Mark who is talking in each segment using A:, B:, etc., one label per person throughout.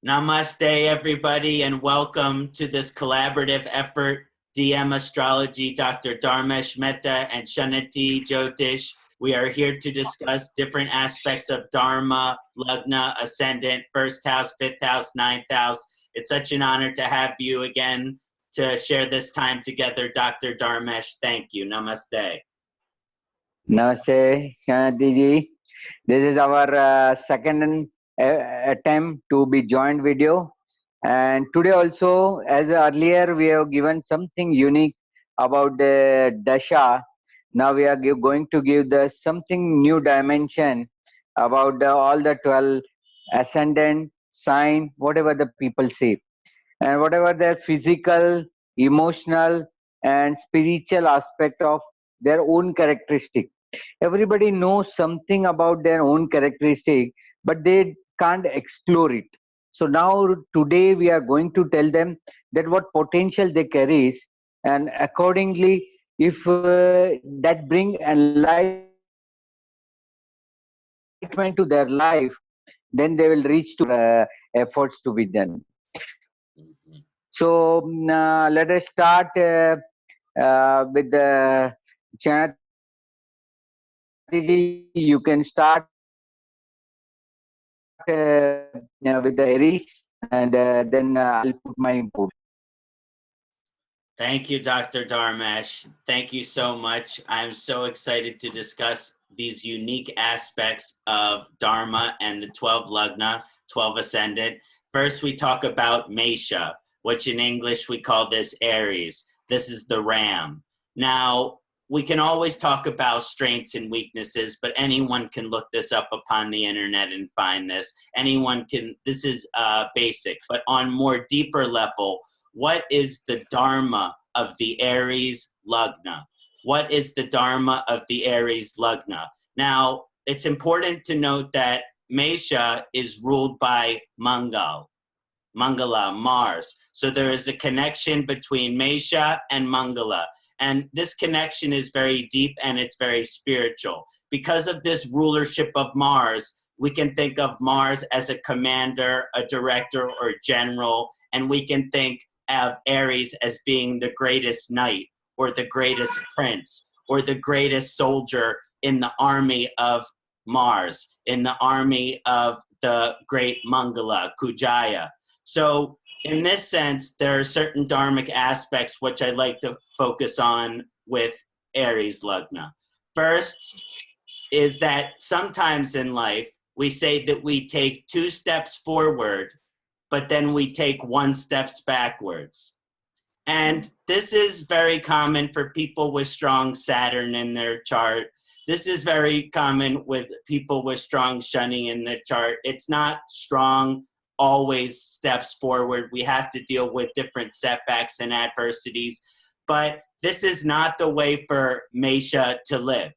A: Namaste, everybody, and welcome to this collaborative effort, DM Astrology, Dr. Dharmesh, Mehta, and Kṣaṇāti, Jyotish. We are here to discuss different aspects of Dharma, Lagna, Ascendant, first house, fifth house, ninth house. It's such an honor to have you again to share this time together, Dr. Dharmesh. Thank you. Namaste.
B: Namaste, Kṣaṇāti ji. This is our second attempt to be joined video. And today also, as earlier, we have given something unique about the Dasha. Now we are going to give something new dimension about all the 12 ascendant, sign, whatever the people say. And whatever their physical, emotional, and spiritual aspect of their own characteristic. Everybody knows something about their own characteristic, but they can't explore it. So now today we are going to tell them that what potential they carry, and accordingly, if that bring enlightenment to their life, then they will reach to efforts to be done. So let us start with the Kṣaṇāti. You can start with the Aries, and then I'll put my input.
A: Thank you, Dr. Dharmesh. Thank you so much. I'm so excited to discuss these unique aspects of Dharma and the 12 Lagna, 12 Ascendant. First, we talk about Mesha, which in English we call this Aries. This is the ram. Now, we can always talk about strengths and weaknesses, but anyone can look this up upon the internet and find this. Anyone can, this is basic, but on more deeper level, what is the Dharma of the Aries Lagna? What is the Dharma of the Aries Lagna? Now, it's important to note that Mesha is ruled by Mangala, Mars. So there is a connection between Mesha and Mangala. And this connection is very deep and it's very spiritual. Because of this rulership of Mars, we can think of Mars as a commander, a director, or general, and we can think of Aries as being the greatest knight, or the greatest prince, or the greatest soldier in the army of Mars, in the army of the great Mangala, Kujaya. So in this sense, there are certain dharmic aspects which I like to focus on with Aries Lagna. First is that sometimes in life, we say that we take 2 steps forward, but then we take 1 step backwards. And this is very common for people with strong Saturn in their chart. This is very common with people with strong Shani in the chart. It's not strong always steps forward. We have to deal with different setbacks and adversities, but this is not the way for Mesha to live.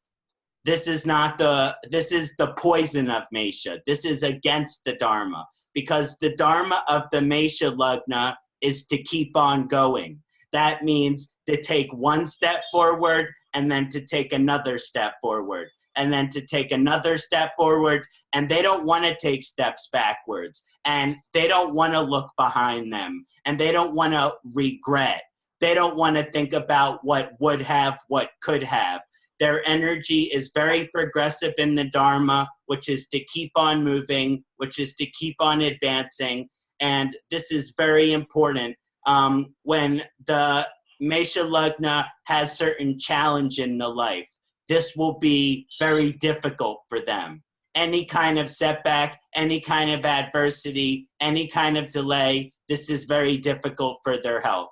A: This is the poison of Mesha. This is against the Dharma, because the Dharma of the Mesha Lagna is to keep on going. That means to take 1 step forward and then to take another step forward and then to take another step forward, and they don't want to take steps backwards, and they don't want to look behind them, and they don't want to regret. They don't want to think about what would have, what could have. Their energy is very progressive in the Dharma, which is to keep on moving, which is to keep on advancing, and this is very important. When the Mesha Lagna has certain challenge in the life, this will be very difficult for them. Any kind of setback, any kind of adversity, any kind of delay, this is very difficult for their health.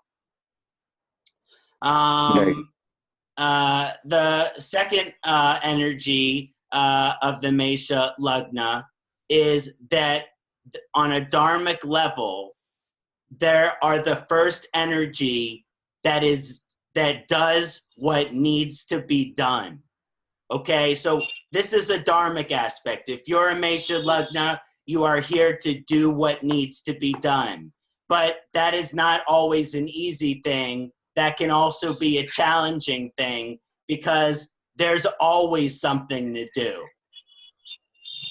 A: The second energy of the Mesha Lagna is that on a dharmic level, there are the first energy that does what needs to be done. Okay, so this is a dharmic aspect. If you're a Mesha Lagna, you are here to do what needs to be done. But that is not always an easy thing. That can also be a challenging thing, because there's always something to do.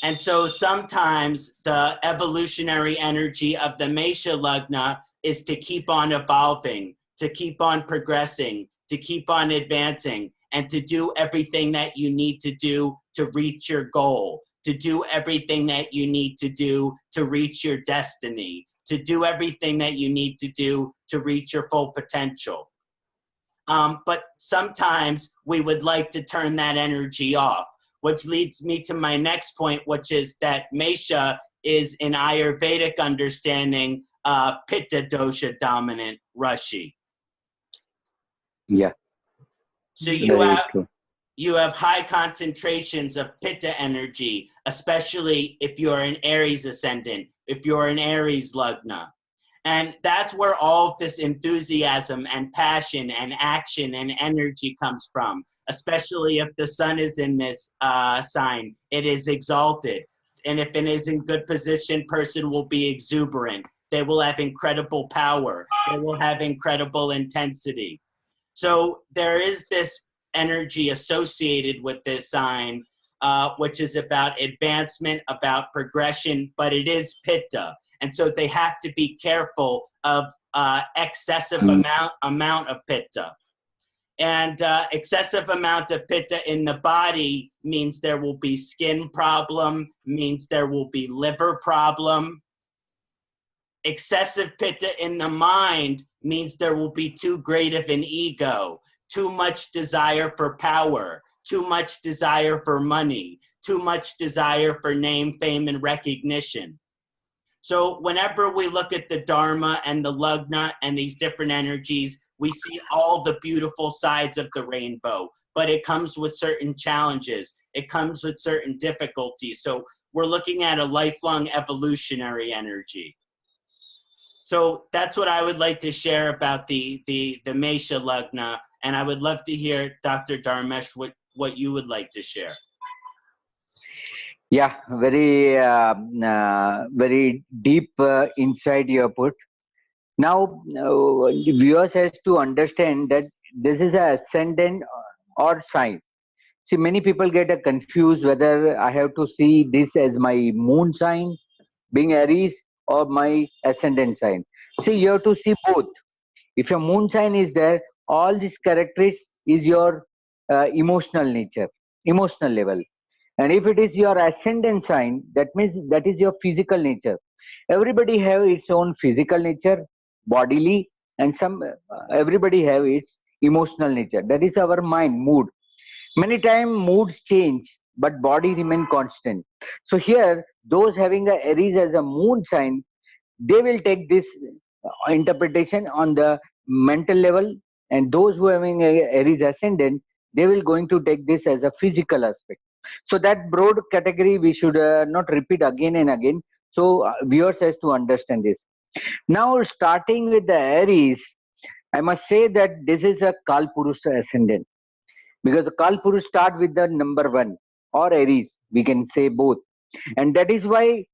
A: And so sometimes the evolutionary energy of the Mesha Lagna is to keep on evolving, to keep on progressing, to keep on advancing, and to do everything that you need to do to reach your goal, to do everything that you need to do to reach your destiny, to do everything that you need to do to reach your full potential. But sometimes we would like to turn that energy off, which leads me to my next point, which is that Mesha is in Ayurvedic understanding Pitta dosha dominant Rashi.
B: Yeah.
A: So
B: Very true.
A: you have high concentrations of Pitta energy, especially if you're an Aries ascendant, if you're an Aries Lagna. And that's where all of this enthusiasm and passion and action and energy comes from, especially if the sun is in this sign. It is exalted. And if it is in good position, person will be exuberant. They will have incredible power. They will have incredible intensity. So there is this energy associated with this sign, which is about advancement, about progression, but it is Pitta. And so they have to be careful of excessive amount of Pitta. And excessive amount of Pitta in the body means there will be skin problem, means there will be liver problem. Excessive Pitta in the mind means there will be too great of an ego, too much desire for power, too much desire for money, too much desire for name, fame, and recognition. So whenever we look at the Dharma and the Lagna and these different energies, we see all the beautiful sides of the rainbow, but it comes with certain challenges. It comes with certain difficulties. So we're looking at a lifelong evolutionary energy. So that's what I would like to share about the Mesha Lagna, and I would love to hear, Dr. Dharmesh, what you would like to share.
B: Yeah, very deep insight you have put. Now, viewers has to understand that this is a ascendant or sign. See, many people get confused whether I have to see this as my moon sign, being Aries, or my ascendant sign. See, you have to see both. If your moon sign is there, all these characteristics is your emotional nature, emotional level. And if it is your ascendant sign, that means that is your physical nature. Everybody have its own physical nature, bodily, and everybody have its emotional nature. That is our mind, mood. Many times moods change, but body remain constant. So here, those having a Aries as a moon sign, they will take this interpretation on the mental level, and those who having a Aries ascendant, they will going to take this as a physical aspect. So that broad category we should not repeat again and again. So viewers has to understand this. Now starting with the Aries, I must say that this is a Kalpurusha ascendant, because the Kalpurusha start with the number 1 or Aries, we can say both. And that is why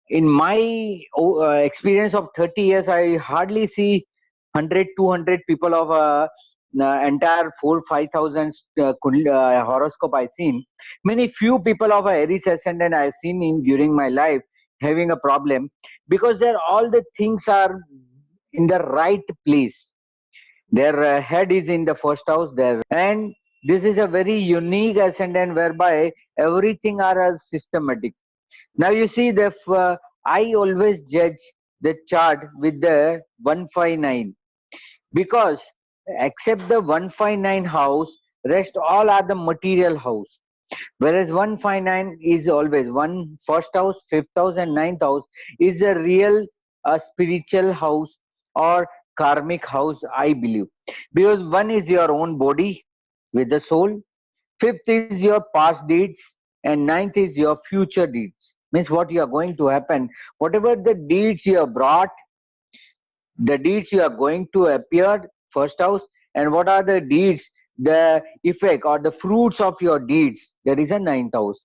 B: in my experience of 30 years, I hardly see 100, 200 people of entire 4,000, 5,000 horoscope I've seen. Many few people of Aries ascendant I've seen in during my life having a problem, because all the things are in the right place. Their head is in the first house there, and this is a very unique ascendant whereby everything are systematic. Now you see I always judge the chart with the 159, because except the 159 house, rest all are the material house. Whereas 159 is always first house, fifth house, and ninth house is a real spiritual house or karmic house, I believe. Because one is your own body with the soul, fifth is your past deeds, and ninth is your future deeds. Means what you are going to happen. Whatever the deeds you have brought, the deeds you are going to appear, first house, and what are the deeds, the effect or the fruits of your deeds, there is a ninth house.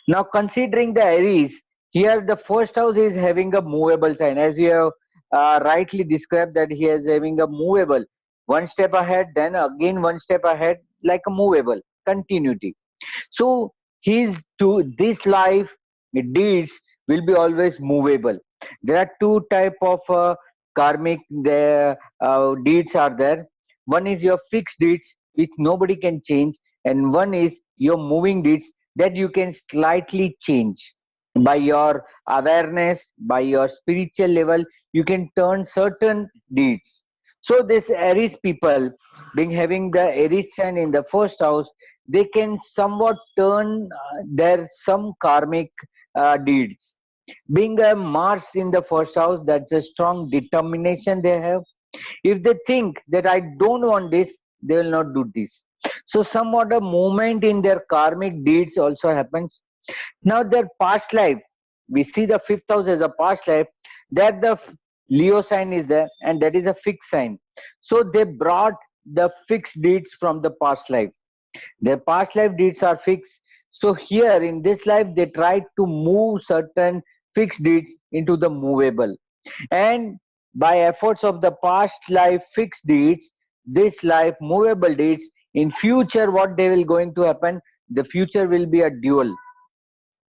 B: Now considering the Aries, here the first house is having a movable sign, as you have rightly described, that he is having a movable, one step ahead, then again one step ahead, like a movable continuity. So he's to this life deeds will be always movable. There are two type of karmic deeds are there. One is your fixed deeds which nobody can change, and one is your moving deeds that you can slightly change by your awareness, by your spiritual level. You can turn certain deeds. So this Aries people, being having the Aries sign in the first house, they can somewhat turn their some karmic deeds. Being a Mars in the first house, that's a strong determination they have. If they think that I don't want this, they will not do this. So somewhat a movement in their karmic deeds also happens. Now their past life, we see the fifth house as a past life, that the Leo sign is there, and that is a fixed sign. So they brought the fixed deeds from the past life. Their past life deeds are fixed. So here in this life, they try to move certain fixed deeds into the movable. And by efforts of the past life fixed deeds, this life movable deeds, in future what they will going to happen, the future will be a dual.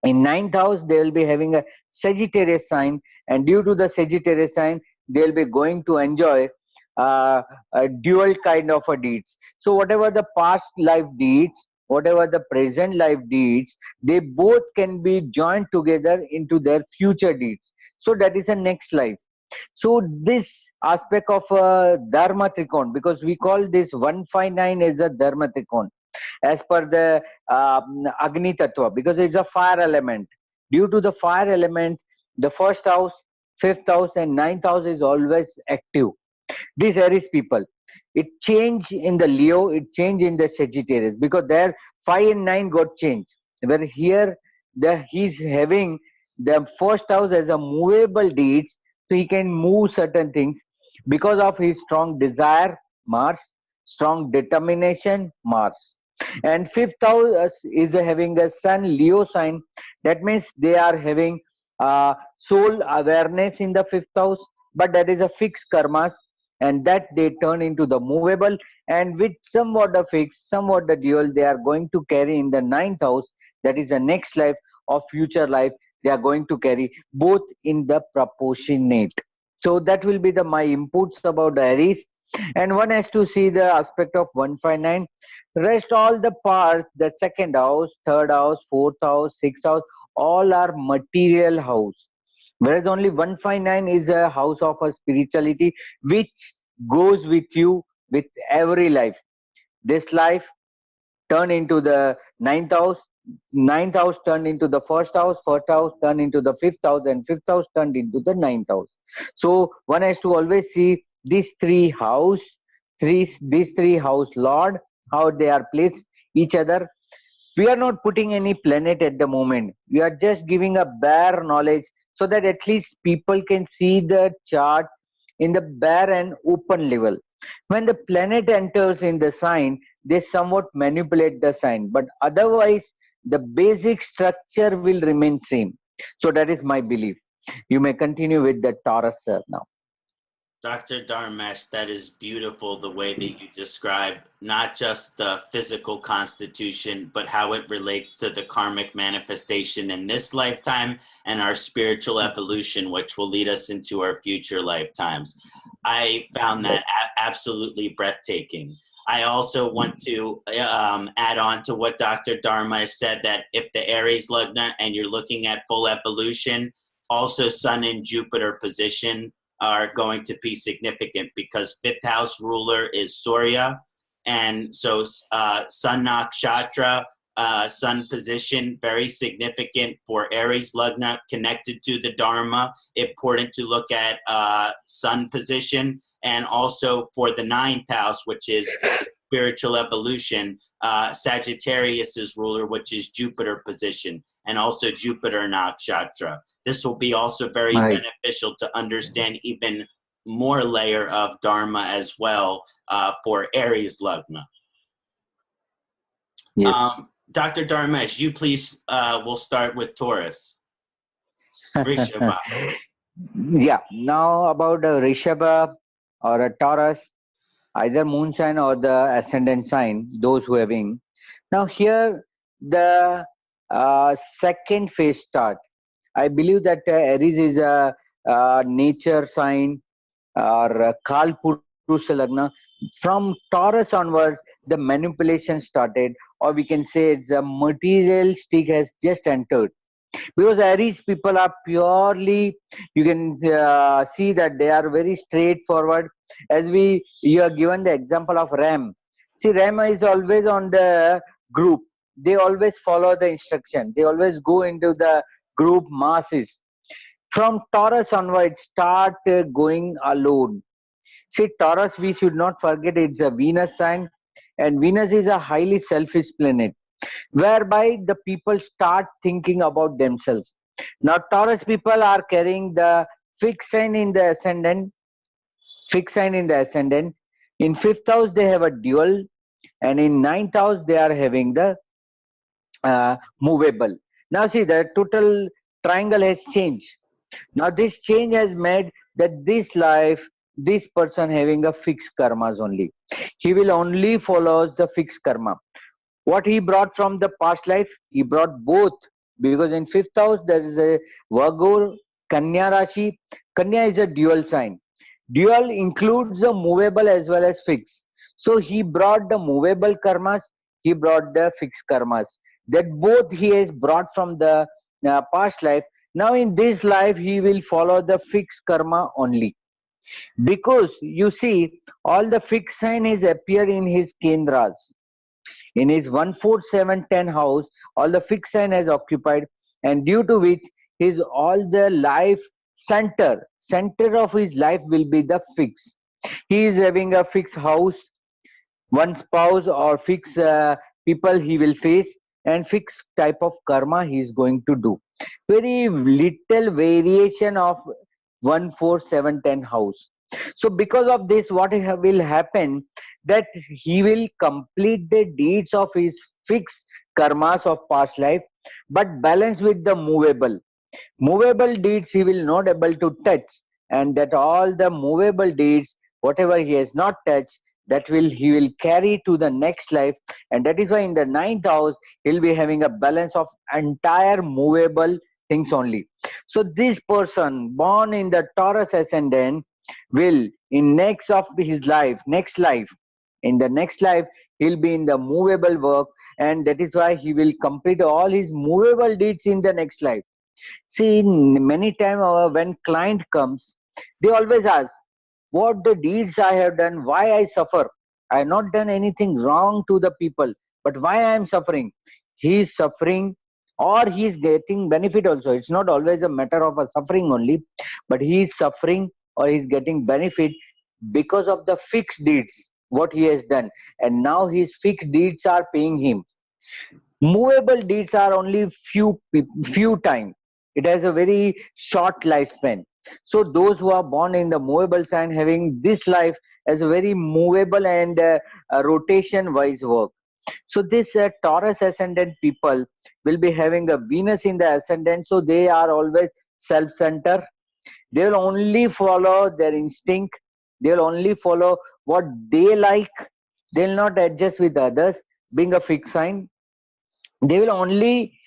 B: In ninth house, they will be having a Sagittarius sign, and due to the Sagittarius sign, they will be going to enjoy a dual kind of a deeds. So whatever the past life deeds, whatever the present life deeds, they both can be joined together into their future deeds. So that is the next life. So this aspect of Dharma Trikon, because we call this 159 as a Dharma Trikon, as per the Agni Tattva, because it's a fire element. Due to the fire element, the first house, fifth house, and ninth house is always active. These Aries people, it change in the Leo, it change in the Sagittarius, because there 5 and 9 got changed. Where here he's having the first house as a movable deeds, so he can move certain things because of his strong desire, Mars, strong determination, Mars. And fifth house is having a Sun Leo sign. That means they are having soul awareness in the fifth house, but that is a fixed karmas, and that they turn into the movable, and with somewhat a fixed, somewhat the dual, they are going to carry in the ninth house, that is the next life or future life, they are going to carry both in the proportionate. So that will be the my inputs about the Aries. And one has to see the aspect of 159. Rest all the parts, the second house, third house, fourth house, sixth house, all are material house. Whereas only 159 is a house of a spirituality which goes with you with every life. This life turn into the ninth house turned into the first house turned into the fifth house, and fifth house turned into the ninth house. So one has to always see these these three house lord, how they are placed each other. We are not putting any planet at the moment. We are just giving a bare knowledge so that at least people can see the chart in the bare and open level. When the planet enters in the sign, they somewhat manipulate the sign, but otherwise the basic structure will remain same. So that is my belief. You may continue with the Taurus, sir, now.
A: Dr. Dharmesh, that is beautiful the way that you describe not just the physical constitution, but how it relates to the karmic manifestation in this lifetime and our spiritual evolution, which will lead us into our future lifetimes. I found that absolutely breathtaking. I also want to add on to what Dr. Dharma said, that if the Aries Lugna and you're looking at full evolution, also Sun and Jupiter position are going to be significant, because fifth house ruler is Surya. And so Sun Nakshatra, Sun position, very significant for Aries Lugna, connected to the Dharma. Important to look at Sun position. And also for the ninth house, which is spiritual evolution, Sagittarius is ruler, which is Jupiter position, and also Jupiter Nakshatra. This will be also very beneficial to understand even more layer of Dharma as well for Aries Lugna.
B: Yes.
A: Dr. Dharmesh, you please will start with Taurus. Rishabha.
B: Yeah, now about a Rishabha or a Taurus, either moon sign or the ascendant sign, those who having. Now here the second phase start. I believe that Aries is a nature sign or Kal Purusha Lagna. From Taurus onwards, the manipulation started, or we can say it's a materialistic has just entered. Because Aries people are purely, you can see that they are very straightforward. As you are given the example of Ram. See, Ram is always on the group. They always follow the instruction. They always go into the group masses. From Taurus onwards, start going alone. See, Taurus, we should not forget it's a Venus sign, and Venus is a highly selfish planet, whereby the people start thinking about themselves. Now, Taurus people are carrying the fixed sign in the ascendant, fixed sign in the ascendant. In fifth house, they have a dual, and in ninth house, they are having the movable. Now, see, the total triangle has changed. Now, this change has made that this life, this person having a fixed karmas only. He will only follow the fixed karma. What he brought from the past life, he brought both, because in fifth house there is a Virgo, Kanya Rashi. Kanya is a dual sign. Dual includes the movable as well as fixed. So he brought the movable karmas, he brought the fixed karmas. That both he has brought from the past life. Now in this life he will follow the fixed karma only, because you see all the fixed sign is appear in his kendras. In his 1, 4, 7, 10 house, all the fixed sign has occupied, and due to which his all the life center of his life will be the fixed. He is having a fixed house, one spouse, or fixed people he will face, and fixed type of karma he is going to do. Very little variation of 1, 4, 7, 10 house. So because of this, what will happen, that he will complete the deeds of his fixed karmas of past life, but balance with the movable deeds he will not able to touch, and that all the movable deeds whatever he has not touched, that will he will carry to the next life. And that is why in the ninth house he'll be having a balance of entire movable things only. So this person born in the Taurus ascendant will in next life, in the next life he'll be in the movable work, and that is why he will complete all his movable deeds in the next life. See, many times when client comes, they always ask, what the deeds I have done, why I suffer. I have not done anything wrong to the people, but why I am suffering? He is suffering, or he is getting benefit also. It's not always a matter of a suffering only, but he is suffering or he is getting benefit because of the fixed deeds what he has done, and now his fixed deeds are paying him. Movable deeds are only few time. It has a very short lifespan. So those who are born in the movable sign having this life as a very movable and rotation wise work. So this Taurus ascendant people will be having a Venus in the ascendant, so they are always self-centered. They will only follow their instinct. They will only follow what they like. They will not adjust with others. Being a fixed sign, they will only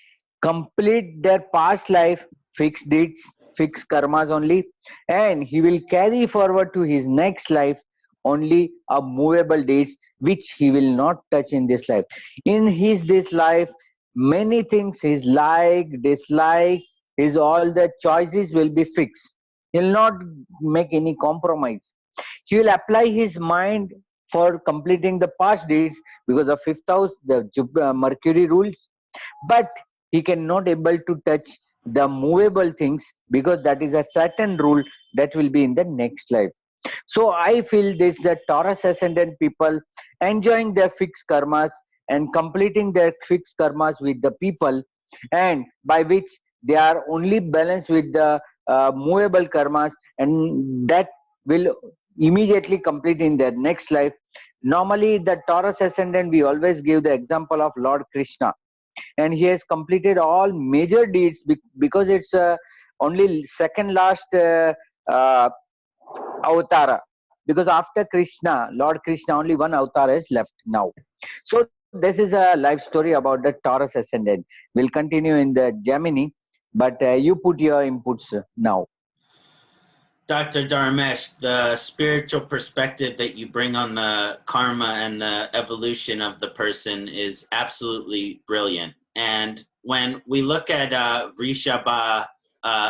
B: complete their past life fixed deeds, fixed karmas only, and he will carry forward to his next life only a movable deeds which he will not touch in this life. In his this life, many things his like, dislike, his all the choices will be fixed. He'll not make any compromise. He will apply his mind for completing the past deeds, because of fifth house the Mercury rules, but he cannot able to touch the movable things, because that is a certain rule that will be in the next life. So I feel this, the Taurus ascendant people enjoying their fixed karmas and completing their fixed karmas with the people, and by which they are only balanced with the movable karmas, and that will immediately complete in their next life. Normally the Taurus ascendant, we always give the example of Lord Krishna, and he has completed all major deeds because it's only second last uh, avatara, because after Krishna, Lord Krishna, only one avatar is left now. So this is a life story about the Taurus ascendant. We'll continue in the Gemini. But you put your inputs now.
A: Dr. Dharmesh, the spiritual perspective that you bring on the karma and the evolution of the person is absolutely brilliant. And when we look at Vrishabha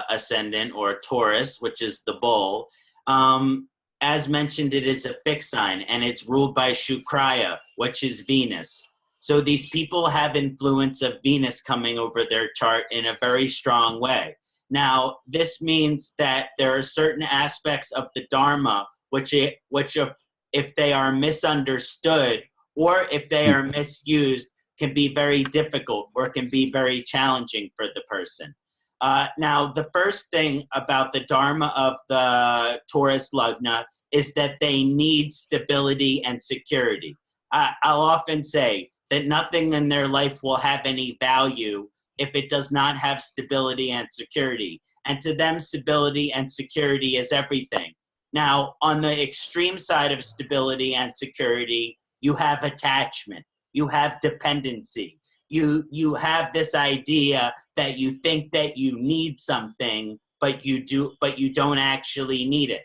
A: ascendant or Taurus, which is the bull, as mentioned, it is a fixed sign and it's ruled by Shukraya, which is Venus. So these people have influence of Venus coming over their chart in a very strong way. Now, this means that there are certain aspects of the Dharma which if they are misunderstood or if they are misused, can be very difficult or can be very challenging for the person. Now, the first thing about the Dharma of the Taurus Lagna is that they need stability and security. I'll often say that nothing in their life will have any value if it does not have stability and security. And to them, stability and security is everything. Now, on the extreme side of stability and security, you have attachment, you have dependency, you have this idea that you think that you need something, but you don't actually need it.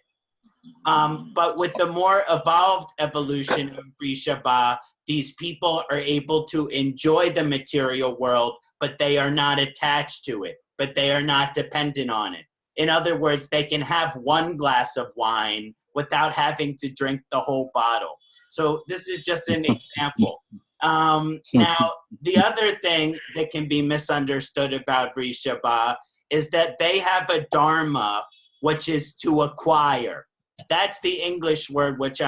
A: But with the more evolved evolution of Vrishabha, these people are able to enjoy the material world, but they are not attached to it, but they are not dependent on it. In other words, they can have one glass of wine without having to drink the whole bottle. So this is just an example. Now, the other thing that can be misunderstood about Vrishabha is that they have a dharma, which is to acquire. That's the English word, which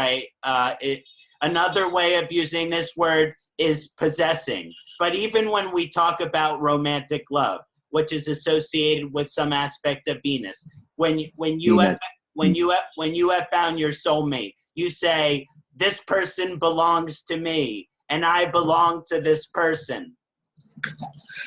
A: another way of using this word is possessing. But even when we talk about romantic love, which is associated with some aspect of Venus, when you have found your soulmate, you say, this person belongs to me and I belong to this person.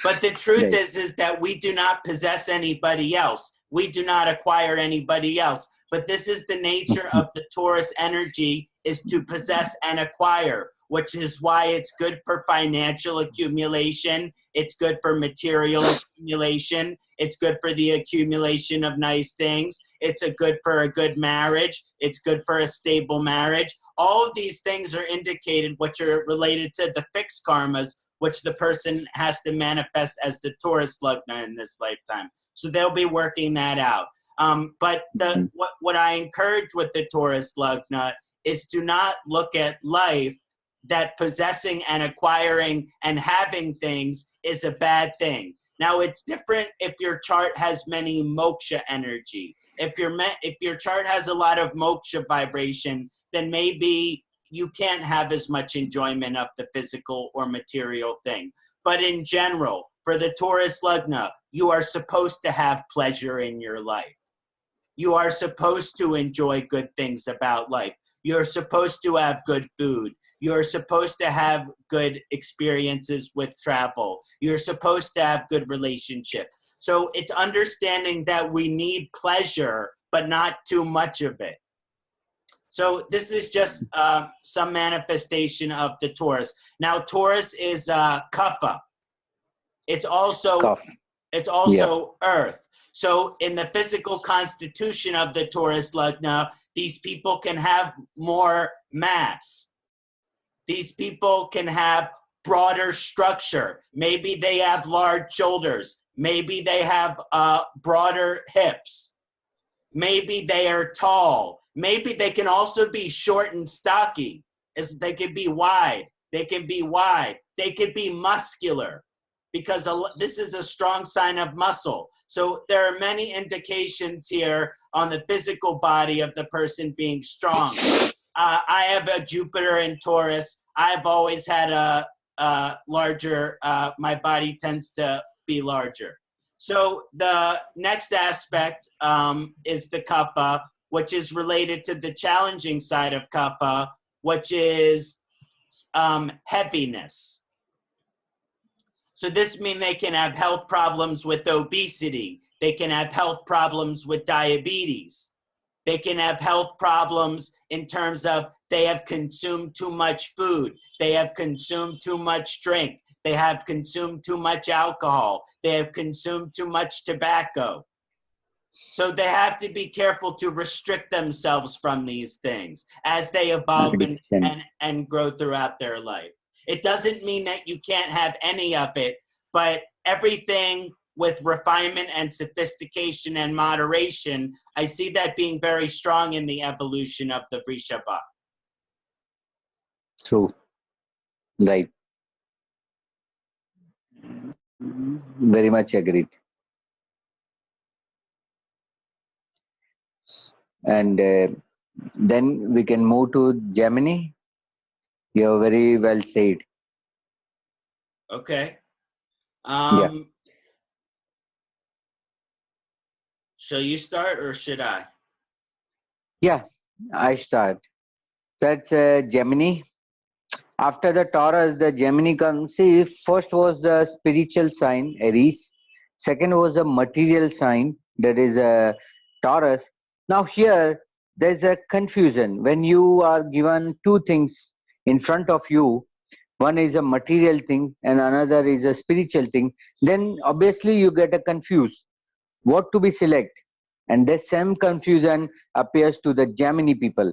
A: But the truth is that we do not possess anybody else. We do not acquire anybody else. But this is the nature of the Taurus energy, is to possess and acquire, which is why it's good for financial accumulation. It's good for material accumulation. It's good for the accumulation of nice things. It's good for a good marriage. It's good for a stable marriage. All of these things are indicated, which are related to the fixed karmas, which the person has to manifest as the Taurus Lagna in this lifetime. So they'll be working that out. But what I encourage with the Taurus Lagna is to not look at life that possessing and acquiring and having things is a bad thing. Now, it's different if your chart has many moksha energy. If your chart has a lot of moksha vibration, then maybe you can't have as much enjoyment of the physical or material thing. But in general, for the Taurus Lagna, you are supposed to have pleasure in your life. You are supposed to enjoy good things about life. You're supposed to have good food. You're supposed to have good experiences with travel. You're supposed to have good relationship. So it's understanding that we need pleasure, but not too much of it. So this is just some manifestation of the Taurus. Now, Taurus is kapha. It's also earth. So in the physical constitution of the Taurus Lagna, these people can have more mass. These people can have broader structure. Maybe they have large shoulders. Maybe they have broader hips. Maybe they are tall. Maybe they can also be short and stocky. They can be wide. They can be wide. They could be muscular, because this is a strong sign of muscle. So there are many indications here on the physical body of the person being strong. I have a Jupiter in Taurus. I've always had a larger, my body tends to be larger. So the next aspect is the kapha, which is related to the challenging side of kapha, which is heaviness. So this means they can have health problems with obesity. They can have health problems with diabetes. They can have health problems in terms of they have consumed too much food. They have consumed too much drink. They have consumed too much alcohol. They have consumed too much tobacco. So they have to be careful to restrict themselves from these things as they evolve and grow throughout their life. It doesn't mean that you can't have any of it, but everything with refinement and sophistication and moderation, I see that being very strong in the evolution of the Vrishabha.
B: True. Right. Very much agreed. And then we can move to Gemini. You have very well said.
A: Okay.
B: Yeah.
A: Shall you start or should I?
B: Yeah, I start. That's Gemini. After the Taurus, the Gemini comes. See, first was the spiritual sign, Aries. Second was the material sign, that is Taurus. Now here, there's a confusion. When you are given two things in front of you, one is a material thing and another is a spiritual thing, then obviously you get a confused. What to be select? And the same confusion appears to the Gemini people.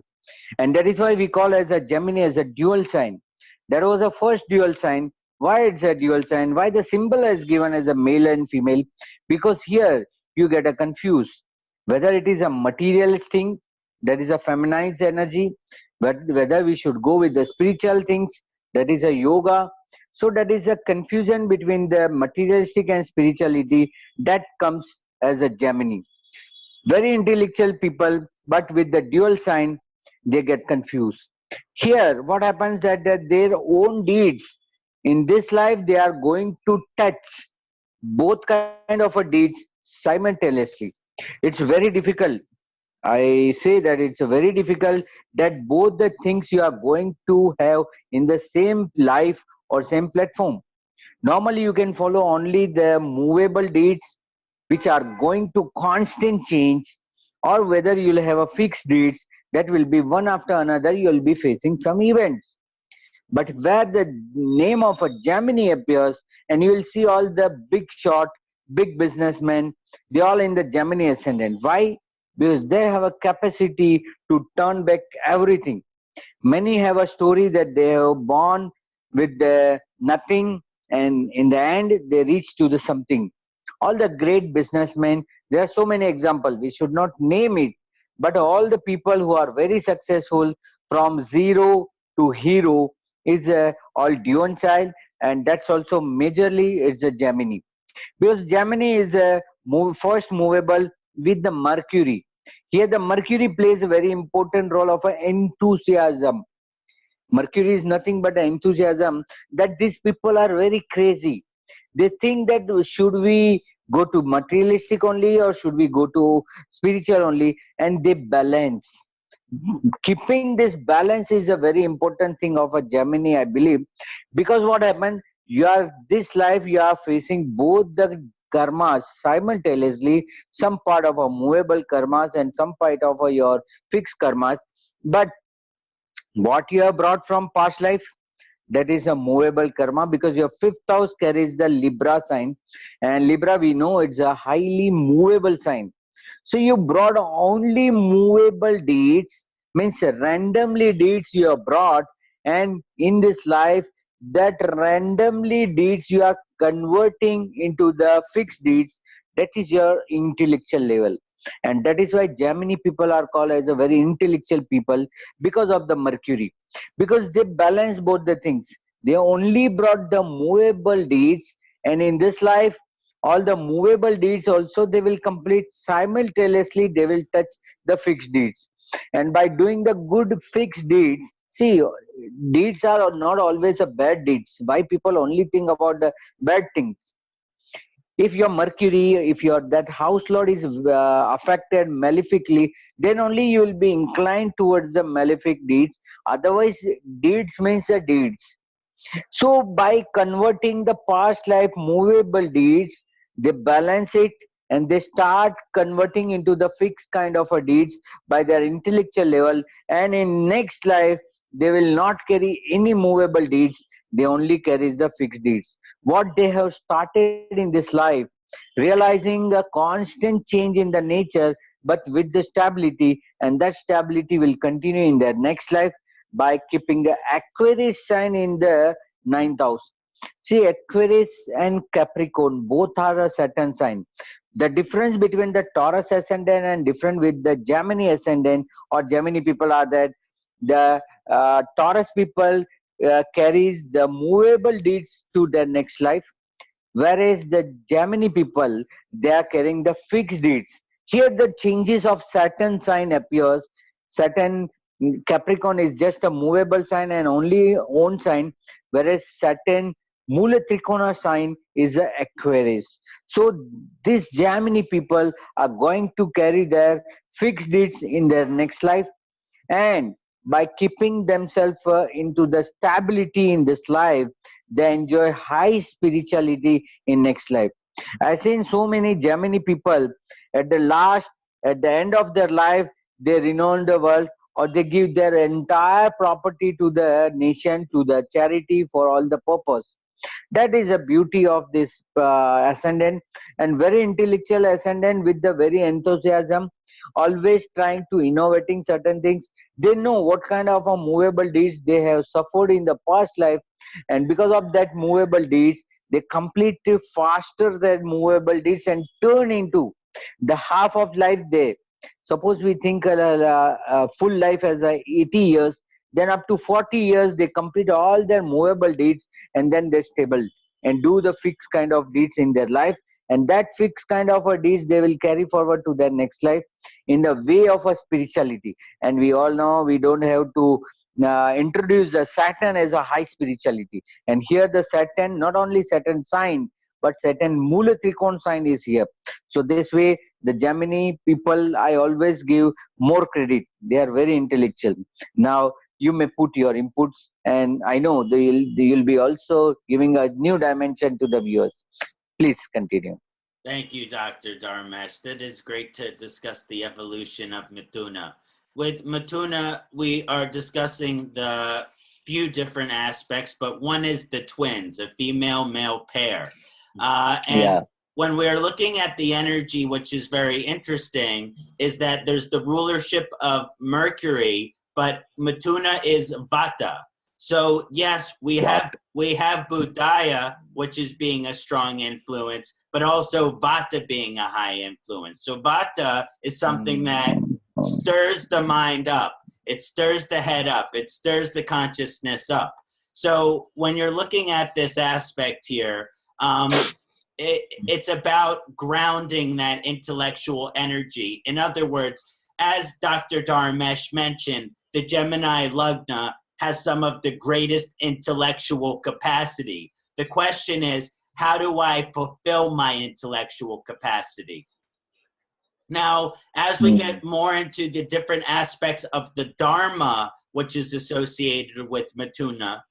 B: And that is why we call as a Gemini as a dual sign. There was a first dual sign. Why it's a dual sign? Why the symbol is given as a male and female? Because here you get a confused. Whether it is a materialist thing, that is a feminized energy, whether we should go with the spiritual things, that is a yoga. So that is a confusion between the materialistic and spirituality that comes as a Gemini. Very intellectual people, but with the dual sign, they get confused. Here, what happens that their own deeds in this life, they are going to touch both kind of a deeds simultaneously. It's very difficult. I say that it's very difficult that both the things you are going to have in the same life or same platform. Normally, you can follow only the movable deeds which are going to constant change, or whether you'll have a fixed deeds that will be one after another, you'll be facing some events. But where the name of a Gemini appears, and you will see all the big shot, big businessmen, they all in the Gemini ascendant. Why? Because they have a capacity to turn back everything. Many have a story that they are born with nothing, and in the end they reach to the something. All the great businessmen, there are so many examples, we should not name it, but all the people who are very successful from zero to hero is all Dion child, and that's also majorly it's a Gemini. Because Gemini is first movable with the Mercury. Here the Mercury plays a very important role of enthusiasm. Mercury is nothing but enthusiasm, that these people are very crazy. They think that should we go to materialistic only or should we go to spiritual only, and they balance. Keeping this balance is a very important thing of a Gemini, I believe, because what happened, you are this life you are facing both the karmas simultaneously, some part of a movable karmas and some part of your fixed karmas. But what you have brought from past life, that is a movable karma, because your fifth house carries the Libra sign, and Libra we know it's a highly movable sign. So you brought only movable deeds, means randomly deeds you have brought, and in this life that randomly deeds you are converting into the fixed deeds. That is your intellectual level, and that is why Gemini people are called as a very intellectual people, because of the Mercury, because they balance both the things. They only brought the movable deeds, and in this life all the movable deeds also they will complete simultaneously, they will touch the fixed deeds. And by doing the good fixed deeds, see, deeds are not always a bad deeds. Why people only think about the bad things? If your Mercury, if your that house lord is affected malefically, then only you will be inclined towards the malefic deeds. Otherwise, deeds means the deeds. So by converting the past life movable deeds, they balance it and they start converting into the fixed kind of a deeds by their intellectual level. And in next life, they will not carry any movable deeds. they only carries the fixed deeds. What they have started in this life, realizing a constant change in the nature, but with the stability, and that stability will continue in their next life by keeping the Aquarius sign in the ninth house. See, Aquarius and Capricorn both are a Saturn sign. The difference between the Taurus ascendant and different with the Gemini ascendant or Gemini people are that the Taurus people carries the movable deeds to their next life, whereas the Gemini people, they are carrying the fixed deeds. Here the changes of Saturn sign appears. Saturn, Capricorn is just a movable sign and only own sign, whereas Saturn Mula Trikona sign is a Aquarius. So these Gemini people are going to carry their fixed deeds in their next life, and by keeping themselves into the stability in this life, they enjoy high spirituality in next life. I've seen so many Gemini people at the last, at the end of their life, they renounce the world, or they give their entire property to the nation, to the charity, for all the purpose. That is the beauty of this ascendant, and very intellectual ascendant with the very enthusiasm, always trying to innovating certain things. They know what kind of a movable deeds they have suffered in the past life, and because of that movable deeds, they complete faster their movable deeds and turn into the half of life they. Suppose we think a full life as 80 years, then up to 40 years they complete all their movable deeds, and then they stable and do the fixed kind of deeds in their life, and that fixed kind of a deeds they will carry forward to their next life in the way of a spirituality. And we all know we don't have to introduce the Saturn as a high spirituality, and here the Saturn, not only Saturn sign, but Saturn Mula Trikon sign is here. So this way the Gemini people, I always give more credit. They are very intellectual. Now you may put your inputs, and I know you'll be also giving a new dimension to the viewers. Please continue.
A: Thank you, Dr. Dharmesh. That is great to discuss the evolution of Mithuna. With Mithuna, we are discussing the few different aspects, but one is the twins, a female-male pair. And when we're looking at the energy, which is very interesting, is that there's the rulership of Mercury, but Mithuna is Vata. So yes, we have Buddhaya, which is being a strong influence, but also Vata being a high influence. So Vata is something that stirs the mind up. It stirs the head up. It stirs the consciousness up. So when you're looking at this aspect here, it's about grounding that intellectual energy. In other words, as Dr. Dharmesh mentioned, the Gemini Lugna has some of the greatest intellectual capacity. The question is, how do I fulfill my intellectual capacity? Now, as we get more into the different aspects of the Dharma, which is associated with Mithuna,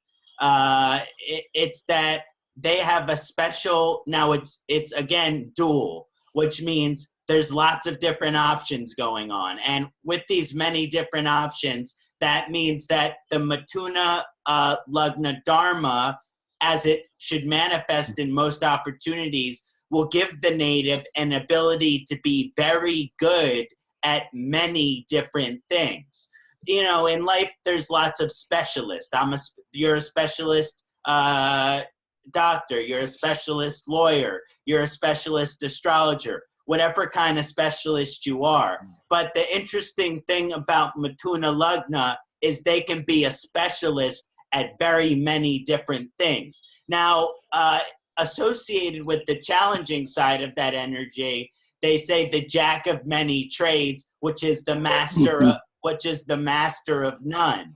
A: it's that they have a special, now it's again dual, which means there's lots of different options going on. And with these many different options, that means that the Mithuna Lugna Dharma, as it should manifest in most opportunities, will give the native an ability to be very good at many different things. You know, in life, there's lots of specialists. You're a specialist doctor, you're a specialist lawyer, you're a specialist astrologer, whatever kind of specialist you are. But the interesting thing about Mithuna Lugna is they can be a specialist at very many different things. Now, associated with the challenging side of that energy, they say the jack of many trades, which is the master of, none.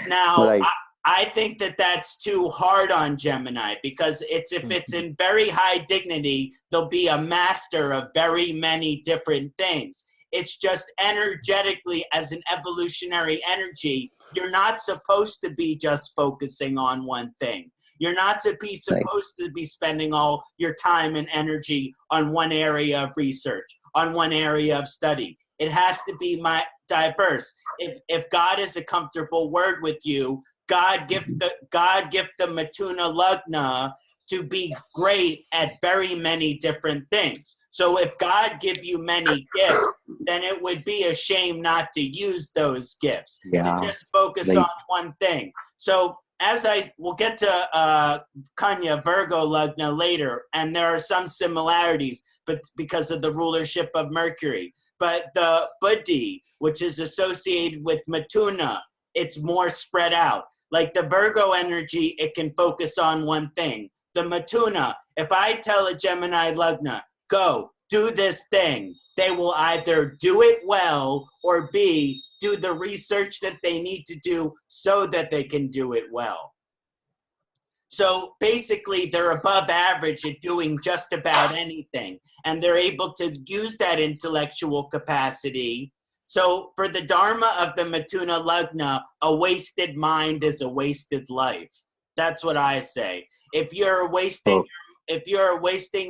A: Now, right. I think that that's too hard on Gemini, because if it's in very high dignity, they'll be a master of very many different things. It's just energetically, as an evolutionary energy, you're not supposed to be just focusing on one thing. You're not supposed to be spending all your time and energy on one area of research, on one area of study. It has to be diverse. If God is a comfortable word with you, God gift the Mituna Lugna to be great at very many different things. So if God give you many gifts, then it would be a shame not to use those gifts, to just focus on one thing. So as we'll get to Kanya Virgo Lugna later, and there are some similarities, but because of the rulership of Mercury. But the Buddhi, which is associated with Mituna, it's more spread out. Like the Virgo energy, it can focus on one thing. The Mituna, if I tell a Gemini Lugna, go, do this thing, they will either do it well or B, do the research that they need to do so that they can do it well. So basically, they're above average at doing just about anything, and they're able to use that intellectual capacity. So for the Dharma of the Mituna Lugna, a wasted mind is a wasted life. That's what I say. If you're wasting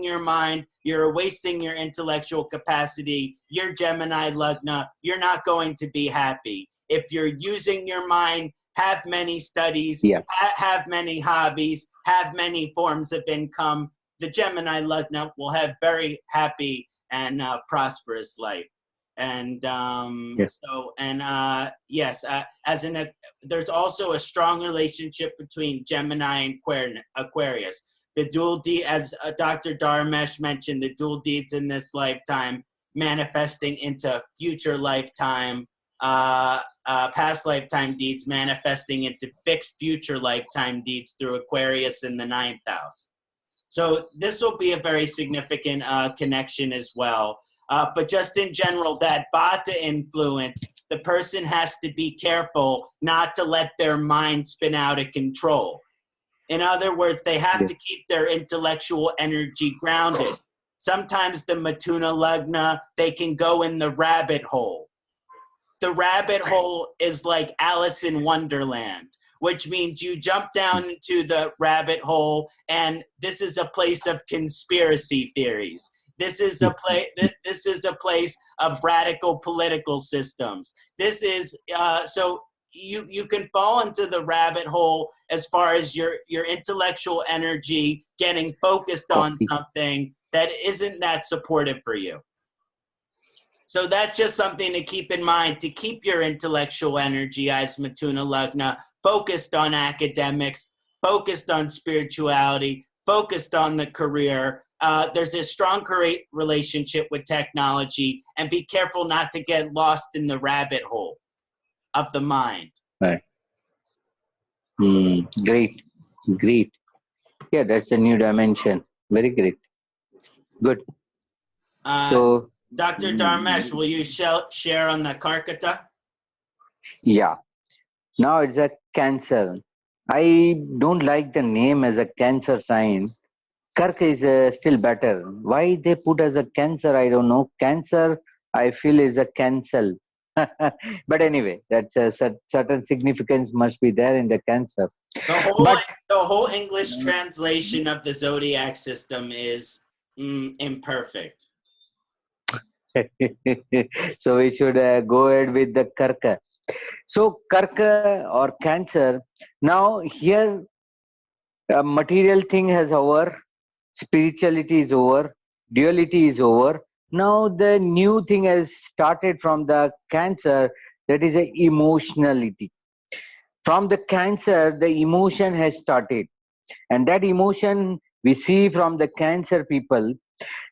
A: your mind, you're wasting your intellectual capacity, you're Gemini Lugna, you're not going to be happy. If you're using your mind, have many studies, have many hobbies, have many forms of income, the Gemini Lugna will have very happy and prosperous life. And there's also a strong relationship between Gemini and Aquarius. The dual deed, as Dr. Dharmesh mentioned, the dual deeds in this lifetime manifesting into future lifetime, past lifetime deeds manifesting into fixed future lifetime deeds through Aquarius in the 9th house. So this will be a very significant connection as well. But just in general, that Vata influence, the person has to be careful not to let their mind spin out of control. In other words, they have to keep their intellectual energy grounded. Sometimes the Mituna Lugna, they can go in the rabbit hole. The rabbit hole is like Alice in Wonderland, which means you jump down into the rabbit hole, and this is a place of conspiracy theories. This is a place of radical political systems. This is so you can fall into the rabbit hole as far as your intellectual energy getting focused on something that isn't that supportive for you. So that's just something to keep in mind, to keep your intellectual energy as Mituna Lugna focused on academics, focused on spirituality, focused on the career. There's a strong relationship with technology, and be careful not to get lost in the rabbit hole of the mind.
B: Right. Great. Yeah, that's a new dimension. Very great. Good. So,
A: Dr. Dharmesh, will you share on the Karkata?
B: Yeah. Now it's a Cancer. I don't like the name as a Cancer sign. Kark is still better. Why they put as a Cancer, I don't know. Cancer, I feel, is a cancel. But anyway, that's a certain significance must be there in the Cancer.
A: The whole English translation of the zodiac system is imperfect.
B: So we should go ahead with the Karka. So Karka or Cancer. Now here, material thing has over, spirituality is over, duality is over. Now the new thing has started from the Cancer, that is a emotionality. From the Cancer, the emotion has started, and that emotion we see from the Cancer people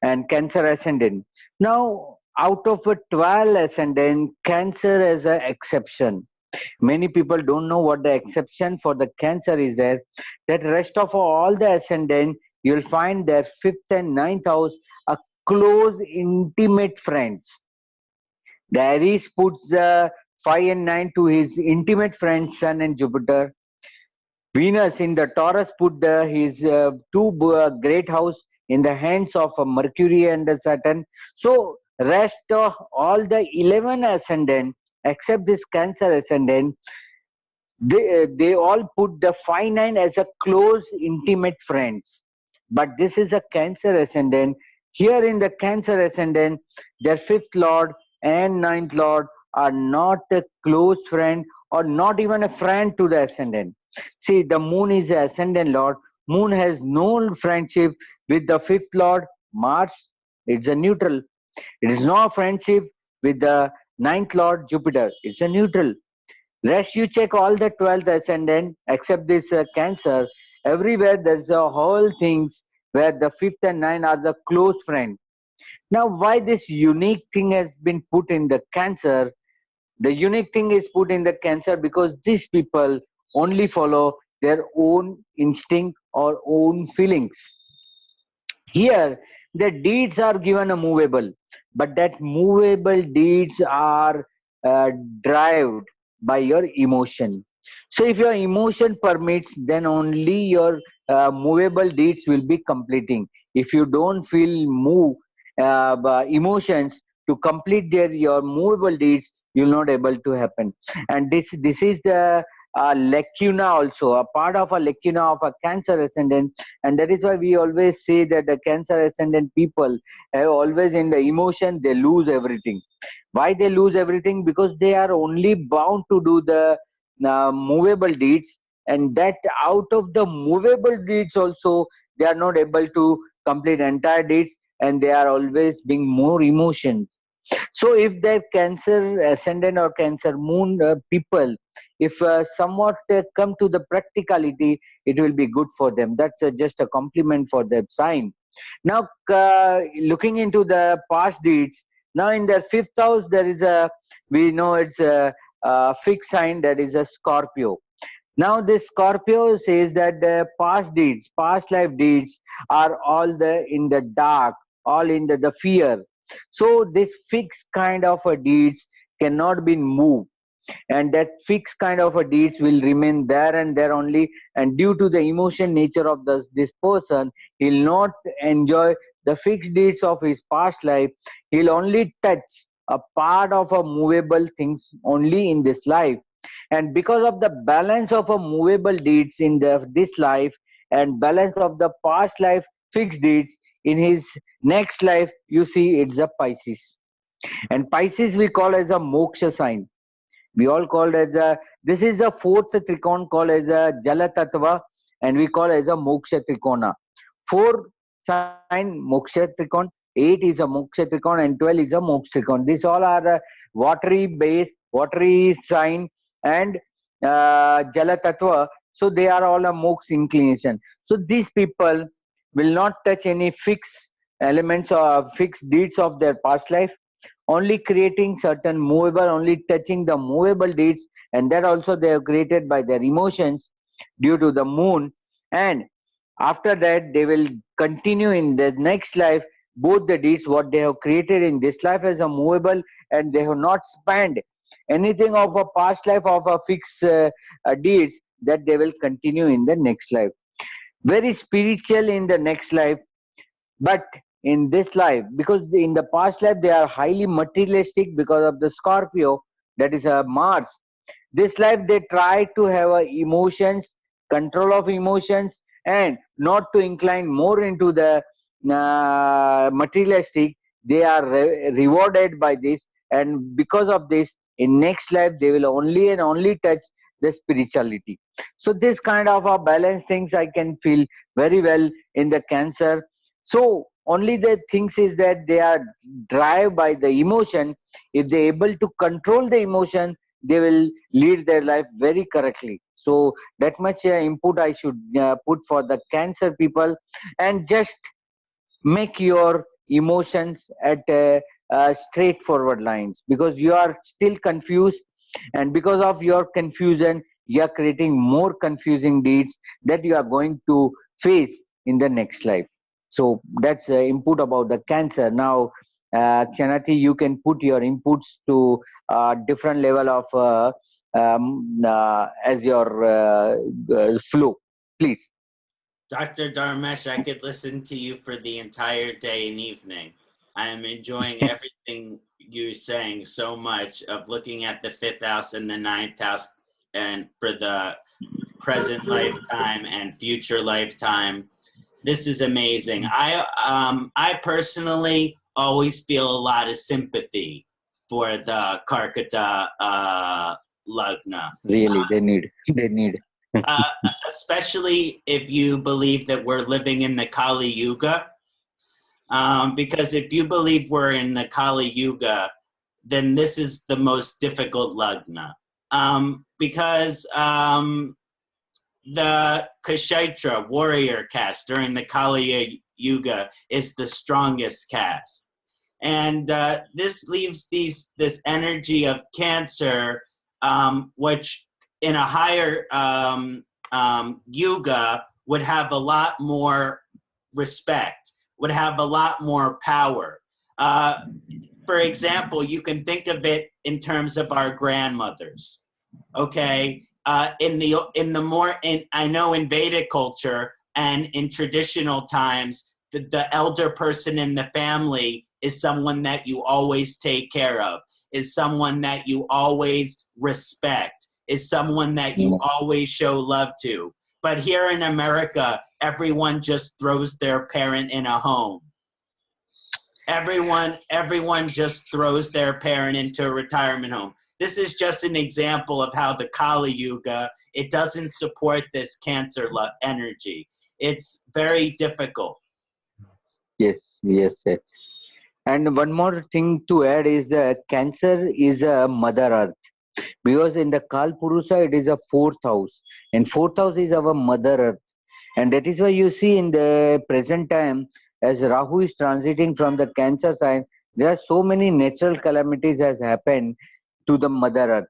B: and Cancer ascendant. Now, out of a 12 ascendant, Cancer is an exception. Many people don't know what the exception for the Cancer is there. That rest of all the ascendant, you'll find their 5th and 9th house are close, intimate friends. The Aries puts the 5 and 9 to his intimate friends, Sun and Jupiter. Venus in the Taurus put his two great house in the hands of Mercury and Saturn. So rest of all the 11 ascendant except this Cancer ascendant, they all put the 5-9 as a close intimate friends. But this is a Cancer ascendant. Here in the Cancer ascendant, their 5th lord and 9th lord are not a close friend or not even a friend to the ascendant. See, the moon is the ascendant lord. Moon has no friendship with the fifth lord, Mars. It's a neutral. It is no friendship with the ninth lord, Jupiter. It's a neutral. Rest, you check all the 12th ascendant except this Cancer. Everywhere there's a whole things where the fifth and ninth are the close friend. Now, why this unique thing has been put in the Cancer? The unique thing is put in the Cancer because these people only follow their own instinct or own feelings. Here, the deeds are given a movable, but that movable deeds are uh, derived by your emotion. So, if your emotion permits, then only your movable deeds will be completing. If you don't feel move by emotions to complete your movable deeds, you'll not able to happen. And this is the lacuna also, a part of a lacuna of a Cancer ascendant, and that is why we always say that the Cancer ascendant people have always in the emotion they lose everything. Why they lose everything? Because they are only bound to do the movable deeds, and that out of the movable deeds also they are not able to complete entire deeds, and they are always being more emotions. So if the Cancer ascendant or Cancer moon people, if somewhat come to the practicality, it will be good for them. That's just a compliment for that sign. Now, looking into the past deeds, now in the fifth house there is a, we know it's a fixed sign, that is a Scorpio. Now this Scorpio says that the past deeds, past life deeds are all the in the dark, all in the fear. So this fixed kind of a deeds cannot be moved, and that fixed kind of a deeds will remain there and there only. And due to the emotion nature of this person, he'll not enjoy the fixed deeds of his past life. He'll only touch a part of a movable things only in this life. And because of the balance of a movable deeds in this life and balance of the past life fixed deeds in his next life, you see it's a Pisces. And Pisces we call as a moksha sign. We all called as a, this is the fourth trikon called as a Jala Tattva, and we call as a Moksha Trikona. 4 sign Moksha Trikon, 8 is a Moksha Trikon, and 12 is a Moksha Trikon. These all are watery base, watery sign, and Jala Tattva. So they are all a moksha inclination. So these people will not touch any fixed elements or fixed deeds of their past life, only creating certain movable, only touching the movable deeds, and that also they are created by their emotions due to the moon. And after that they will continue in the next life both the deeds what they have created in this life as a movable, and they have not spent anything of a past life of a fixed deeds, that they will continue in the next life. Very spiritual in the next life, but in this life, because in the past life they are highly materialistic because of the Scorpio, that is a Mars. This life they try to have emotions, control of emotions, and not to incline more into the materialistic. They are rewarded by this, and because of this in next life they will only and only touch the spirituality. So this kind of a balance things I can feel very well in the Cancer. So only the things is that they are driven by the emotion. If they able to control the emotion, they will lead their life very correctly. So that much input I should put for the Cancer people. And just make your emotions at straightforward lines, because you are still confused, and because of your confusion you are creating more confusing deeds that you are going to face in the next life. So that's input about the Cancer. Now Kṣaṇāti, you can put your inputs to different level of as your flow, please.
A: Dr. Dharmesh, I could listen to you for the entire day and evening. I am enjoying everything you're saying so much, of looking at the fifth house and the ninth house, and for the present lifetime and future lifetime. This is amazing. I personally always feel a lot of sympathy for the Karkata lagna.
B: Really, they need. They need.
A: Uh, Especially if you believe that we're living in the Kali Yuga. Because if you believe we're in the Kali Yuga, then this is the most difficult lagna. Because the Kshaitra warrior caste during the Kali Yuga is the strongest caste. And this leaves this energy of Cancer, which in a higher yuga would have a lot more respect, would have a lot more power. For example, you can think of it in terms of our grandmothers. Okay, I know in Vedic culture and in traditional times, the elder person in the family is someone that you always take care of, is someone that you always respect, is someone that you always show love to. But here in America, everyone just throws their parent in a home. Everyone just throws their parent into a retirement home. This is just an example of how the Kali Yuga, it doesn't support this Cancer energy. It's very difficult.
B: Yes, yes, yes. And one more thing to add is that Cancer is a Mother Earth, because in the Kalpurusha it is a fourth house, and fourth house is our Mother Earth, and that is why you see in the present time, as Rahu is transiting from the Cancer sign, there are so many natural calamities has happened to the Mother Earth.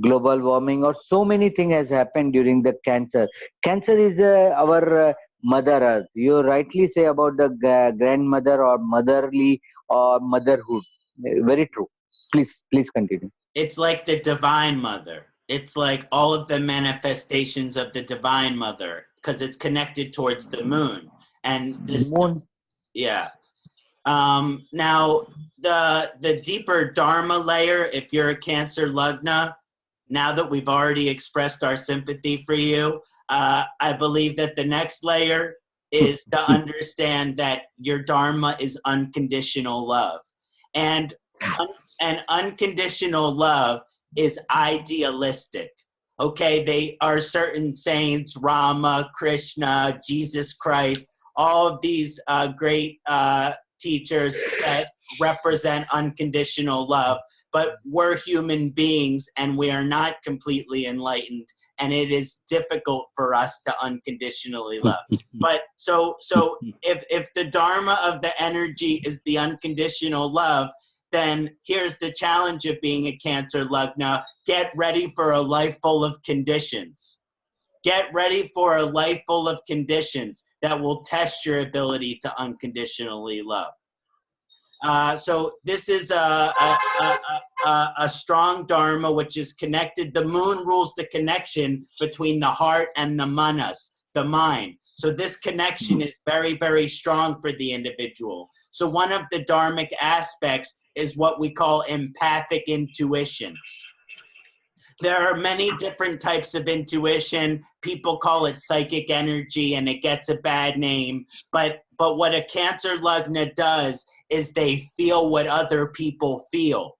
B: Global warming or so many things has happened during the Cancer. Cancer is our Mother Earth. You rightly say about the grandmother or motherly or motherhood. Very true. Please continue.
A: It's like the Divine Mother. It's like all of the manifestations of the Divine Mother, because it's connected towards the moon. And this,
B: Moon.
A: yeah. Now, the deeper Dharma layer, if you're a Cancer lagna, now that we've already expressed our sympathy for you, I believe that the next layer is to understand that your Dharma is unconditional love. And unconditional love is idealistic. Okay, they are certain saints, Rama, Krishna, Jesus Christ, all of these great teachers that represent unconditional love. But we're human beings and we are not completely enlightened, and it is difficult for us to unconditionally love. But so if the Dharma of the energy is the unconditional love, then here's the challenge of being a Cancer lagna. Get ready for a life full of conditions. Get ready for a life full of conditions that will test your ability to unconditionally love. So this is a strong Dharma, which is connected. The moon rules the connection between the heart and the manas, the mind. So this connection is very, very strong for the individual. So one of the dharmic aspects is what we call empathic intuition. There are many different types of intuition. People call it psychic energy and it gets a bad name. But what a Cancer lagna does is they feel what other people feel.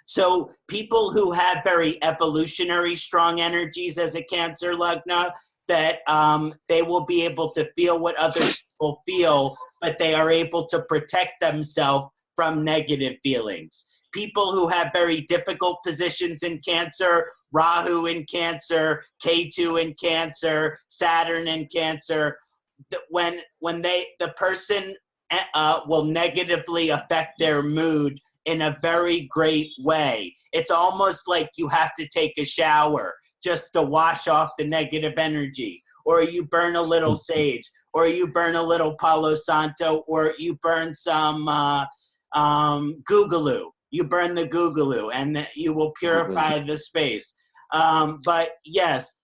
A: So people who have very evolutionary strong energies as a Cancer lagna, that they will be able to feel what other people feel, but they are able to protect themselves from negative feelings. People who have very difficult positions in Cancer, Rahu in Cancer, Ketu in Cancer, Saturn in Cancer, when the person will negatively affect their mood in a very great way. It's almost like you have to take a shower just to wash off the negative energy, or you burn a little sage, or you burn a little Palo Santo, or you burn some Googaloo. You burn the Googaloo, and you will purify the space. But yes,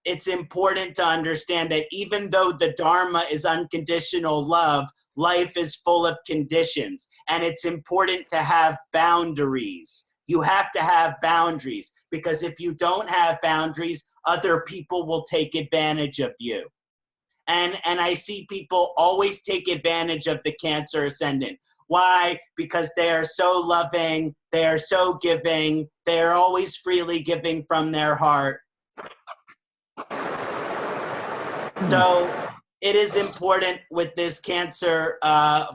A: it's important to understand that even though the Dharma is unconditional love, life is full of conditions, and it's important to have boundaries. You have to have boundaries, because if you don't have boundaries, other people will take advantage of you. And I see people always take advantage of the Cancer ascendant. Why? Because they are so loving, they are so giving, they are always freely giving from their heart. So it is important with this Cancer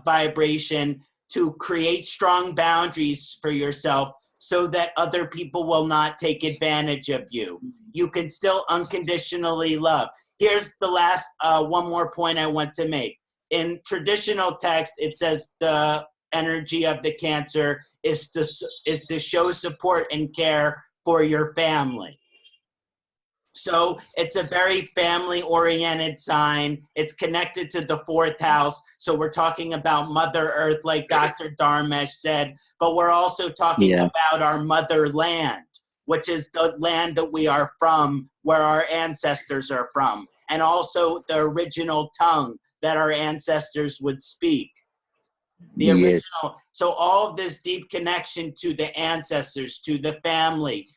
A: vibration to create strong boundaries for yourself so that other people will not take advantage of you. You can still unconditionally love. Here's the last one more point I want to make. In traditional text, it says the energy of the Cancer is to show support and care for your family. So it's a very family-oriented sign. It's connected to the 4th house. So we're talking about Mother Earth, like Dr. Dharmesh said, but we're also talking about our motherland, which is the land that we are from, where our ancestors are from, and also the original tongue that our ancestors would speak. The original. So all of this deep connection to the ancestors, to the family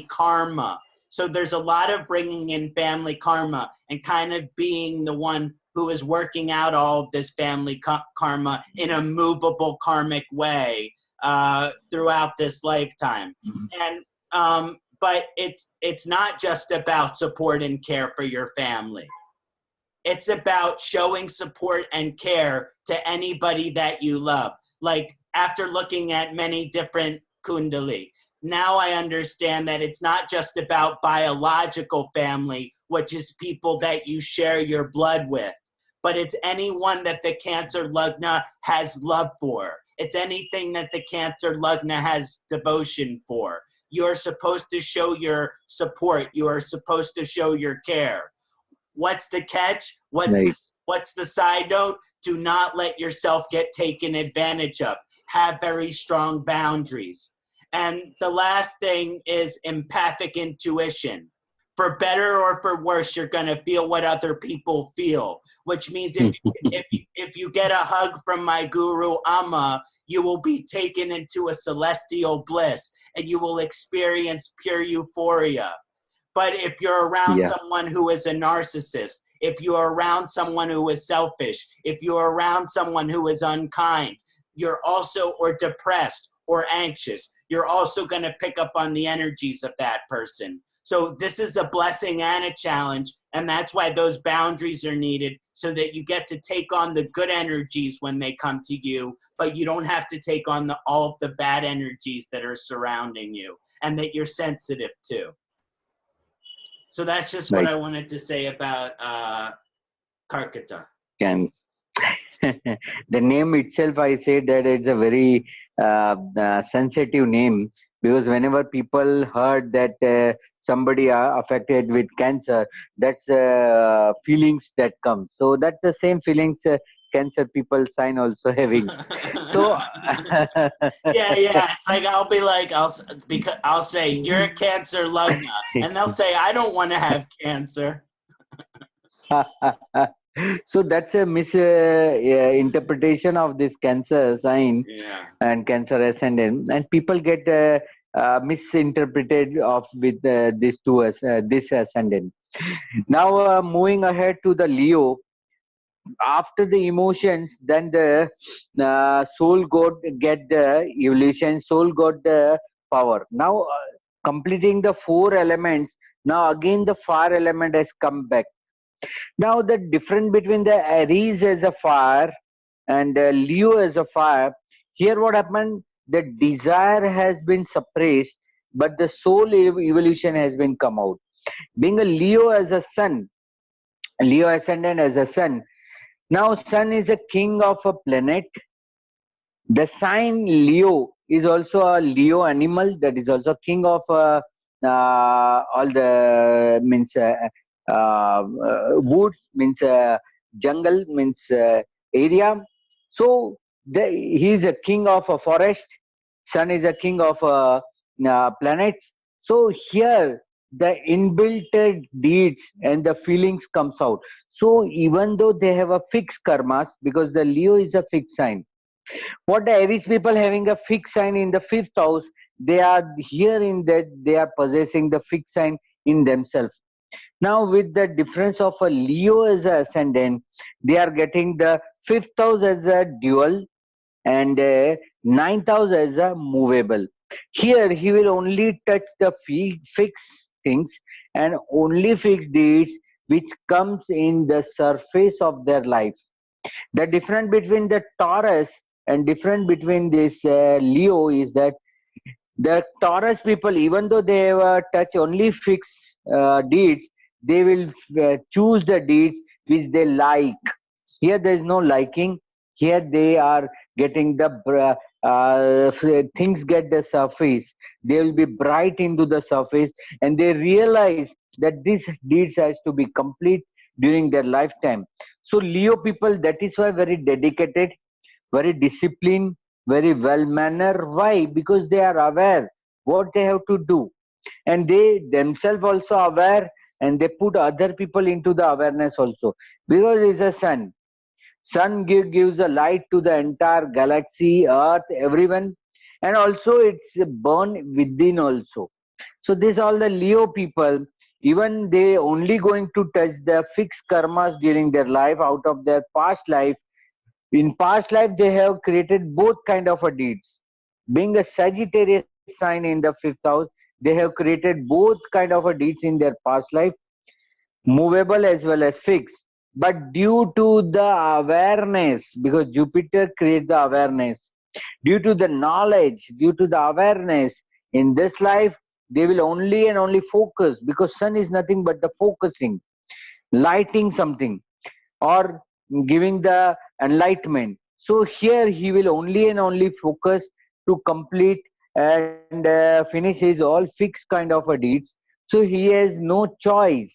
A: karma. So there's a lot of bringing in family karma and kind of being the one who is working out all of this family karma in a movable karmic way throughout this lifetime. And but it's not just about support and care for your family. It's about showing support and care to anybody that you love. Like after looking at many different kundali, now I understand that it's not just about biological family, which is people that you share your blood with, but it's anyone that the Cancer Lagna has love for. It's anything that the Cancer Lagna has devotion for. You're supposed to show your support. You are supposed to show your care. What's the catch? What's the side note? Do not let yourself get taken advantage of. Have very strong boundaries. And the last thing is empathic intuition. For better or for worse, you're going to feel what other people feel, which means if you get a hug from my guru Amma, you will be taken into a celestial bliss and you will experience pure euphoria. But if you're around someone who is a narcissist, if you're around someone who is selfish, if you're around someone who is unkind, you're also, or depressed or anxious, you're also going to pick up on the energies of that person. So this is a blessing and a challenge, and that's why those boundaries are needed so that you get to take on the good energies when they come to you, but you don't have to take on all of the bad energies that are surrounding you and that you're sensitive to. So that's just what I wanted to say about Karkata.
B: The name itself, I say that it's a very sensitive name, because whenever people heard that somebody are affected with cancer, that's feelings that come. So that's the same feelings cancer people sign also having. So
A: yeah, it's like I'll be like I'll say you're a Cancer Lagna, and they'll say I don't want to have cancer.
B: So that's a misinterpretation of this Cancer sign and Cancer Ascendant, and people get misinterpreted of with this Ascendant. Now moving ahead to the Leo. After the emotions, then the soul get the evolution. Soul got the power. Now completing the 4 elements. Now again the fire element has come back. Now the difference between the Aries as a fire and Leo as a fire, here what happened, the desire has been suppressed, but the soul evolution has been come out. Being a Leo as a sun, Leo ascendant as a sun, now sun is a king of a planet. The sign Leo is also a Leo animal, that is also king of all the means woods, means jungle, means area. So he is a king of a forest. Sun is a king of planets. So here the inbuilt deeds and the feelings comes out. So even though they have a fixed karmas, because the Leo is a fixed sign, what the Aries people having a fixed sign in the 5th house, they are here in that they are possessing the fixed sign in themselves. Now with the difference of a Leo as a ascendant, they are getting the 5th house as a dual, and ninth house as a movable. Here he will only touch the fixed things and only fixed deeds which comes in the surface of their life. The difference between the Taurus and difference between this Leo is that the Taurus people, even though they touch only fixed deeds, they will choose the deeds which they like. Here there is no liking. Here they are getting the things get the surface. They will be bright into the surface, and they realize that this deeds has to be complete during their lifetime. So Leo people, that is why very dedicated, very disciplined, very well mannered. Why? Because they are aware what they have to do, and they themselves also aware, and they put other people into the awareness also, because it's a sun. Sun gives a light to the entire galaxy, earth, everyone, and also it's born within also. So this all the Leo people, even they only going to touch the fixed karmas during their life out of their past life. In past life, they have created both kind of a deeds. Being a Sagittarius sign in the fifth house, they have created both kind of a deeds in their past life, movable as well as fixed. But due to the awareness, because Jupiter creates the awareness, due to the knowledge, due to the awareness, in this life, they will only and only focus, because sun is nothing but the focusing, lighting something, or giving the enlightenment. So here he will only and only focus to complete and finish his all fixed kind of a deeds. So he has no choice,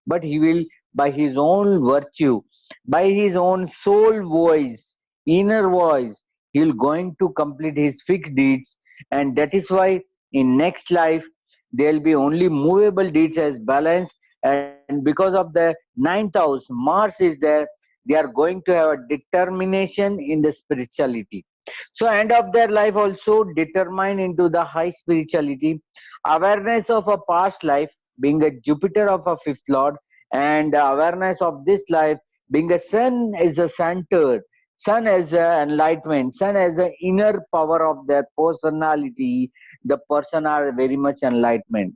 B: but he will, by his own virtue, by his own soul voice, inner voice, he will going to complete his fixed deeds. And that is why in next life there will be only movable deeds as balance. And because of the ninth house, Mars is there, they are going to have a determination in the spirituality. So end of their life also determine into the high spirituality, awareness of a past life, being a Jupiter of a fifth lord, and the awareness of this life, being a sun is a center, sun as a enlightenment, sun as the inner power of their personality. The person are very much enlightenment,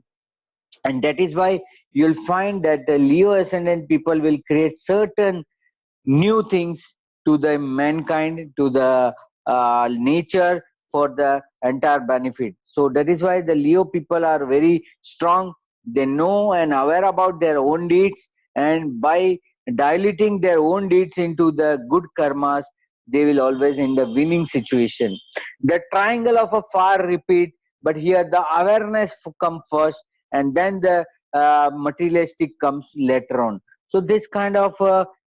B: and that is why you'll find that the Leo ascendant people will create certain new things to the mankind, to the nature, for the entire benefit. So that is why the Leo people are very strong. They know and aware about their own deeds, and by diluting their own deeds into the good karmas, they will always in the winning situation. The triangle of a fire repeat, but here the awareness come first, and then the materialistic comes later on. So this kind of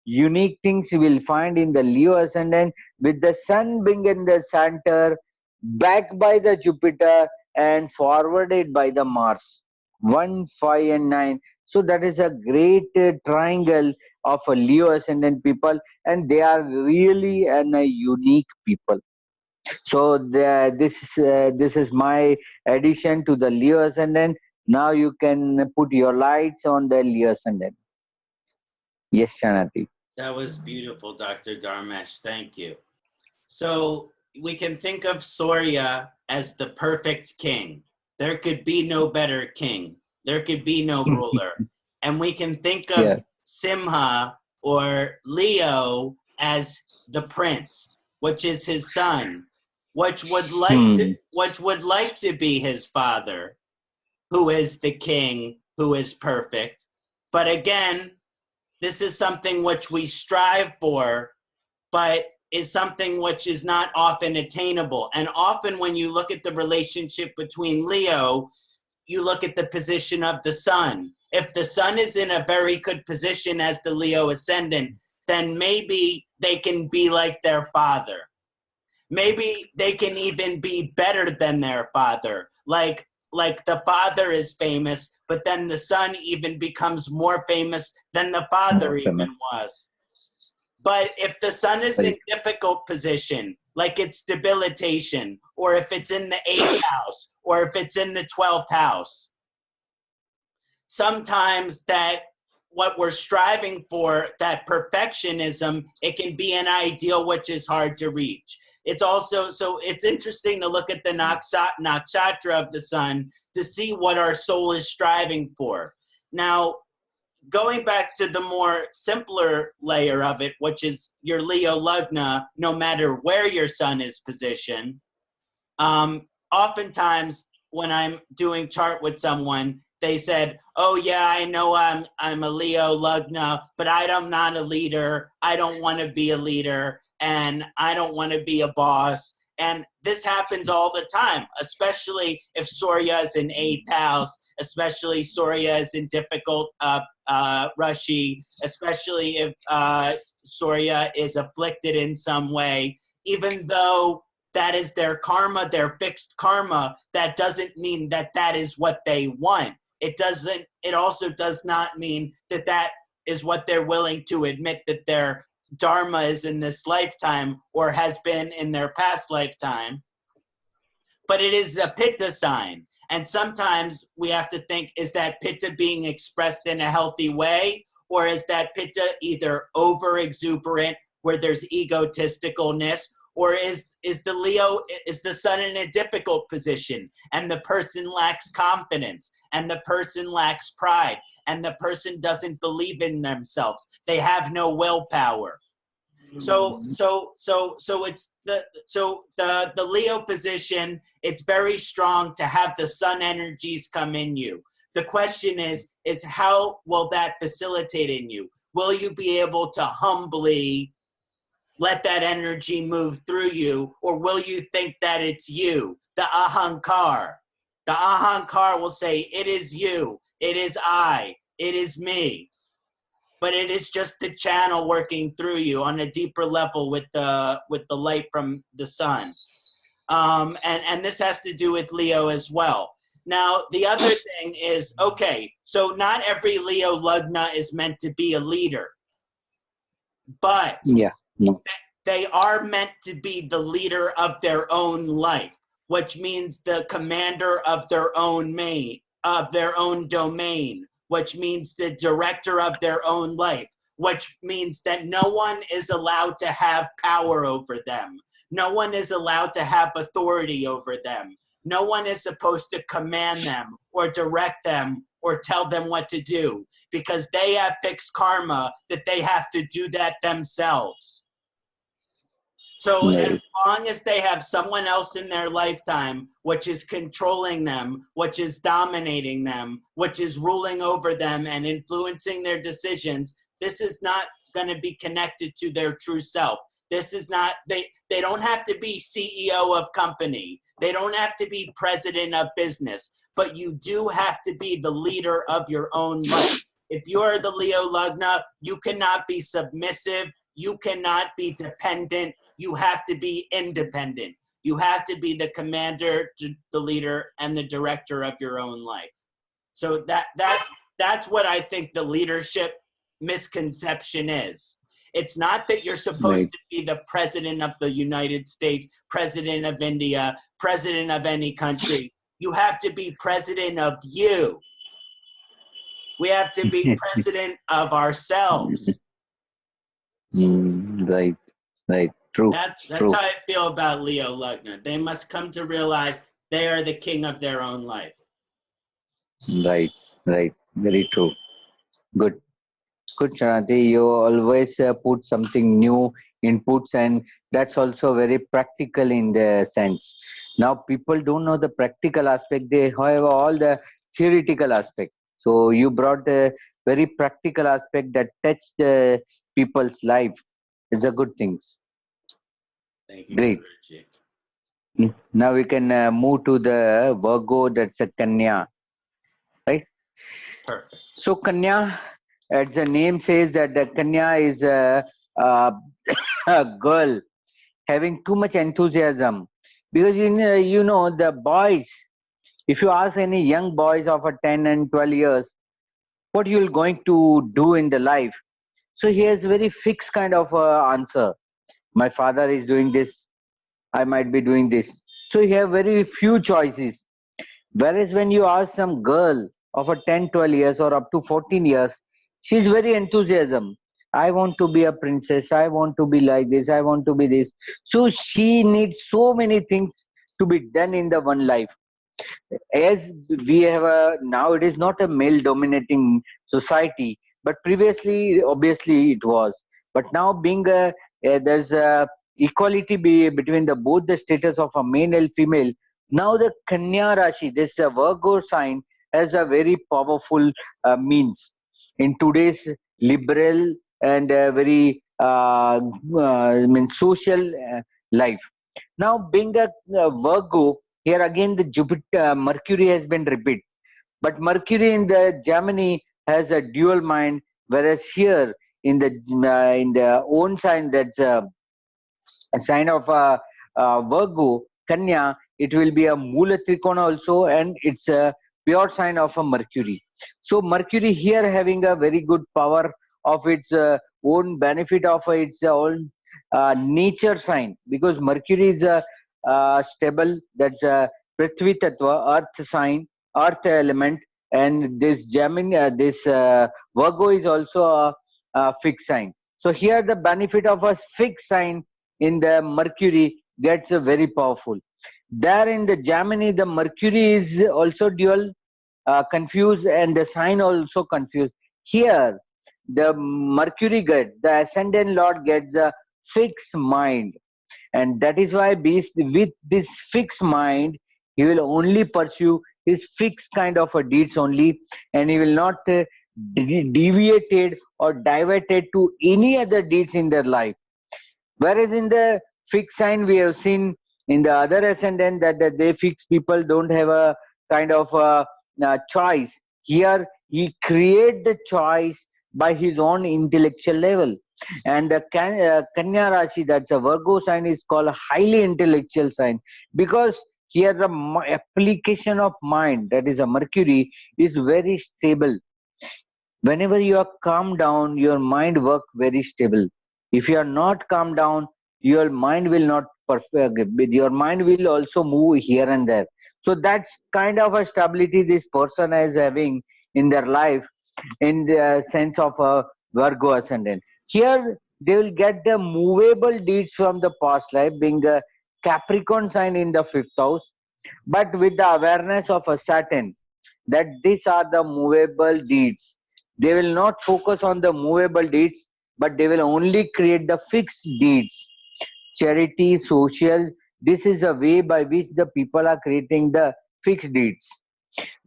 B: unique things you will find in the Leo ascendant, with the sun being in the center, backed by the Jupiter, and forwarded by the Mars. 1, 5, and 9. So that is a great triangle of a Leo ascendant people, and they are really a unique people. So this is my addition to the Leo ascendant. Now you can put your lights on the Leo ascendant. Yes, Kṣaṇāti.
A: That was beautiful, Dr. Dharmesh. Thank you. So we can think of Surya as the perfect king. There could be no better king. There could be no ruler. And we can think of Simha or Leo as the prince, which is his son, which would like to be his father, who is the king, who is perfect. But again, this is something which we strive for, but is something which is not often attainable. And often when you look at the relationship between Leo, you look at the position of the sun. If the sun is in a very good position as the Leo ascendant, then maybe they can be like their father. Maybe they can even be better than their father. Like the father is famous, but then the son even becomes more famous than the father even was. But if the sun is in difficult position, like it's debilitation, or if it's in the 8th house, or if it's in the 12th house, sometimes that what we're striving for, that perfectionism, it can be an ideal which is hard to reach. It's also, so it's interesting to look at the nakshatra of the sun to see what our soul is striving for. Now, going back to the more simpler layer of it, which is your Leo Lugna, no matter where your sun is positioned, oftentimes when I'm doing chart with someone, they said, oh yeah, I know I'm a Leo Lugna, but I'm not a leader. I don't want to be a leader, and I don't want to be a boss. And this happens all the time, especially if Surya is in 8th house, especially Surya is in difficult Rashi, especially if Surya is afflicted in some way. Even though that is their karma, their fixed karma, that doesn't mean that that is what they want. It also does not mean that that is what they're willing to admit, that their Dharma is in this lifetime or has been in their past lifetime. But it is a Pitta sign. And sometimes we have to think, is that Pitta being expressed in a healthy way? Or is that Pitta either over exuberant, where there's egotisticalness? Or is the sun in a difficult position and the person lacks confidence and the person lacks pride and the person doesn't believe in themselves? They have no willpower. So it's the Leo position. It's very strong to have the sun energies come in you. The question is how will that facilitate in you? Will you be able to humbly let that energy move through you, or will you think that it's you? The ahankar. The ahankar will say, it is you, it is I, it is me. But it is just the channel working through you on a deeper level with the light from the sun. And this has to do with Leo as well. Now, the other thing is, okay, so not every Leo Lugna is meant to be a leader. But they are meant to be the leader of their own life, which means the commander of their own domain, which means the director of their own life, which means that no one is allowed to have power over them. No one is allowed to have authority over them. No one is supposed to command them or direct them or tell them what to do, because they have fixed karma that they have to do that themselves. So as long as they have someone else in their lifetime which is controlling them, which is dominating them, which is ruling over them and influencing their decisions, this is not going to be connected to their true self. This is not, they don't have to be CEO of company. They don't have to be president of business, but you do have to be the leader of your own life. If you're the Leo Lugna, you cannot be submissive. You cannot be dependent. You have to be independent. You have to be the commander, the leader, and the director of your own life. So that's what I think the leadership misconception is. It's not that you're supposed to be the president of the United States, president of India, president of any country. You have to be president of you. We have to be president of ourselves.
B: Right. True.
A: That's
B: true.
A: how I feel about Leo Lugna. They must come to realize they are the king of their own life.
B: Right. Very true. Good, Kṣaṇāti. You always put something new inputs, and that's also very practical in the sense. Now people don't know the practical aspect. They have all the theoretical aspect. So you brought a very practical aspect that touched the people's life. It's a good thing.
A: Thank you.
B: Great. Now we can move to the Virgo, that's a Kanya, right?
A: Perfect.
B: So Kanya, as the name says, that the Kanya is a girl having too much enthusiasm, because you know the boys, if you ask any young boys of a 10 and 12 years, what you're going to do in the life, so he has very fixed kind of answer. My father is doing this, I might be doing this. So you have very few choices. Whereas when you ask some girl of a 10, 12 years or up to 14 years, She's very enthusiasm. I want to be a princess. I want to be like this. I want to be this. So she needs so many things to be done in the one life. As we have a now, it is not a male dominating society, but previously obviously it was. But now being there's a equality between the both the status of a male and female. Now the Kanya Rashi, this Virgo sign, has a very powerful means in today's liberal and very I mean social life. Now being a Virgo, here again the Jupiter, Mercury has been repeated, but Mercury in the Gemini has a dual mind, whereas here in the own sign, that's a sign of Virgo, Kanya, it will be a Mula Trikona also, and it's a pure sign of a Mercury. So Mercury here having a very good power of its own benefit of its own nature sign, because Mercury is a stable, that's a Prithvi Tattva, earth sign, earth element, and this Gemini, this Virgo is also a fixed sign. So here the benefit of a fixed sign in the Mercury gets very powerful. There in the Gemini, the Mercury is also dual, confused, and the sign also confused. Here, the Mercury gets, the Ascendant Lord gets a fixed mind, and that is why with this fixed mind, he will only pursue his fixed kind of a deeds only, and he will not deviated or diverted to any other deeds in their life. Whereas in the fixed sign, we have seen in the other ascendant that they fixed people don't have a kind of choice. Here, he create the choice by his own intellectual level. And the Kanya Rashi, that's a Virgo sign, is called a highly intellectual sign, because here the application of mind, that is a Mercury, is very stable. Whenever you are calm down, your mind work very stable. If you are not calm down, your mind will not perfect, your mind will also move here and there. So that's kind of a stability this person is having in their life, in the sense of a Virgo ascendant. Here they will get the movable deeds from the past life, being a Capricorn sign in the fifth house, but with the awareness of a Saturn, that these are the movable deeds. They will not focus on the movable deeds, but they will only create the fixed deeds. Charity, social, this is a way by which the people are creating the fixed deeds.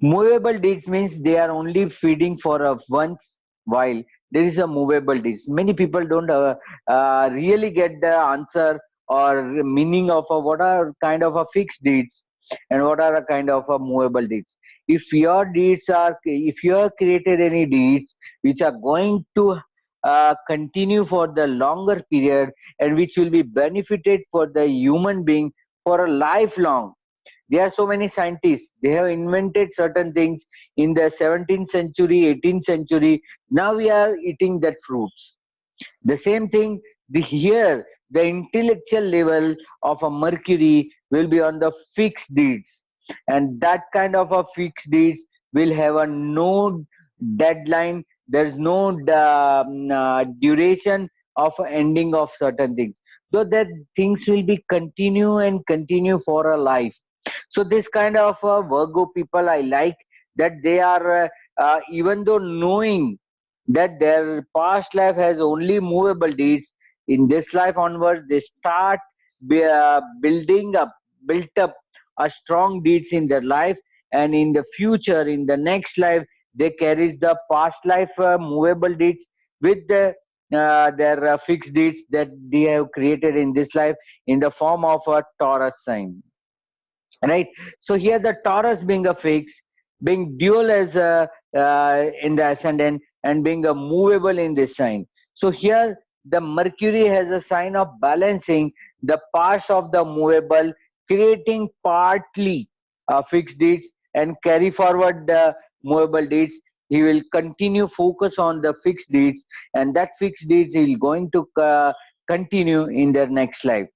B: Movable deeds means they are only feeding for a once, while there is a movable deeds. Many people don't really get the answer or meaning of what are kind of a fixed deeds and what are a kind of a movable deeds. If your deeds are, if you have created any deeds which are going to continue for the longer period and which will be benefited for the human being for a lifelong. There are so many scientists, they have invented certain things in the 17th century, 18th century. Now we are eating that fruits. The same thing, here, the intellectual level of a Mercury will be on the fixed deeds. And that kind of a fixed deeds will have a no deadline, there's no duration of ending of certain things. So that things will be continue and continue for a life. So this kind of Virgo people I like, that they are even though knowing that their past life has only movable deeds, in this life onwards they start building up, built up a strong deeds in their life, and in the future, in the next life, they carry the past life movable deeds with their fixed deeds that they have created in this life in the form of a Taurus sign. Right. So here the Taurus being a fix, being dual as a in the ascendant, and being a movable in this sign. So here the Mercury has a sign of balancing the parts of the movable, creating partly fixed deeds and carry forward the movable deeds. He will continue focus on the fixed deeds, and that fixed deeds he will going to continue in their next life.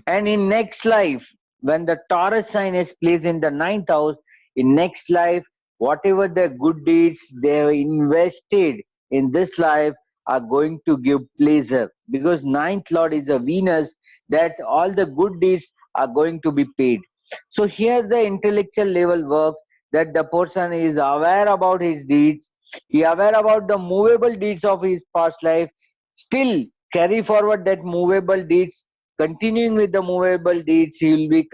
B: And in next life, when the Taurus sign is placed in the ninth house, in next life, whatever the good deeds they have invested in this life are going to give pleasure, because ninth lord is a Venus, that all the good deeds are going to be paid. So here the intellectual level works, that the person is aware about his deeds, he aware about the movable deeds of his past life, still carry forward that movable deeds, continuing with the movable deeds, he will be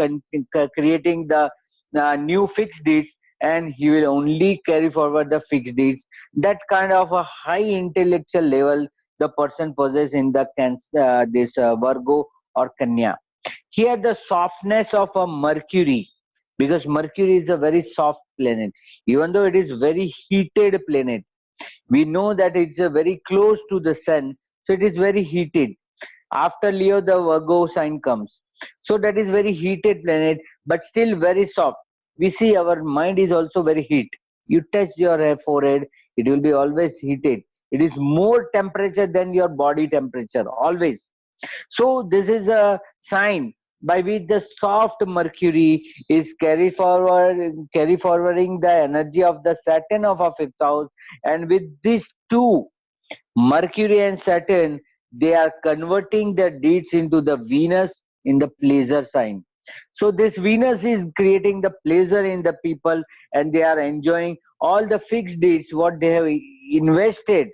B: creating the new fixed deeds, and he will only carry forward the fixed deeds. That kind of a high intellectual level the person possesses in the this Virgo or Kanya. Here the softness of a Mercury, because Mercury is a very soft planet, even though it is very heated planet. We know that it's very close to the sun, so it is very heated. After Leo, the Virgo sign comes. So that is very heated planet, but still very soft. We see our mind is also very heat. You touch your forehead, it will be always heated. It is more temperature than your body temperature, always. So this is a sign by which the soft Mercury is carry forwarding the energy of the Saturn of our fifth house, and with these two, Mercury and Saturn, they are converting the deeds into the Venus in the pleasure sign. So this Venus is creating the pleasure in the people, and they are enjoying all the fixed deeds what they have invested.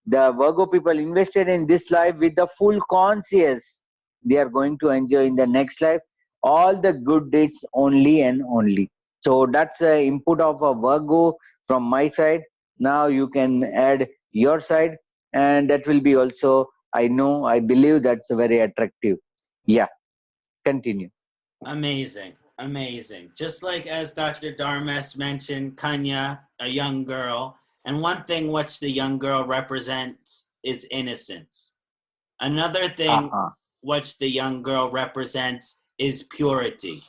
B: The Virgo people invested in this life with the full conscious. They are going to enjoy in the next life all the good deeds only and only. So that's the input of a Virgo from my side. Now you can add your side, and that will be also, I know, I believe that's very attractive. Yeah, continue.
A: Amazing. Amazing. Just like as Dr. Dharmesh mentioned, Kanya, a young girl, and one thing which the young girl represents is innocence. Another thing which the young girl represents is purity.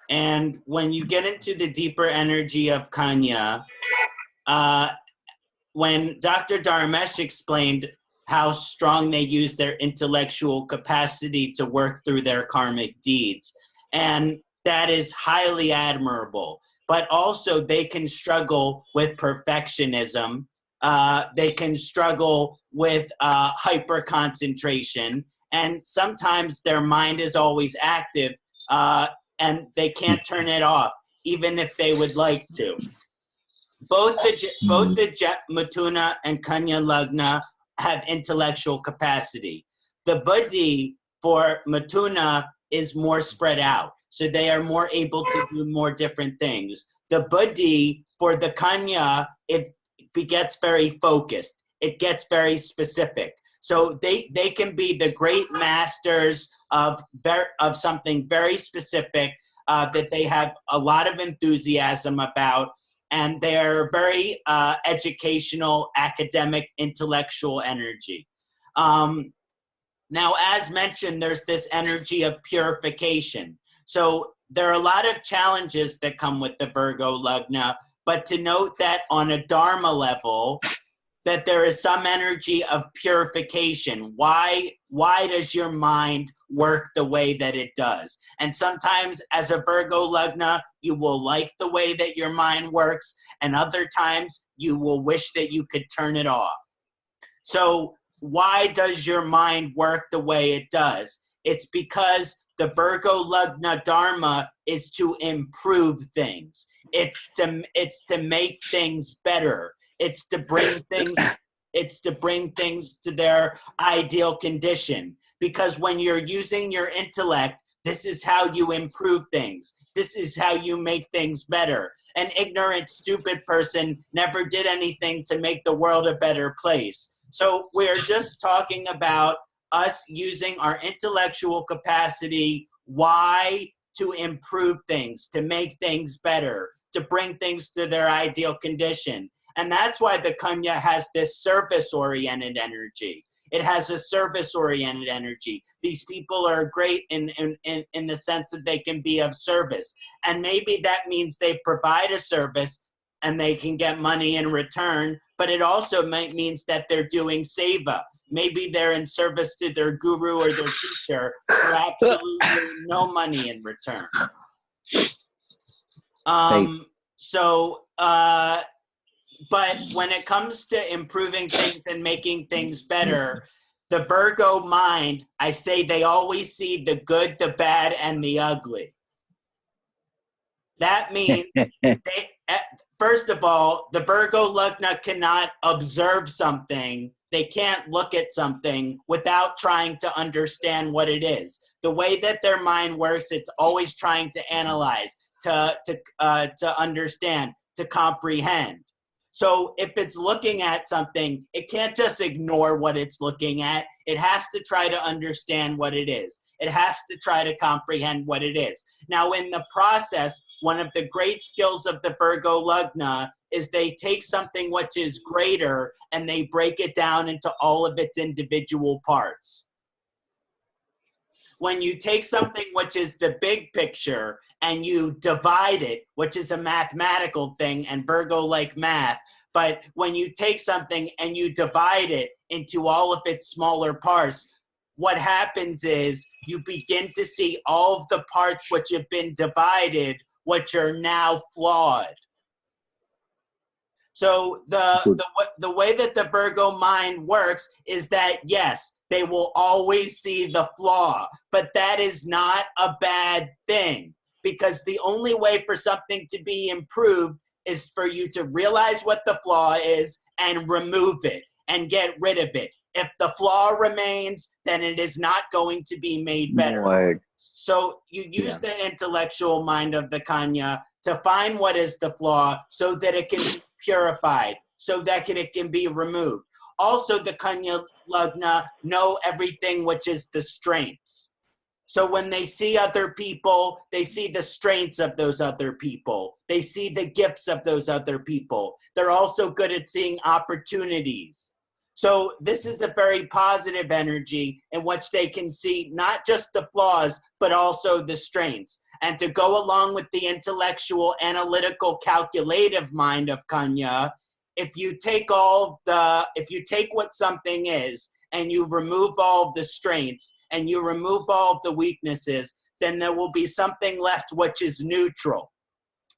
A: And when you get into the deeper energy of Kanya, when Dr. Dharmesh explained how strong they use their intellectual capacity to work through their karmic deeds, and that is highly admirable. But also they can struggle with perfectionism. They can struggle with hyper concentration, and sometimes their mind is always active, and they can't turn it off, even if they would like to. Both the Matuna and Kanya Lagna have intellectual capacity. The Buddhi for Matuna is more spread out, so they are more able to do more different things. The Buddhi for the Kanya, it gets very focused. It gets very specific. So they can be the great masters of something very specific that they have a lot of enthusiasm about, and they're very educational, academic, intellectual energy. Now, as mentioned, there's this energy of purification. So there are a lot of challenges that come with the Virgo Lagna, but to note that on a Dharma level, that there is some energy of purification. Why does your mind work the way that it does? And sometimes as a Virgo Lagna, you will like the way that your mind works, and other times you will wish that you could turn it off. So why does your mind work the way it does? It's because the Virgo Lagna Dharma is to improve things. It's to make things better. It's to bring things to their ideal condition. Because when you're using your intellect, this is how you improve things. This is how you make things better. An ignorant, stupid person never did anything to make the world a better place. So we're just talking about us using our intellectual capacity, why, to improve things, to make things better, to bring things to their ideal condition. And that's why the Kanya has this service-oriented energy. It has a service-oriented energy. These people are great in the sense that they can be of service. And maybe that means they provide a service and they can get money in return, but it also means that they're doing seva. Maybe they're in service to their guru or their teacher for absolutely no money in return. but when it comes to improving things and making things better, the Virgo mind, I say they always see the good, the bad, and the ugly. That means they, first of all, the Virgo Lugna cannot observe something. They can't look at something without trying to understand what it is. The way that their mind works, it's always trying to analyze, to understand, to comprehend. So if it's looking at something, it can't just ignore what it's looking at. It has to try to understand what it is. It has to try to comprehend what it is. Now, in the process, one of the great skills of the Virgo Lugna is they take something which is greater and they break it down into all of its individual parts. When you take something which is the big picture and you divide it, which is a mathematical thing, and Virgo like math, but when you take something and you divide it into all of its smaller parts, what happens is you begin to see all of the parts which have been divided, which are now flawed. So the way that the Virgo mind works is that, yes, they will always see the flaw, but that is not a bad thing, because the only way for something to be improved is for you to realize what the flaw is and remove it and get rid of it. If the flaw remains, then it is not going to be made better.
B: Right.
A: So you use the intellectual mind of the Kanya to find what is the flaw so that it can be purified, so that it can be removed. Also, the Kanya Lugna know everything which is the strengths. So when they see other people, they see the strengths of those other people. They see the gifts of those other people. They're also good at seeing opportunities. So this is a very positive energy in which they can see not just the flaws, but also the strengths. And to go along with the intellectual, analytical, calculative mind of Kanya, if you take what something is and you remove all of the strengths and you remove all of the weaknesses, then there will be something left which is neutral.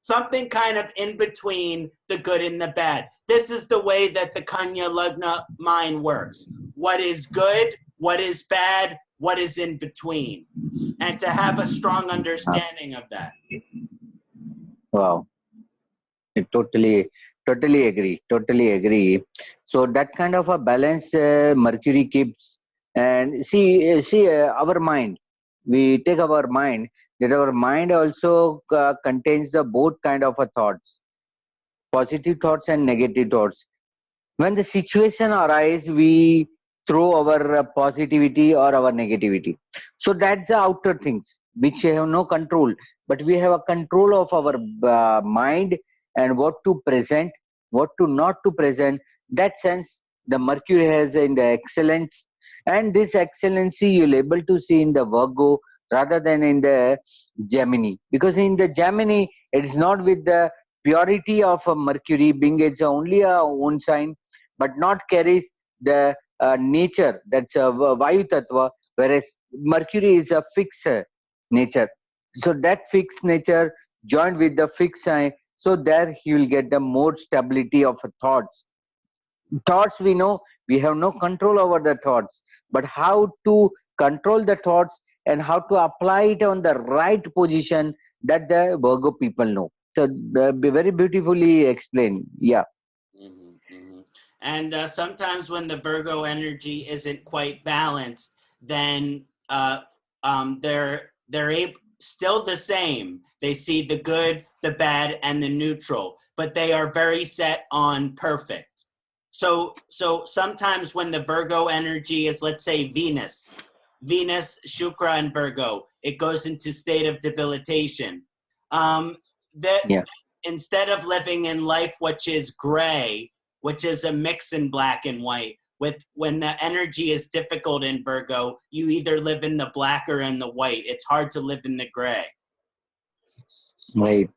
A: Something kind of in between the good and the bad. This is the way that the Kanya Lugna mind works. What is good, what is bad, what is in between. And to have a strong understanding of that.
B: Wow. I totally agree. So that kind of a balance Mercury keeps. And see our mind. We take our mind, that our mind also contains the both kind of a thoughts, positive thoughts and negative thoughts. When the situation arises, we throw our positivity or our negativity. So that's the outer things which we have no control, but we have a control of our mind and what to present, what to not to present. That sense the Mercury has in the excellence, and this excellency you'll able to see in the Virgo rather than in the Gemini, because in the Gemini it is not with the purity of a Mercury, being it's only a own sign, but not carries the nature, that's a Vayu Tattva, whereas Mercury is a fixed nature. So that fixed nature joined with the fixed sign, so there he will get the more stability of thoughts. Thoughts, we know we have no control over the thoughts, but how to control the thoughts and how to apply it on the right position, that the Virgo people know. So very beautifully explained. Yeah.
A: And sometimes when the Virgo energy isn't quite balanced, then they're still the same. They see the good, the bad, and the neutral, but they are very set on perfect. So sometimes when the Virgo energy is, let's say, Venus, Shukra, and Virgo, it goes into state of debilitation. Instead of living in life which is gray, which is a mix in black and white, when the energy is difficult in Virgo, you either live in the black or in the white. It's hard to live in the gray.
B: Right.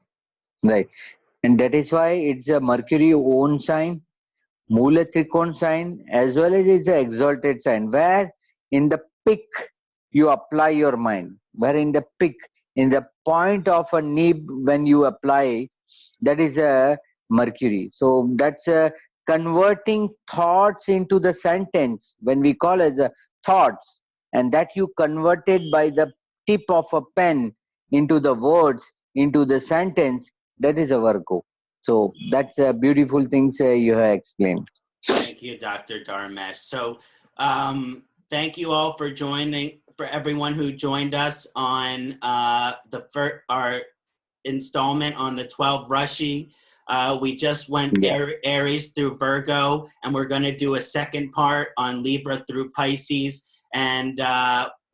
B: And that is why it's a Mercury own sign, Mula Trikon sign, as well as it's an exalted sign, where in the peak you apply your mind, where in the peak, in the point of a nib when you apply, that is Mercury. So that's converting thoughts into the sentence, when we call it the thoughts, and that you converted by the tip of a pen into the words, into the sentence. That is a Virgo. So that's beautiful things you have explained.
A: Thank you, Dr. Dharmesh. So thank you all for joining, for everyone who joined us on our installment on the 12 Rashi. We just went Aries through Virgo, and we're going to do a second part on Libra through Pisces. And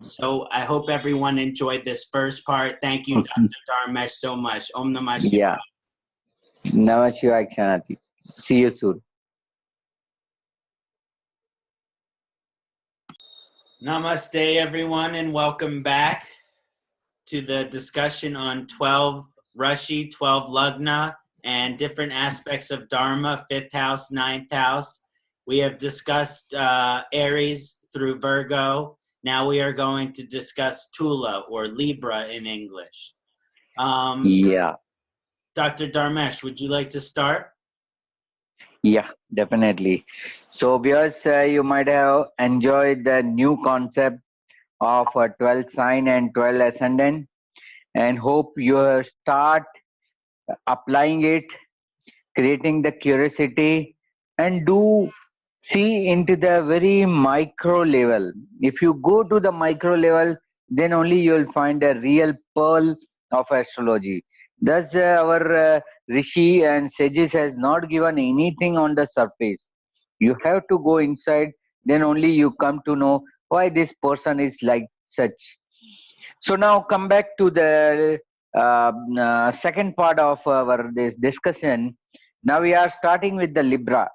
A: so I hope everyone enjoyed this first part. Thank you, Dr. Dharmesh, so much. Om Namah Shivaya.
B: Yeah. Namah Shivaya, Kṣaṇāti. See you soon.
A: Namaste, everyone, and welcome back to the discussion on 12 Rashi, 12 Lagna, and different aspects of Dharma, 5th house, 9th house. We have discussed Aries through Virgo. Now we are going to discuss Tula, or Libra in English.
B: Yeah.
A: Dr. Dharmesh, would you like to start?
B: Yeah, definitely. So, viewers, you might have enjoyed the new concept of a 12 sign and 12 ascendant, and hope you start applying it, creating the curiosity, and do see into the very micro level. If you go to the micro level, then only you will find a real pearl of astrology. Thus, our Rishi and sages has not given anything on the surface. You have to go inside, then only you come to know why this person is like such. So now come back to the second part of our this discussion. Now we are starting with the Libra.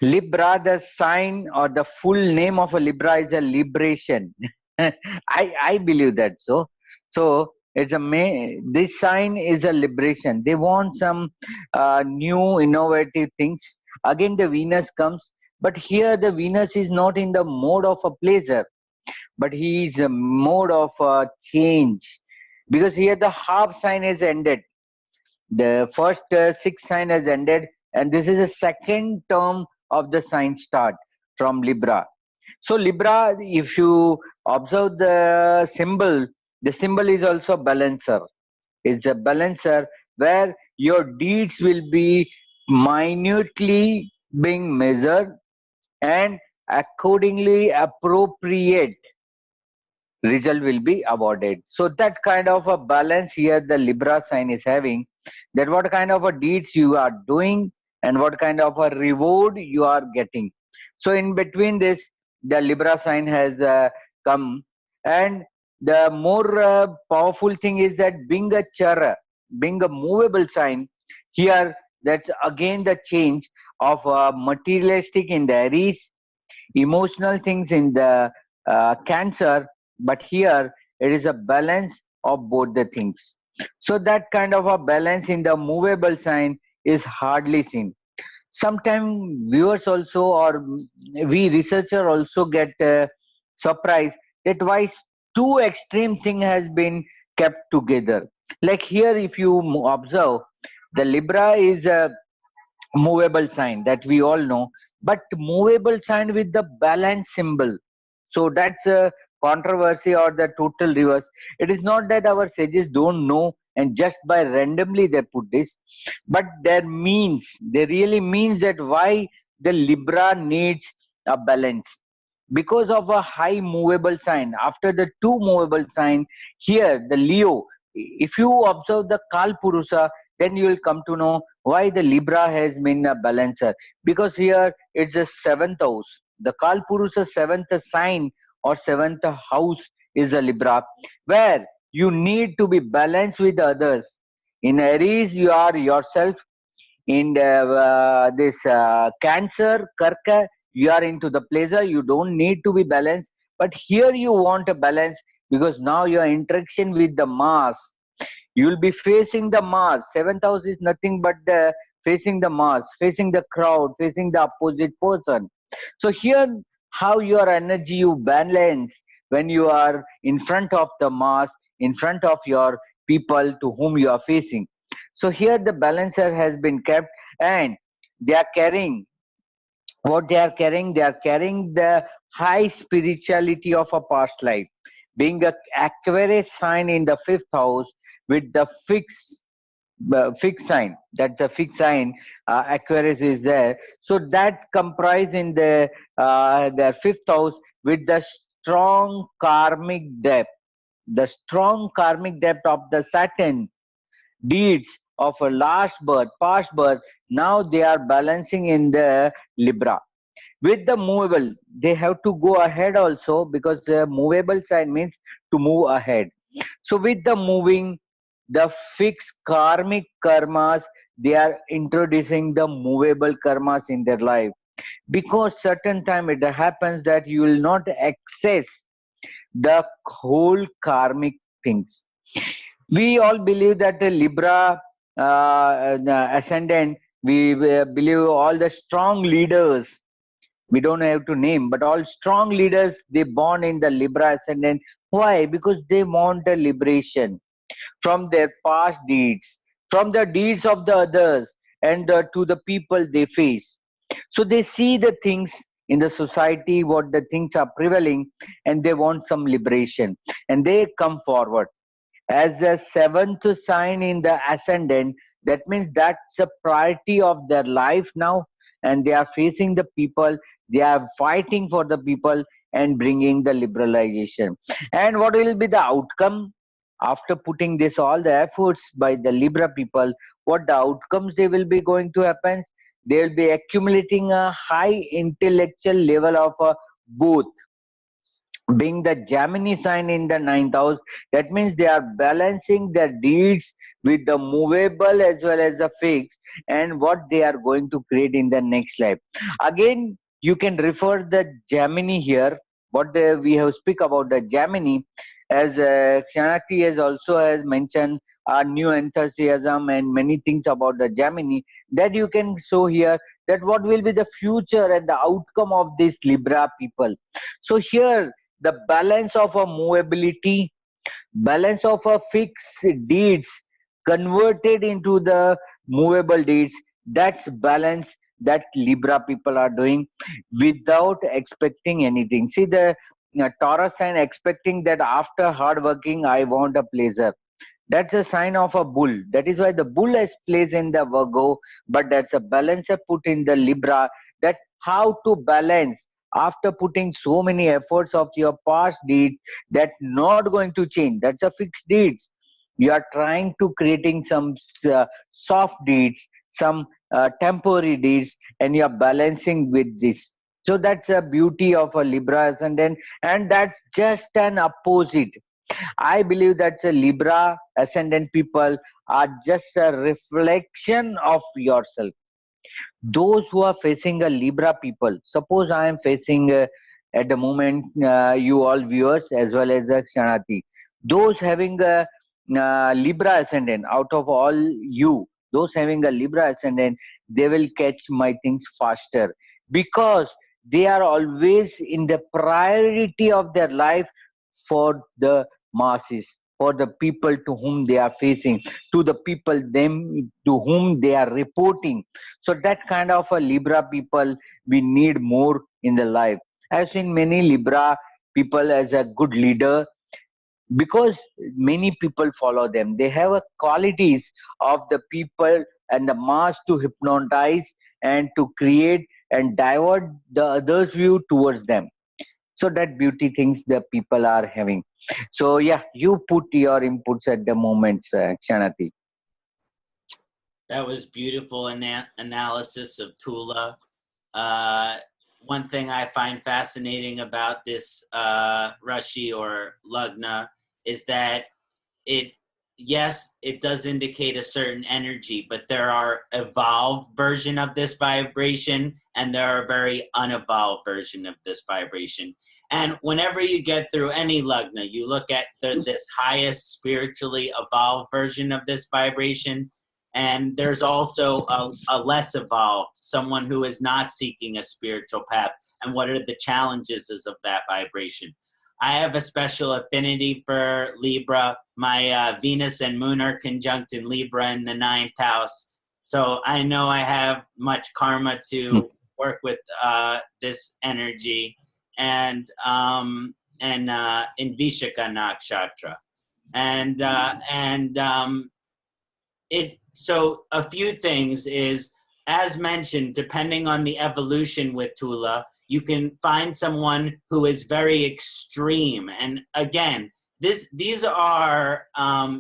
B: Libra, the sign or the full name of a Libra is a liberation. I believe that so. So it's this sign is a liberation. They want some new innovative things. Again, the Venus comes, but here the Venus is not in the mode of a pleasure, but he is a mode of change, because here the half sign is ended. The first 6 sign has ended, and this is the second term of the sign start from Libra. So Libra, if you observe the symbol is also balancer. It's a balancer where your deeds will be minutely being measured and accordingly appropriate result will be awarded. So that kind of a balance here the Libra sign is having, that what kind of a deeds you are doing and what kind of a reward you are getting. So in between this, the Libra sign has come, and the more powerful thing is that being a chara, being a movable sign, here that's again the change of materialistic in the Aries, emotional things in the Cancer, but here it is a balance of both the things. So that kind of a balance in the movable sign is hardly seen. Sometimes viewers also, or we researcher also get surprised that why two extreme thing has been kept together. Like here, if you observe, the Libra is a movable sign that we all know, but movable sign with the balance symbol. So that's a controversy or the total reverse. It is not that our sages don't know and just by randomly they put this, but they really means that why the Libra needs a balance. Because of a high movable sign, after the two movable sign, here the Leo, if you observe the Kal Purusa, then you will come to know why the Libra has been a balancer. Because here it's a 7th house. The Kal Purusa 7th sign or 7th house is a Libra, where you need to be balanced with others. In Aries, you are yourself. In this Cancer, Karka, you are into the pleasure. You don't need to be balanced. But here you want a balance because now your interaction with the mass, you will be facing the mass. 7th house is nothing but facing the mass, facing the crowd, facing the opposite person. So here, how your energy you balance when you are in front of the mass, in front of your people to whom you are facing. So here the balancer has been kept, and they are carrying what they are carrying. They are carrying the high spirituality of a past life, being a Aquarius sign in the fifth house with the fixed sign. That's the fixed sign. Aquarius is there, so that comprise in the fifth house with the strong karmic depth, the strong karmic depth of the Saturn deeds of a last birth, past birth. Now they are balancing in the Libra. With the movable, they have to go ahead also, because the movable sign means to move ahead. So with the moving, the fixed karmic karmas, they are introducing the movable karmas in their life, because certain time it happens that you will not access the whole karmic things. We all believe that the Libra ascendant, we believe all the strong leaders, we don't have to name, but all strong leaders, they born in the Libra ascendant. Why? Because they want a liberation from their past deeds, from the deeds of the others, and to the people they face. So they see the things in the society, what the things are prevailing, and they want some liberation, and they come forward as the seventh sign in the ascendant. That means that's a priority of their life now, and they are facing the people, they are fighting for the people and bringing the liberalization. And what will be the outcome after putting this all the efforts by the Libra people? What the outcomes they will be going to happen? They will be accumulating a high intellectual level of both, being the Gemini sign in the ninth house. That means they are balancing their deeds with the movable as well as the fixed, and what they are going to create in the next life. Again, you can refer the Gemini here. What we have speak about the Gemini, as Kṣaṇāti has also has mentioned new enthusiasm and many things about the Gemini, that you can show here, that what will be the future and the outcome of this Libra people. So here the balance of a movability, balance of a fixed deeds converted into the movable deeds, that's balance that Libra people are doing without expecting anything. See the Taurus sign expecting that after hard working I want a pleasure. That's a sign of a bull. That is why the bull has placed in the Virgo, but that's a balancer put in the Libra. That how to balance after putting so many efforts of your past deeds, that not going to change. That's a fixed deeds. You are trying to creating some soft deeds, some temporary deeds, and you are balancing with this. So that's a beauty of a Libra ascendant, and that's just an opposite. I believe that the Libra ascendant people are just a reflection of yourself. Those who are facing a Libra people, suppose I am facing at the moment, you all viewers as well as Kṣaṇāti, those having a Libra ascendant, out of all you, those having a Libra ascendant, they will catch my things faster, because they are always in the priority of their life for the masses, for the people to whom they are facing, to the people them to whom they are reporting. So that kind of a Libra people we need more in the life. I've seen many Libra people as a good leader, because many people follow them. They have a qualities of the people and the mass to hypnotize and to create and divert the others view towards them. So that beauty things the people are having. So yeah, you put your inputs at the moment, Kṣaṇāti.
A: That was beautiful analysis of Tula. One thing I find fascinating about this Rashi or Lagna is that it does indicate a certain energy, but there are evolved version of this vibration, and there are very unevolved version of this vibration. And whenever you get through any Lagna, you look at this highest spiritually evolved version of this vibration, and there's also a less evolved, someone who is not seeking a spiritual path, and what are the challenges of that vibration. I have a special affinity for Libra. My Venus and Moon are conjunct in Libra in the 9th house. So I know I have much karma to work with this energy, and in Vishaka Nakshatra. So a few things is, as mentioned, depending on the evolution with Tula, you can find someone who is very extreme. And again, these are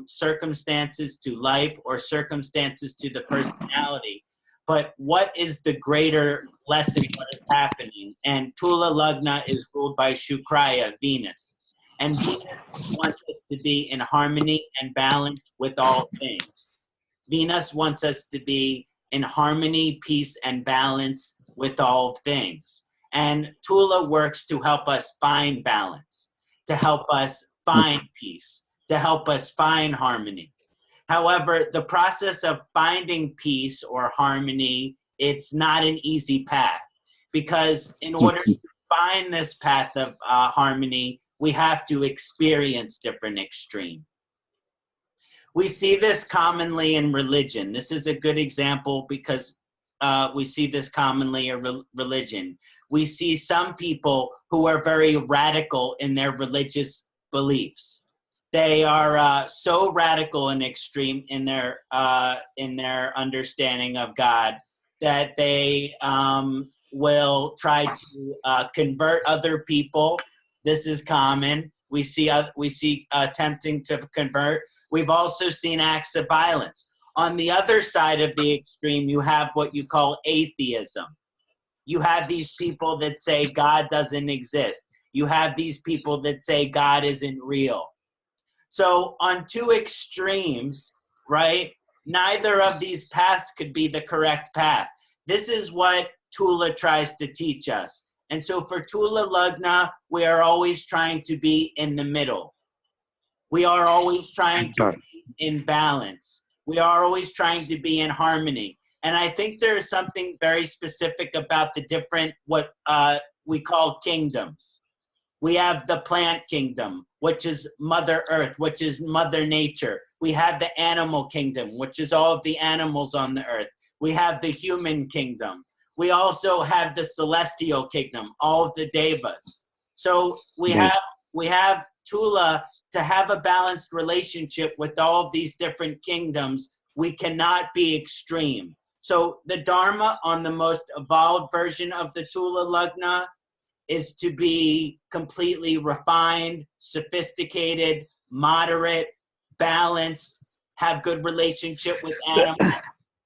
A: circumstances to life or circumstances to the personality. But what is the greater lesson, what is happening? And Tula Lagna is ruled by Shukraya, Venus. And Venus wants us to be in harmony and balance with all things. Venus wants us to be in harmony, peace, and balance with all things. And Tula works to help us find balance, to help us find peace, to help us find harmony. However, the process of finding peace or harmony, it's not an easy path, because in order to find this path of harmony, we have to experience different extremes. We see this commonly in religion. This is a good example because we see this commonly in religion. We see some people who are very radical in their religious beliefs. They are so radical and extreme in their understanding of God that they will try to convert other people. This is common. We see attempting to convert. We've also seen acts of violence. On the other side of the extreme, you have what you call atheism. You have these people that say God doesn't exist. You have these people that say God isn't real. So on two extremes, right, neither of these paths could be the correct path. This is what Tula tries to teach us. And so for Tula Lagna, we are always trying to be in the middle. We are always trying to be in balance. We are always trying to be in harmony. And I think there is something very specific about the different, what we call kingdoms. We have the plant kingdom, which is Mother Earth, which is Mother Nature. We have the animal kingdom, which is all of the animals on the earth. We have the human kingdom. We also have the celestial kingdom, all of the devas. So we have Tula to have a balanced relationship with all of these different kingdoms. We cannot be extreme. So the Dharma on the most evolved version of the Tula Lagna is to be completely refined, sophisticated, moderate, balanced, have good relationship with animals,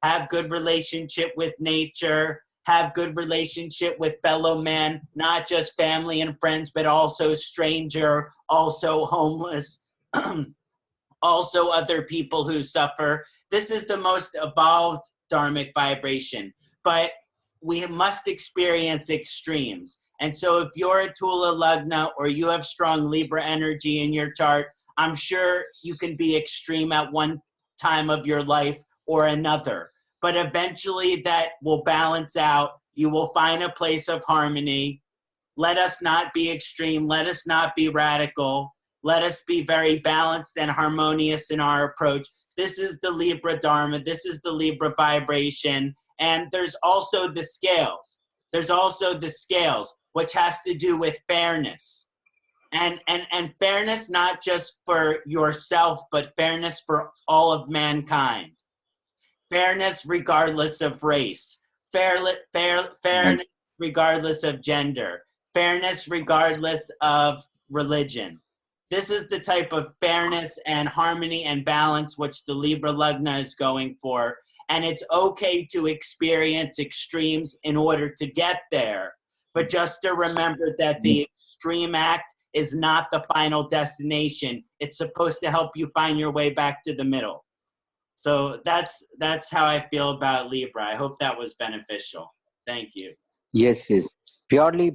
A: have good relationship with nature, have good relationship with fellow men, not just family and friends, but also stranger, also homeless, also other people who suffer. This is the most evolved dharmic vibration, but we must experience extremes. And so if you're a Tula Lagna or you have strong Libra energy in your chart, I'm sure you can be extreme at one time of your life or another. But eventually that will balance out. You will find a place of harmony. Let us not be extreme. Let us not be radical. Let us be very balanced and harmonious in our approach. This is the Libra Dharma. This is the Libra vibration. And there's also the scales. There's also the scales, which has to do with fairness. And fairness not just for yourself, but fairness for all of mankind. Fairness regardless of race. Fairness regardless of gender. Fairness regardless of religion. This is the type of fairness and harmony and balance which the Libra Lagna is going for. And it's okay to experience extremes in order to get there. But just to remember that the extreme act is not the final destination. It's supposed to help you find your way back to the middle. So that's how I feel about Libra. I hope that was beneficial. Thank you.
B: Yes. Purely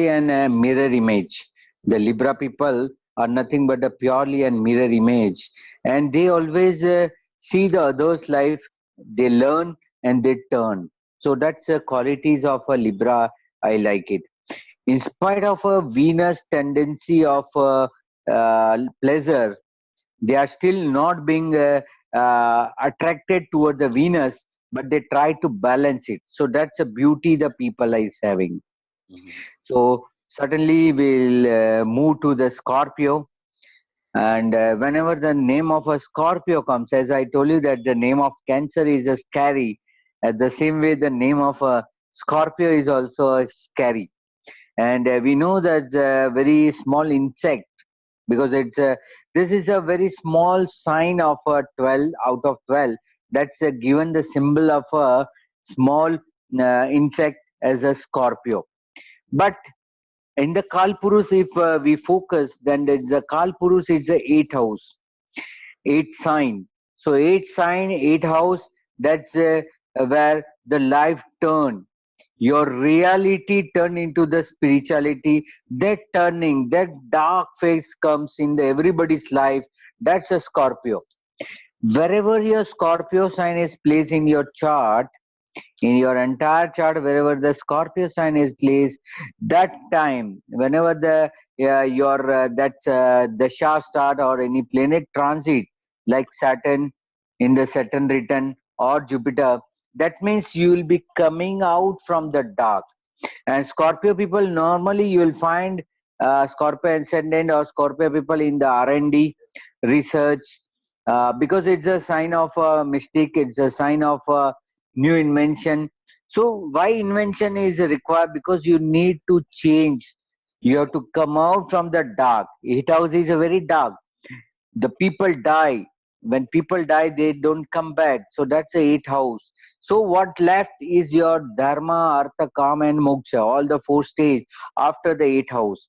B: an mirror image. The Libra people are nothing but a purely and mirror image. And they always see the other's life, they learn and they turn. So that's the qualities of a Libra. I like it. In spite of a Venus tendency of pleasure, they are still not being attracted toward the Venus, but they try to balance it. So that's a beauty the people is having.
A: Mhm.
B: So certainly we'll move to the Scorpio. And whenever the name of a Scorpio comes, as I told you that the name of Cancer is a scary, at the same way the name of a Scorpio is also a scary. And we know that very small insect, because this is a very small sign of a 12 out of 12, that's given the symbol of a small insect as a Scorpio. But in the Kalpurus, if we focus, then the Kalpurus is the eighth house, eighth sign. So eighth sign, eighth house, that's where the life turn. Your reality turn into the spirituality. That turning, that dark phase comes in everybody's life. That's a Scorpio. Wherever your Scorpio sign is placed in your chart, in your entire chart, wherever the Scorpio sign is placed, that time whenever the your that the Shah start or any planet transit like Saturn in the Saturn return or Jupiter, that means you will be coming out from the dark. And Scorpio people, normally you will find Scorpio Ascendant or Scorpio people in the R&D research, because it's a sign of a mistake, it's a sign of a new invention. So why invention is required? Because you need to change. You have to come out from the dark. Eighth house is a very dark. The people die. When people die, they don't come back. So that's the eighth house. So what left is your dharma, artha, kama, and moksha, all the four stages after the eighth house.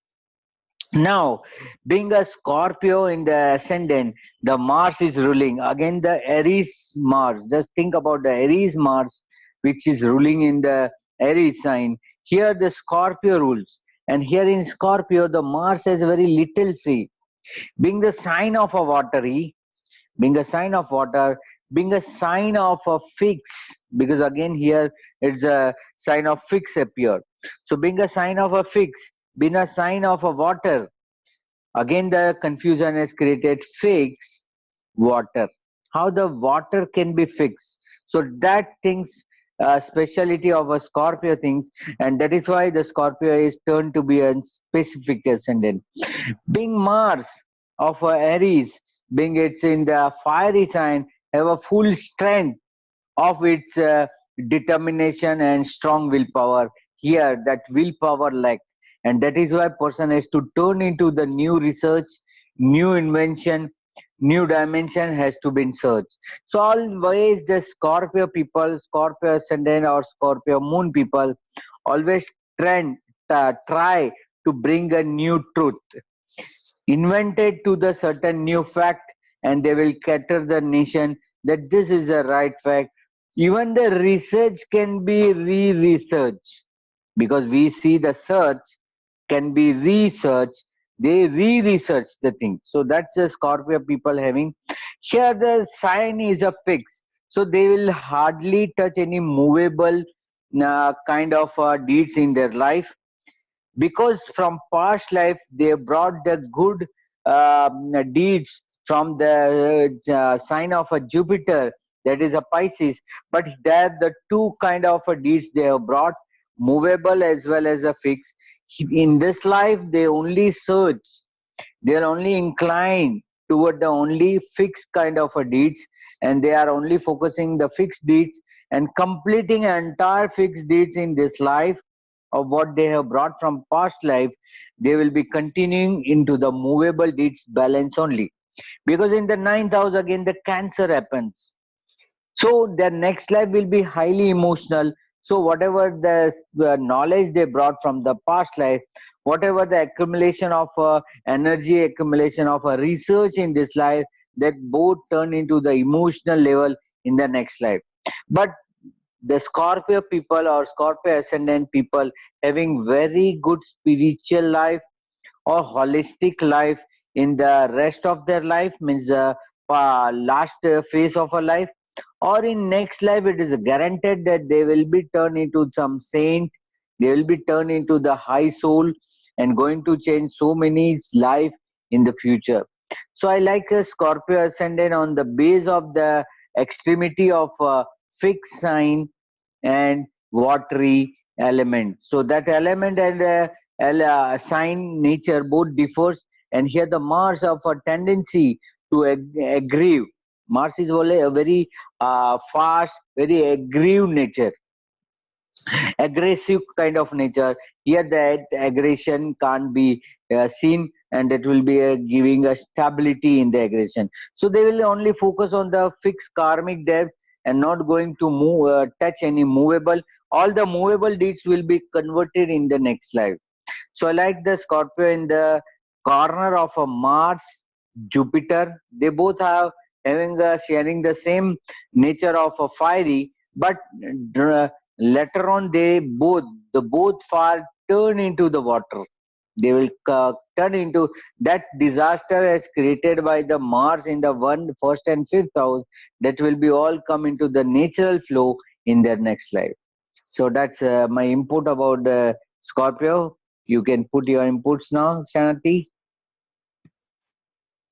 B: Now, being a Scorpio in the ascendant, the Mars is ruling. Again, the Aries Mars. Just think about the Aries Mars, which is ruling in the Aries sign. Here, the Scorpio rules. And here in Scorpio, the Mars has very little say. Being the sign of a watery, being a sign of water, being a sign of a fix, because again here it's a sign of fix appear. So being a sign of a fix, being a sign of a water, again the confusion is created. Fix water, how the water can be fixed? So that things speciality of a Scorpio things, and that is why the Scorpio is turned to be a specific ascendant. Being Mars of Aries, being it's in the fiery sign, have a full strength of its determination and strong willpower. Here, that willpower lack, and that is why person has to turn into the new research, new invention, new dimension has to be in search. So always the Scorpio people, Scorpio ascendant or Scorpio moon people, always try to bring a new truth invented to the certain new fact, and they will cater the nation that this is the right fact. Even the research can be re-researched, because we see the search can be researched. They re-research the thing. So that's the Scorpio people having. Here the sign is a fix, so they will hardly touch any movable kind of deeds in their life, because from past life they brought the good deeds from the sign of a Jupiter, that is a Pisces. But there the two kind of deeds they have brought, movable as well as a fixed. In this life they only search, they are only inclined toward the only fixed kind of a deeds, and they are only focusing the fixed deeds and completing entire fixed deeds in this life of what they have brought from past life. They will be continuing into the movable deeds balance only, because in the ninth house again the Cancer happens. So their next life will be highly emotional. So whatever the knowledge they brought from the past life, whatever the accumulation of energy, accumulation of research in this life, that both turn into the emotional level in the next life. But the Scorpio people or Scorpio ascendant people having very good spiritual life or holistic life in the rest of their life, means last phase of a life, or in next life, it is guaranteed that they will be turned into some saint, They will be turned into the high soul and going to change so many life in the future. So I like a Scorpio ascendant on the base of the extremity of a fixed sign and watery element. So that element and sign nature both differs, and here the Mars of a tendency to aggrieve. Mars is only a very fast, very aggrieve nature, aggressive kind of nature. Here that aggression can't be seen, and it will be giving a stability in the aggression. So they will only focus on the fixed karmic depth and not going to move touch any movable. All the movable deeds will be converted in the next life. So I like the Scorpio in the corner of a Mars, Jupiter. They both have having sharing the same nature of a fiery, but later on the both fire turn into the water. They will turn into that disaster as created by the Mars in the first and fifth house. That will be all come into the natural flow in their next life. So that's my input about Scorpio. You can put your inputs now, Kṣaṇāti.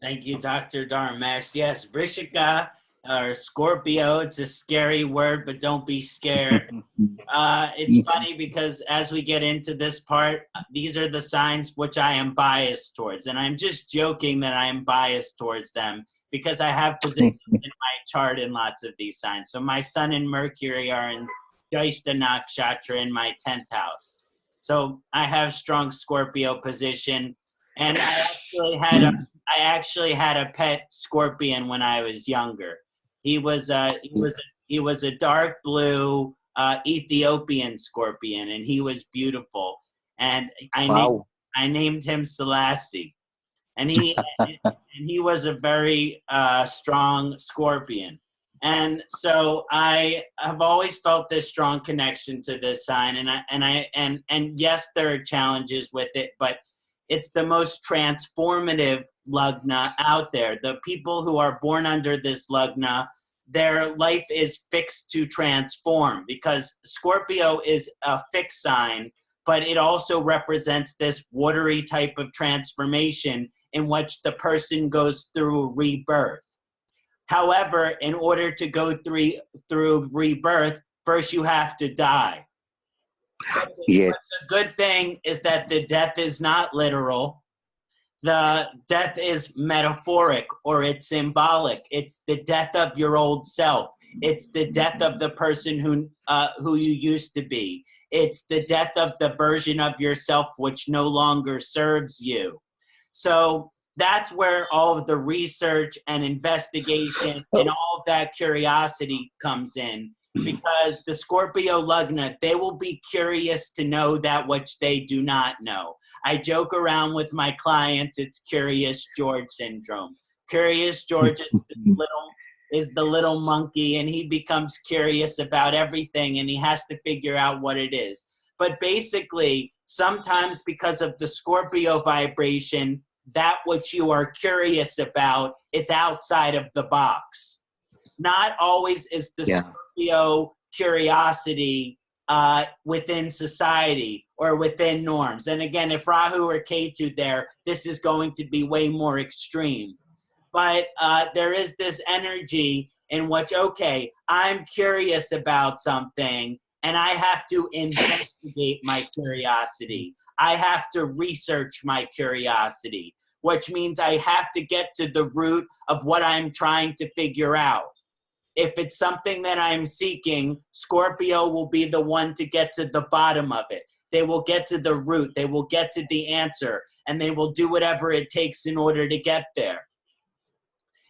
A: Thank you, Dr. Dharmesh. Yes, Vrishika or Scorpio, it's a scary word, but don't be scared. It's funny because as we get into this part, these are the signs which I am biased towards. And I'm just joking that I am biased towards them because I have positions in my chart in lots of these signs. So my Sun and Mercury are in Jyotish Nakshatra in my 10th house. So I have strong Scorpio position. And I actually had a pet scorpion when I was younger. He was a dark blue Ethiopian scorpion, and he was beautiful. And I named him Selassie, and he was a very strong scorpion. And so I have always felt this strong connection to this sign, and yes, there are challenges with it, but it's the most transformative lugna out there. The people who are born under this lugna, their life is fixed to transform because Scorpio is a fixed sign, but it also represents this watery type of transformation in which the person goes through rebirth. However, in order to go through rebirth, first you have to die.
B: Yes.
A: But the good thing is that the death is not literal. The death is metaphoric, or it's symbolic. It's the death of your old self. It's the death of the person who you used to be. It's the death of the version of yourself which no longer serves you. So that's where all of the research and investigation and all of that curiosity comes in. Because the Scorpio lugna, they will be curious to know that which they do not know. I joke around with my clients, it's Curious George syndrome. Curious George is the little monkey, and he becomes curious about everything, and he has to figure out what it is. But basically, sometimes because of the Scorpio vibration, that which you are curious about, it's outside of the box. Not always is the Scorpio curiosity within society or within norms. And again, if Rahu or Ketu there, this is going to be way more extreme. But there is this energy in which, okay, I'm curious about something and I have to investigate my curiosity. I have to research my curiosity, which means I have to get to the root of what I'm trying to figure out. If it's something that I'm seeking, Scorpio will be the one to get to the bottom of it. They will get to the root. They will get to the answer, and they will do whatever it takes in order to get there.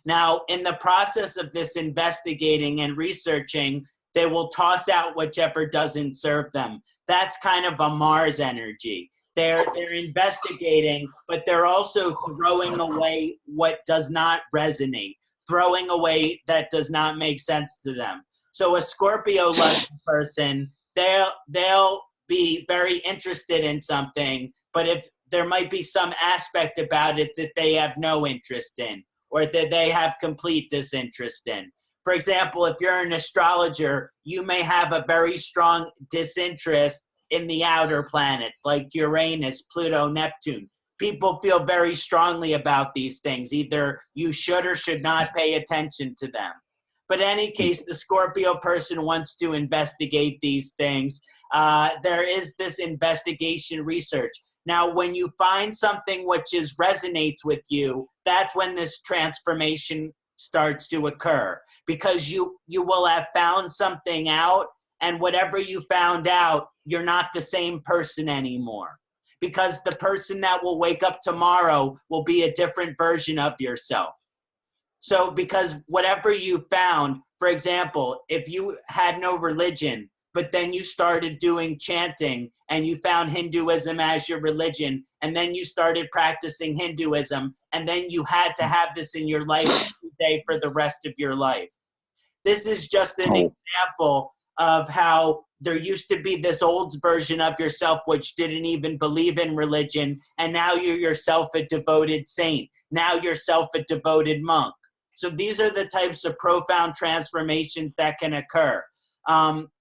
A: Now, in the process of this investigating and researching, they will toss out whichever doesn't serve them. That's kind of a Mars energy. They're investigating, but they're also throwing away what does not resonate. Throwing away that does not make sense to them. So a Scorpio-like person, they'll be very interested in something, but if there might be some aspect about it that they have no interest in, or that they have complete disinterest in. For example, if you're an astrologer, you may have a very strong disinterest in the outer planets like Uranus, Pluto, Neptune. People feel very strongly about these things. Either you should or should not pay attention to them. But in any case, the Scorpio person wants to investigate these things. There is this investigation research. Now, when you find something which resonates with you, that's when this transformation starts to occur, because you will have found something out, and whatever you found out, you're not the same person anymore. Because the person that will wake up tomorrow will be a different version of yourself. So because whatever you found, for example, if you had no religion, but then you started doing chanting and you found Hinduism as your religion, and then you started practicing Hinduism, and then you had to have this in your life every day for the rest of your life. This is just an example of how there used to be this old version of yourself which didn't even believe in religion, and now you're yourself a devoted saint. Now you're yourself a devoted monk. So these are the types of profound transformations that can occur.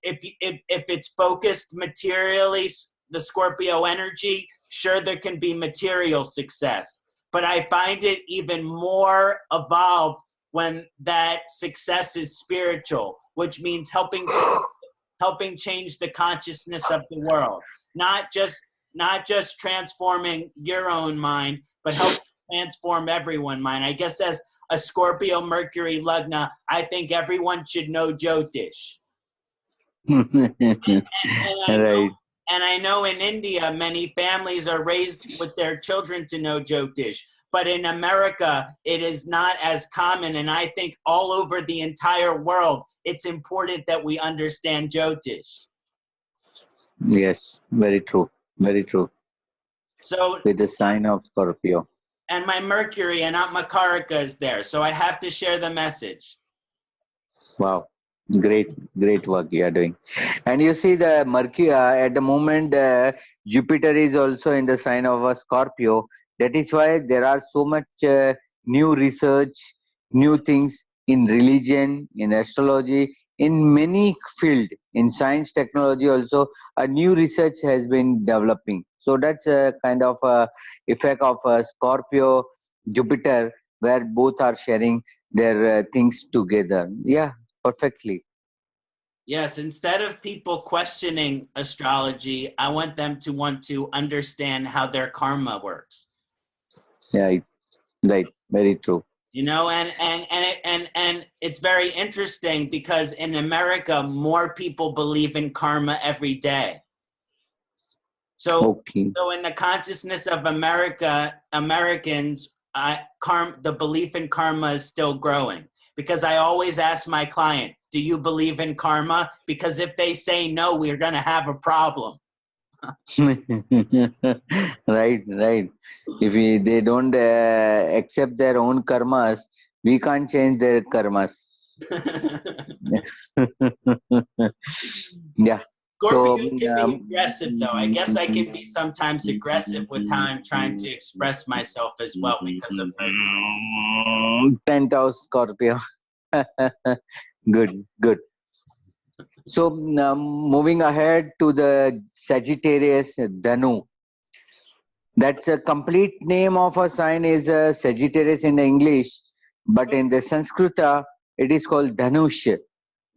A: If it's focused materially, the Scorpio energy, sure, there can be material success. But I find it even more evolved when that success is spiritual, which means helping change the consciousness of the world. Not just transforming your own mind, but help transform everyone's mind. I guess as a Scorpio Mercury Lagna, I think everyone should know Jyotish. And I know in India, many families are raised with their children to know Jyotish. But in America, it is not as common. And I think all over the entire world, it's important that we understand Jyotish.
B: Yes, very true. Very true.
A: So
B: with the sign of Scorpio.
A: And my Mercury and Makaraka is there. So I have to share the message.
B: Wow. Great work you are doing. And you see the Mercury, at the moment, Jupiter is also in the sign of a Scorpio. That is why there are so much new research, new things in religion, in astrology, in many fields, in science, technology also, a new research has been developing. So that's a kind of effect of Scorpio, Jupiter, where both are sharing their things together. Yeah, perfectly.
A: Yes, instead of people questioning astrology, I want them to want to understand how their karma works.
B: Yeah, right, very true.
A: You know, and it's very interesting because in America, more people believe in karma every day. So, so in the consciousness of Americans, the belief in karma is still growing. Because I always ask my client, do you believe in karma? Because if they say no, we're going to have a problem.
B: Right. If they don't accept their own karmas, we can't change their karmas. Yeah.
A: Scorpio can be aggressive, though. I guess I can be sometimes aggressive with how I'm trying to express myself as well because of Mercury.
B: 10th Scorpio. Good. So moving ahead to the Sagittarius, Dhanu. That's a complete name of a sign is Sagittarius in the English, but in the Sanskrita it is called Dhanush.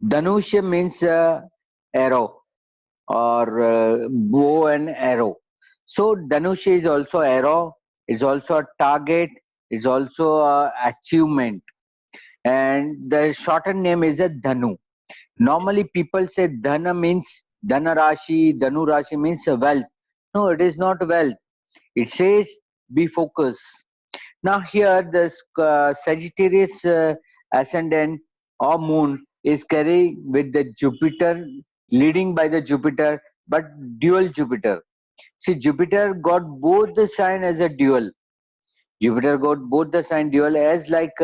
B: Dhanush means arrow or bow and arrow. So Dhanush is also arrow, is also a target, is also a achievement, and the shortened name is a Dhanu. Normally people say Dhana means Dhana Rashi, Dhanu Rashi means wealth. No, it is not wealth. It says be focused. Now here the Sagittarius ascendant or moon is carried with the Jupiter, leading by the Jupiter, but dual Jupiter. See, Jupiter got both the sign as a dual. Jupiter got both the sign dual as like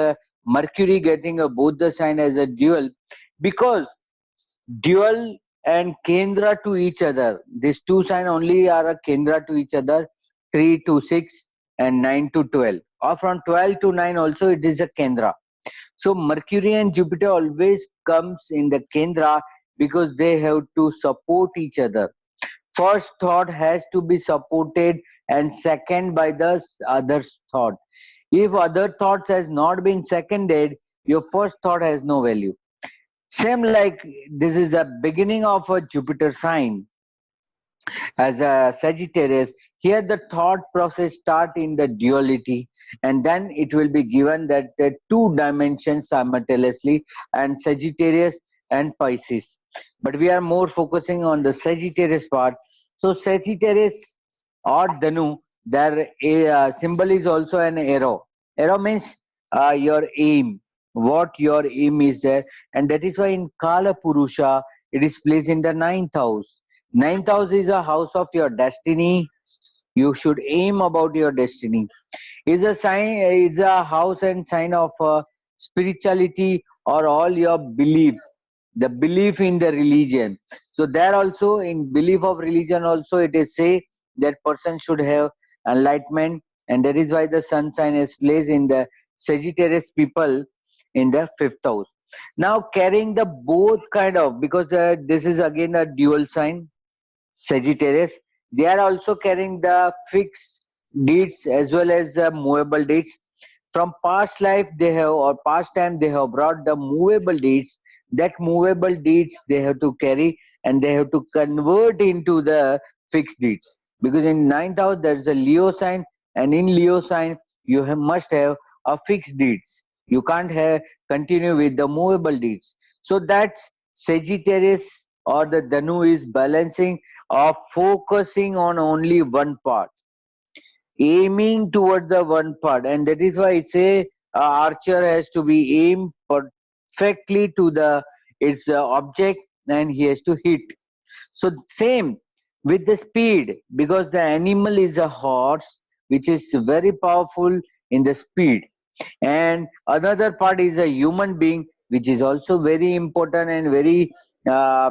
B: Mercury getting both the sign as a dual, because dual and Kendra to each other. These two signs only are a Kendra to each other, 3 to 6 and 9 to 12. Or from 12 to 9 also it is a Kendra. So Mercury and Jupiter always comes in the Kendra because they have to support each other. first thought has to be supported and second by the other's thought. If other thoughts has not been seconded, your first thought has no value. Same like this is the beginning of a Jupiter sign as a Sagittarius. Here the thought process start in the duality, and then it will be given that the two dimensions simultaneously, and Sagittarius and Pisces. But we are more focusing on the Sagittarius part. So Sagittarius or Danu, their symbol is also an arrow. Arrow means your aim, what your aim is there, and that is why in Kala Purusha it is placed in the ninth house. Ninth house is a house of your destiny. You should aim about your destiny. Is a sign, is a house and sign of spirituality or all your belief, the belief in the religion. So there also in belief of religion also it is say that person should have enlightenment, and that is why the sun sign is placed in the Sagittarius people in the fifth house. Now carrying the both kind of, because this is again a dual sign Sagittarius, they are also carrying the fixed deeds as well as the movable deeds. From past life they have, or past time they have brought the movable deeds. That movable deeds they have to carry, and they have to convert into the fixed deeds. Because in ninth house there is a Leo sign, and in Leo sign you must have a fixed deeds. You can't have continue with the movable deeds. So that's Sagittarius or the Danu is balancing of focusing on only one part, aiming towards the one part, and that is why I say archer has to be aimed perfectly to the its object, and he has to hit. So same with the speed, because the animal is a horse, which is very powerful in the speed, and another part is a human being, which is also very important and very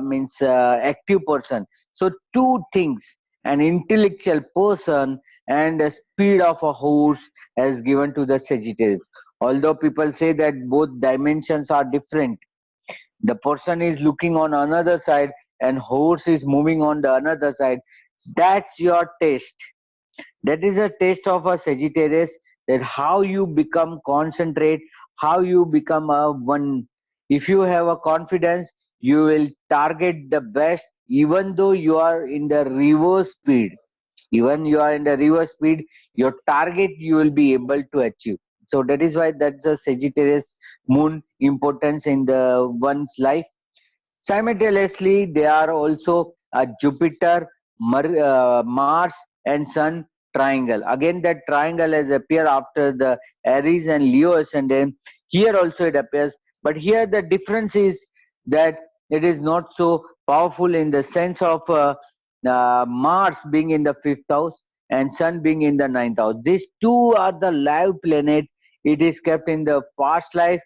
B: means active person. So two things, an intellectual person and a speed of a horse as given to the Sagittarius. Although people say that both dimensions are different, the person is looking on another side and horse is moving on the another side. That's your test. That is a test of a Sagittarius, that how you become concentrate, how you become a one. If you have a confidence, you will target the best, even though you are in the reverse speed. Even you are in the reverse speed, your target you will be able to achieve. So that is why that's a Sagittarius moon importance in the one's life. Simultaneously, they are also a Jupiter, Mars, and Sun triangle. Again, that triangle has appeared after the Aries and Leo ascendant. Here also it appears, but here the difference is that it is not so powerful in the sense of Mars being in the fifth house and Sun being in the ninth house. These two are the live planet. It is kept in the past life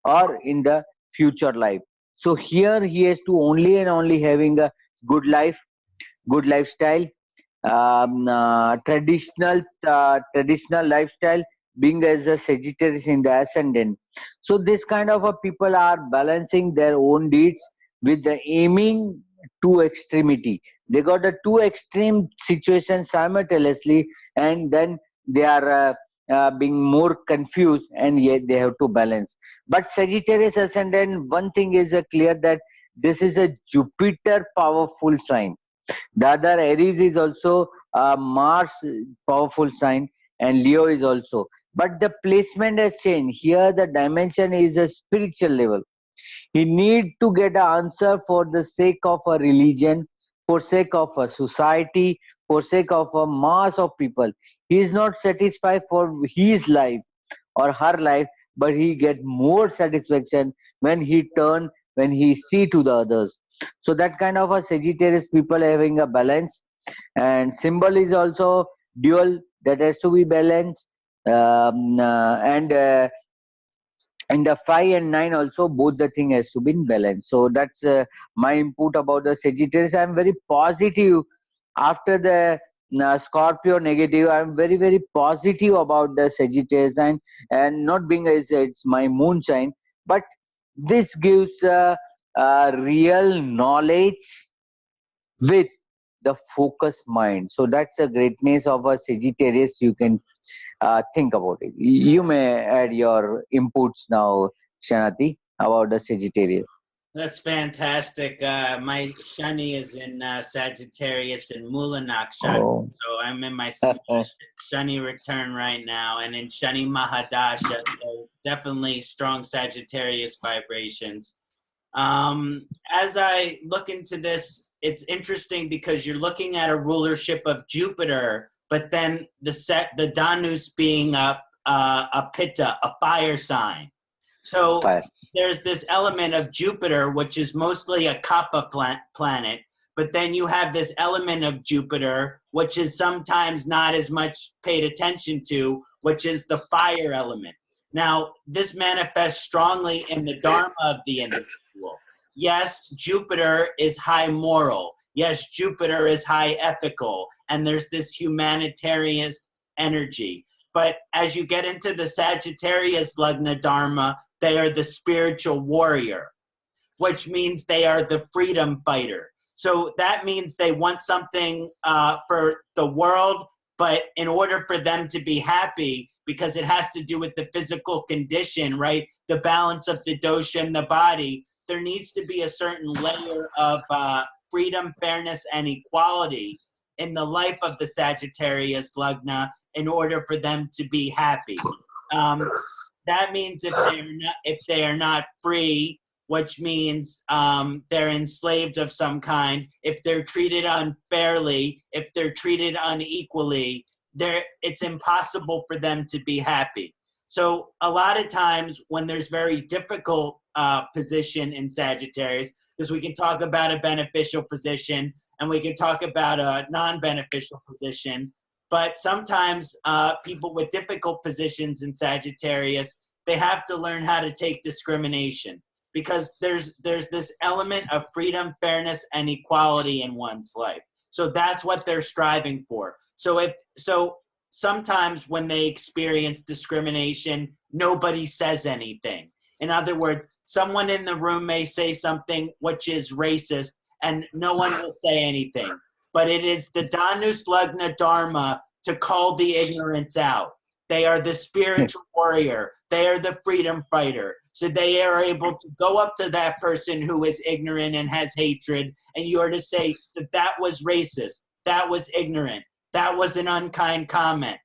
B: or in the future life. So here he has to only and only having a good life, good lifestyle, traditional lifestyle, being as a Sagittarius in the ascendant. So this kind of a people are balancing their own deeds with the aiming to extremity. They got the two extreme situations simultaneously, and then they are being more confused, and yet they have to balance. But Sagittarius ascendant, one thing is clear, that this is a Jupiter powerful sign. The other Aries is also a Mars powerful sign, and Leo is also. But the placement has changed. Here the dimension is a spiritual level. He need to get an answer for the sake of a religion, for sake of a society, for sake of a mass of people. He is not satisfied for his life or her life, but he get more satisfaction when he turn, when he see to the others. So that kind of a Sagittarius people having a balance, and symbol is also dual, that has to be balanced, and the 5 and 9 also, both the thing has to be in balance. So that's my input about the Sagittarius. I'm very positive after the Scorpio negative. I'm very positive about the Sagittarius sign, and not being as it's my moon sign, but this gives real knowledge with the focused mind. So that's the greatness of a Sagittarius. You can think about it. You may add your inputs now, Kṣaṇāti, about the Sagittarius.
A: That's fantastic. My Shani is in Sagittarius and Mula Nakshatra.
B: Oh.
A: So I'm in my Shani return right now, and in Shani Mahadasha, so definitely strong Sagittarius vibrations. As I look into this, it's interesting because you're looking at a rulership of Jupiter, but then the Danus being a Pitta, a fire sign. So there's this element of Jupiter, which is mostly a Kapha planet, but then you have this element of Jupiter, which is sometimes not as much paid attention to, which is the fire element. Now, this manifests strongly in the Dharma of the individual. Yes, Jupiter is high moral. Yes, Jupiter is high ethical. And there's this humanitarian energy. But as you get into the Sagittarius Lagna Dharma, they are the spiritual warrior, which means they are the freedom fighter. So that means they want something for the world, but in order for them to be happy, because it has to do with the physical condition, right? The balance of the dosha and the body, there needs to be a certain layer of freedom, fairness, and equality in the life of the Sagittarius Lagna in order for them to be happy. That means if they are not free, which means they're enslaved of some kind, if they're treated unfairly, if they're treated unequally, it's impossible for them to be happy. So a lot of times when there's very difficult position in Sagittarius, because we can talk about a beneficial position and we can talk about a non-beneficial position, but sometimes people with difficult positions in Sagittarius, they have to learn how to take discrimination, because there's this element of freedom, fairness, and equality in one's life. So that's what they're striving for. So sometimes when they experience discrimination, nobody says anything. In other words, someone in the room may say something which is racist and no one will say anything. But it is the Danus Lagna Dharma to call the ignorance out. They are the spiritual warrior. They are the freedom fighter. So they are able to go up to that person who is ignorant and has hatred, and you are to say that that was racist, that was ignorant, that was an unkind comment.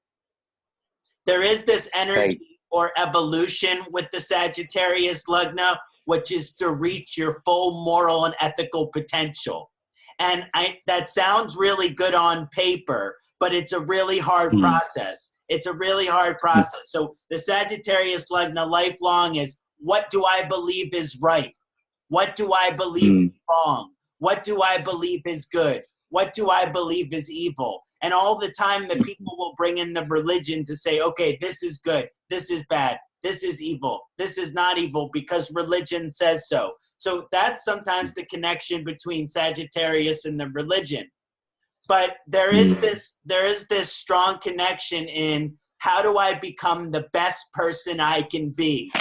A: There is this energy or evolution with the Sagittarius Lagna, which is to reach your full moral and ethical potential. And that sounds really good on paper, but it's a really hard process. It's a really hard process. So the Sagittarius Lagna lifelong is, what do I believe is right? What do I believe is wrong? What do I believe is good? What do I believe is evil? And all the time the people will bring in the religion to say, okay, this is good, this is bad, this is evil, this is not evil because religion says so. So that's sometimes the connection between Sagittarius and the religion. But there is this strong connection in, how do I become the best person I can be?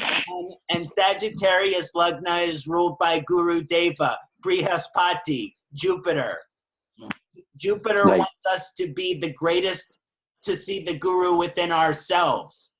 A: And Sagittarius Lagna is ruled by Guru Deva, Brihaspati, Jupiter. Jupiter wants us to be the greatest, to see the Guru within ourselves.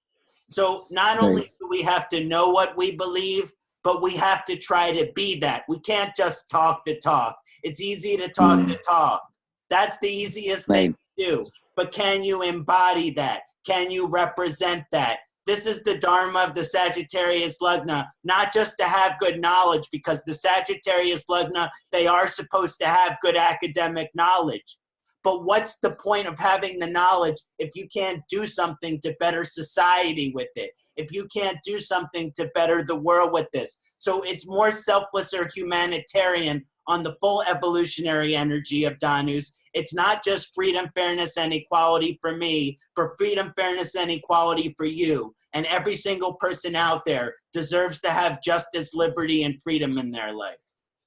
A: So not only do we have to know what we believe, but we have to try to be that. We can't just talk the talk. It's easy to talk the talk. That's the easiest thing to do. But can you embody that? Can you represent that? This is the Dharma of the Sagittarius Lagna, not just to have good knowledge, because the Sagittarius Lagna, they are supposed to have good academic knowledge. But what's the point of having the knowledge if you can't do something to better society with it? If you can't do something to better the world with this? So it's more selfless or humanitarian on the full evolutionary energy of Danus. It's not just freedom, fairness, and equality for me, but freedom, fairness, and equality for you. And every single person out there deserves to have justice, liberty, and freedom in their life.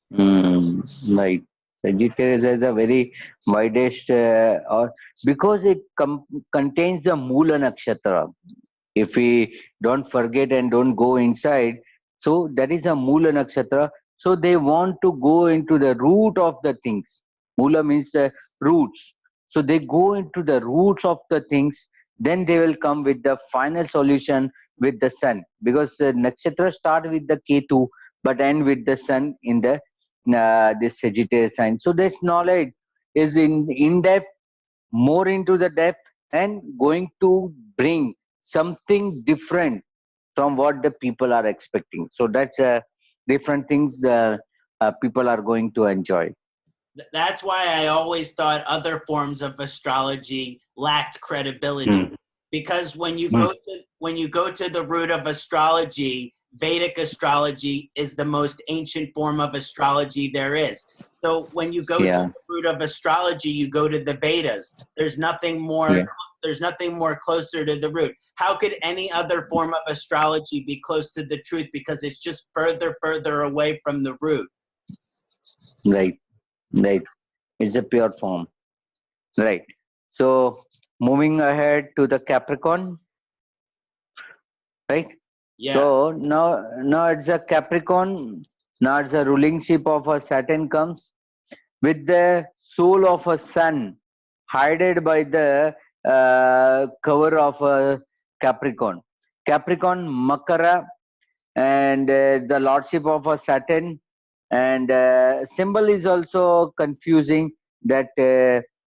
B: Like Sagittarius is a very widest, because it contains the Mula Nakshatra. If we don't forget and don't go inside, so that is a Mula Nakshatra. So they want to go into the root of the things. Mula means roots. So they go into the roots of the things, then they will come with the final solution with the sun, because nakshatra start with the Ketu but end with the sun in the this Sagittarius sign. So this knowledge is in depth, more into the depth, and going to bring something different from what the people are expecting. So that's different things the people are going to enjoy.
A: That's why I always thought other forms of astrology lacked credibility, because when you go to the root of astrology, Vedic astrology is the most ancient form of astrology there is. So when you go to the root of astrology, you go to the Vedas. There's nothing more. There's nothing more closer to the root. How could any other form of astrology be close to the truth? Because it's just further away from the root.
B: Right. It's a pure form. Right. So moving ahead to the Capricorn. Right.
A: Yes.
B: So now it's a Capricorn. Now it's a ruling ship of a Saturn comes with the soul of a sun, hidden by the cover of a Capricorn. Capricorn, Makara, and the lordship of a Saturn, and symbol is also confusing, that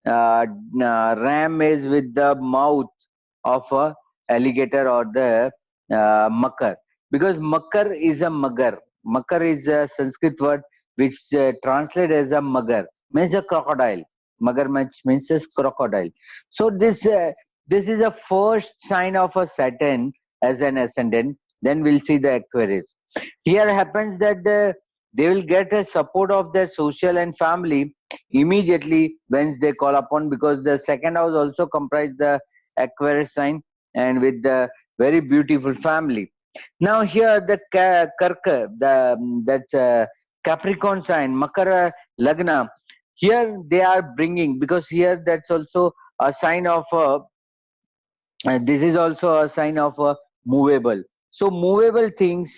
B: ram is with the mouth of a alligator, or the makar, because makar is a magar. Makar is a Sanskrit word which translates as a magar, means a crocodile. Magar means as crocodile. So this is a first sign of a Saturn as an ascendant. Then we'll see the Aquarius. Here happens that they will get a support of their social and family immediately when they call upon, because the second house also comprise the Aquarius sign, and with the very beautiful family. Now here the Karka, that's Capricorn sign, Makara Lagna. Here they are bringing, because here that's also a sign of this is also a sign of a movable. So movable things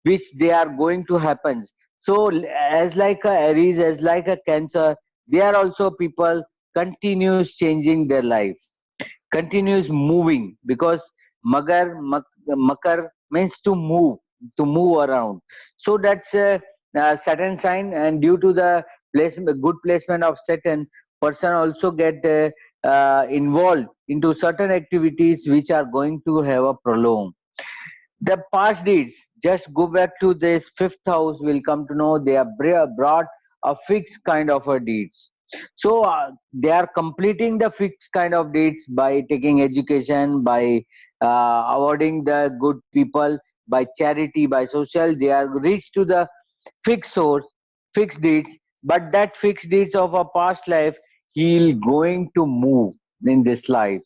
B: which they are going to happen. So as like a Aries, as like a Cancer, they are also people continues changing their life, continues moving, because makar means to move around. So that's a Saturn sign, and due to the good placement of Saturn, person also get involved into certain activities which are going to have a prolong. The past deeds, just go back to this fifth house, will come to know they are brought a fixed kind of a deeds. So they are completing the fixed kind of deeds by taking education, by awarding the good people, by charity, by social. They are reached to the fixed source, fixed deeds. But that fixed deeds of a past life, he'll going to move in this life.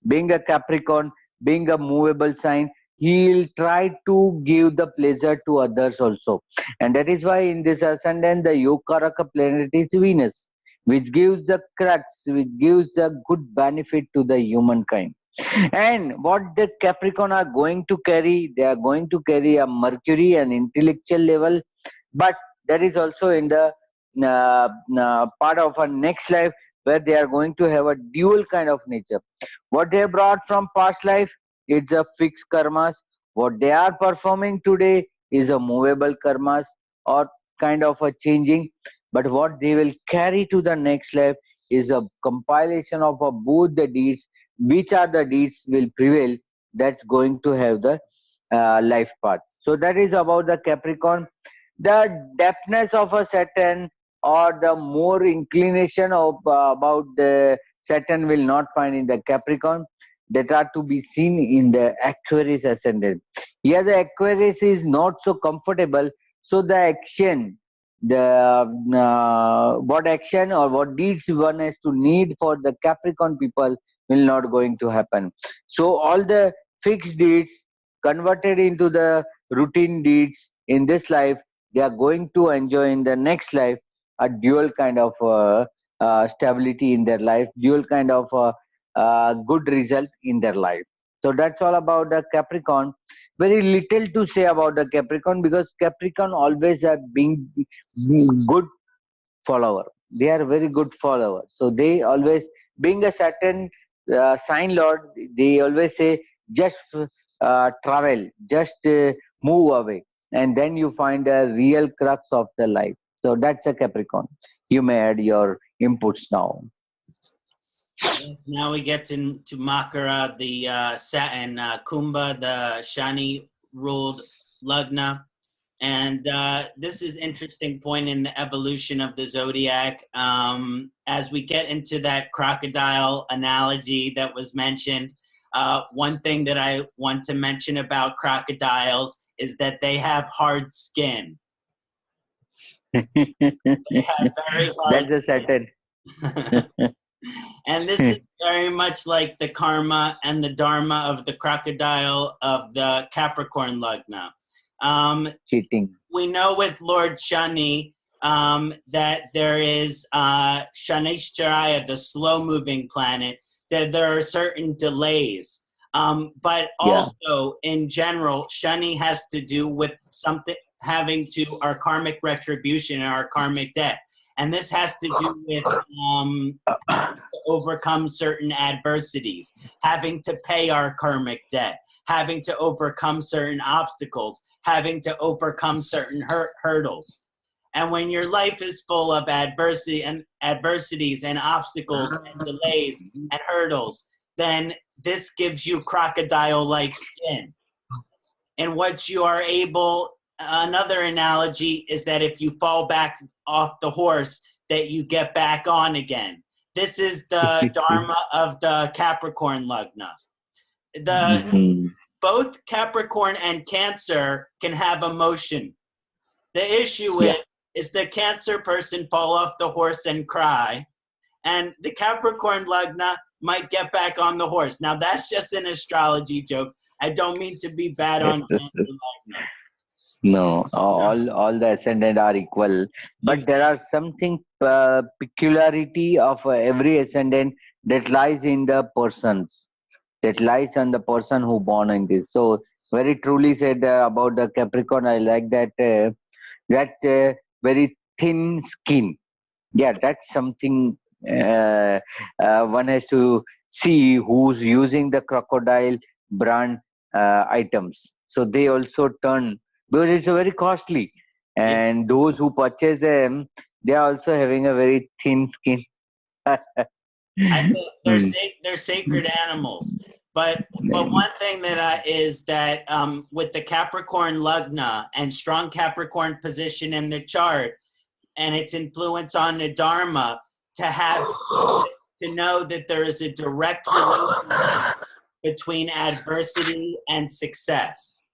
B: Being a Capricorn, being a movable sign, he'll try to give the pleasure to others also. And that is why in this ascendant, the Yogaraka planet is Venus, which gives the crux, which gives the good benefit to the humankind. And what the Capricorn are going to carry, they are going to carry a Mercury, an intellectual level, but that is also in the part of a next life, where they are going to have a dual kind of nature. What they brought from past life, it's a fixed karmas. What they are performing today is a movable karmas, or kind of a changing. But what they will carry to the next life is a compilation of both the deeds. Which are the deeds will prevail, that's going to have the life path. So that is about the Capricorn. The depthness of a Saturn, or the more inclination of about the Saturn, will not find in the Capricorn. That are to be seen in the Aquarius ascendant. Here the Aquarius is not so comfortable, so the action, the what action or what deeds one has to need for the Capricorn people will not going to happen. So all the fixed deeds converted into the routine deeds in this life, they are going to enjoy in the next life a dual kind of stability in their life, dual kind of good result in their life. So that's all about the Capricorn. Very little to say about the Capricorn, because Capricorn always have been good follower. They are very good followers. So they always, being a certain sign lord, they always say, just travel, just move away, and then you find a real crux of the life. So that's a Capricorn. You may add your inputs now.
A: Yes, now we get to Makara, the Saturn, Kumbha, the Shani ruled Lagna. And this is interesting point in the evolution of the zodiac. As we get into that crocodile analogy that was mentioned, one thing that I want to mention about crocodiles is that they have hard skin. They have very hard
B: That's a Saturn.
A: And this is very much like the karma and the dharma of the crocodile of the Capricorn Lagna.
B: Cheating.
A: We know with Lord Shani that there is Shanishtaraya, the slow-moving planet, that there are certain delays. But also, in general, Shani has to do with something having to our karmic retribution and our karmic debt. And this has to do with to overcome certain adversities, having to pay our karmic debt, having to overcome certain obstacles, having to overcome certain hurdles. And when your life is full of adversities and obstacles and delays and hurdles, then this gives you crocodile-like skin. And what you are able, another analogy is that if you fall back off the horse, that you get back on again. This is the dharma of the Capricorn Lagna. Both Capricorn and Cancer can have emotion. The issue is the Cancer person fall off the horse and cry, and the Capricorn Lagna might get back on the horse. Now that's just an astrology joke. I don't mean to be bad on Cancer Lagna.
B: No, all the ascendant are equal, but there are something peculiarity of every ascendant that lies in the persons, that lies on the person who born in this. So very truly said about the Capricorn. I like that very thin skin. Yeah, that's something one has to see who's using the crocodile brand items. So they also turn, because it's very costly, and those who purchase them, they are also having a very thin skin.
A: I think they're sacred animals. But one thing that is that with the Capricorn Lagna and strong Capricorn position in the chart and its influence on the Dharma, to know that there is a direct relationship between adversity and success.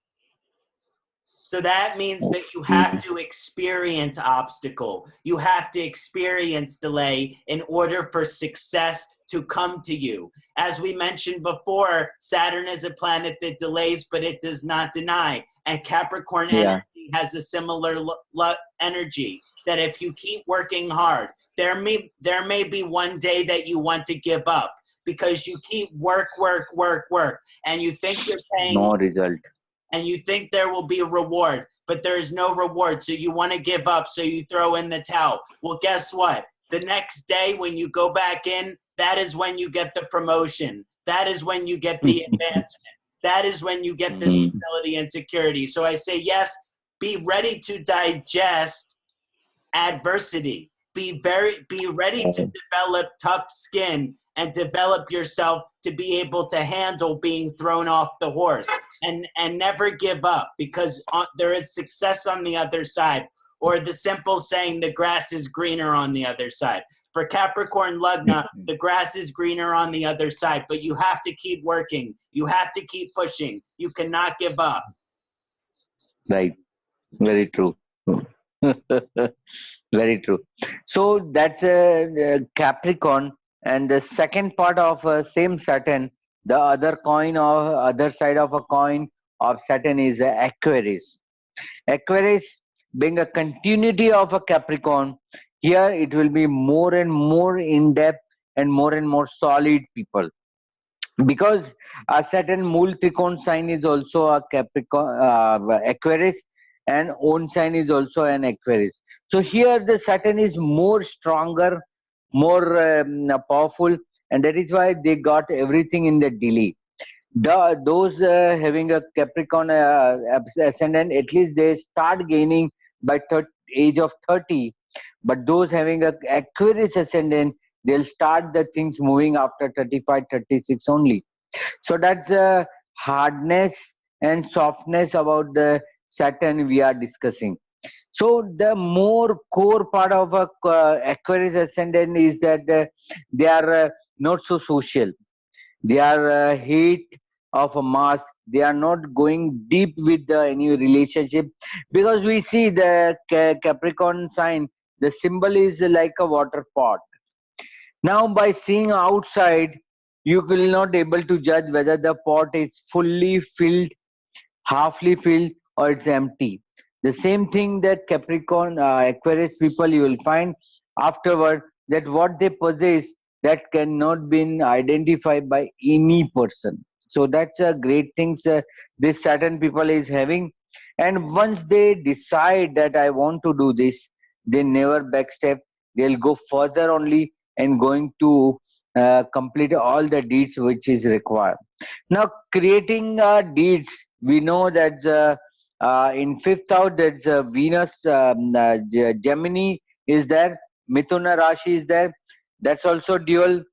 A: So that means that you have to experience obstacle. You have to experience delay in order for success to come to you. As we mentioned before, Saturn is a planet that delays, but it does not deny. And Capricorn energy has a similar energy, that if you keep working hard, there may be one day that you want to give up because you keep work, and you think you're paying
B: no result.
A: And you think there will be a reward, but there is no reward. So you want to give up, so you throw in the towel. Well, guess what? The next day when you go back in, that is when you get the promotion. That is when you get the advancement. That is when you get the stability and security. So I say, yes, be ready to digest adversity. Be ready to develop tough skin and develop yourself to be able to handle being thrown off the horse, and never give up, because there is success on the other side, or the simple saying, the grass is greener on the other side. For Capricorn Lagna, the grass is greener on the other side, but you have to keep working. You have to keep pushing. You cannot give up.
B: Right. Very true. Very true. So that's Capricorn. And the second part of same Saturn, the other side of a coin of Saturn is Aquarius. Aquarius being a continuity of a Capricorn, here it will be more and more in depth and more solid people. Because a Saturn Mool Trikon sign is also a Capricorn, Aquarius, and own sign is also an Aquarius. So here the Saturn is more stronger, more powerful, and that is why they got everything in the delay. Those having a Capricorn ascendant, at least they start gaining by age of 30. But those having a Aquarius ascendant, they'll start the things moving after 35, 36 only. So that's hardness and softness about the Saturn we are discussing. So the more core part of a Aquarius ascendant is that they are not so social. They are heat of a mass. They are not going deep with any relationship, because we see the Capricorn sign, the symbol is like a water pot. Now by seeing outside, you will not able to judge whether the pot is fully filled, halfly filled, or it's empty. The same thing that Capricorn, Aquarius people, you will find afterward that what they possess, that cannot be identified by any person. So that's a great thing this certain people is having. And once they decide that I want to do this, they never backstep. They'll go further only and going to complete all the deeds which is required. Now, creating deeds, we know that in fifth house, there's Venus, Gemini is there, Mithuna Rashi is there. That's also dual.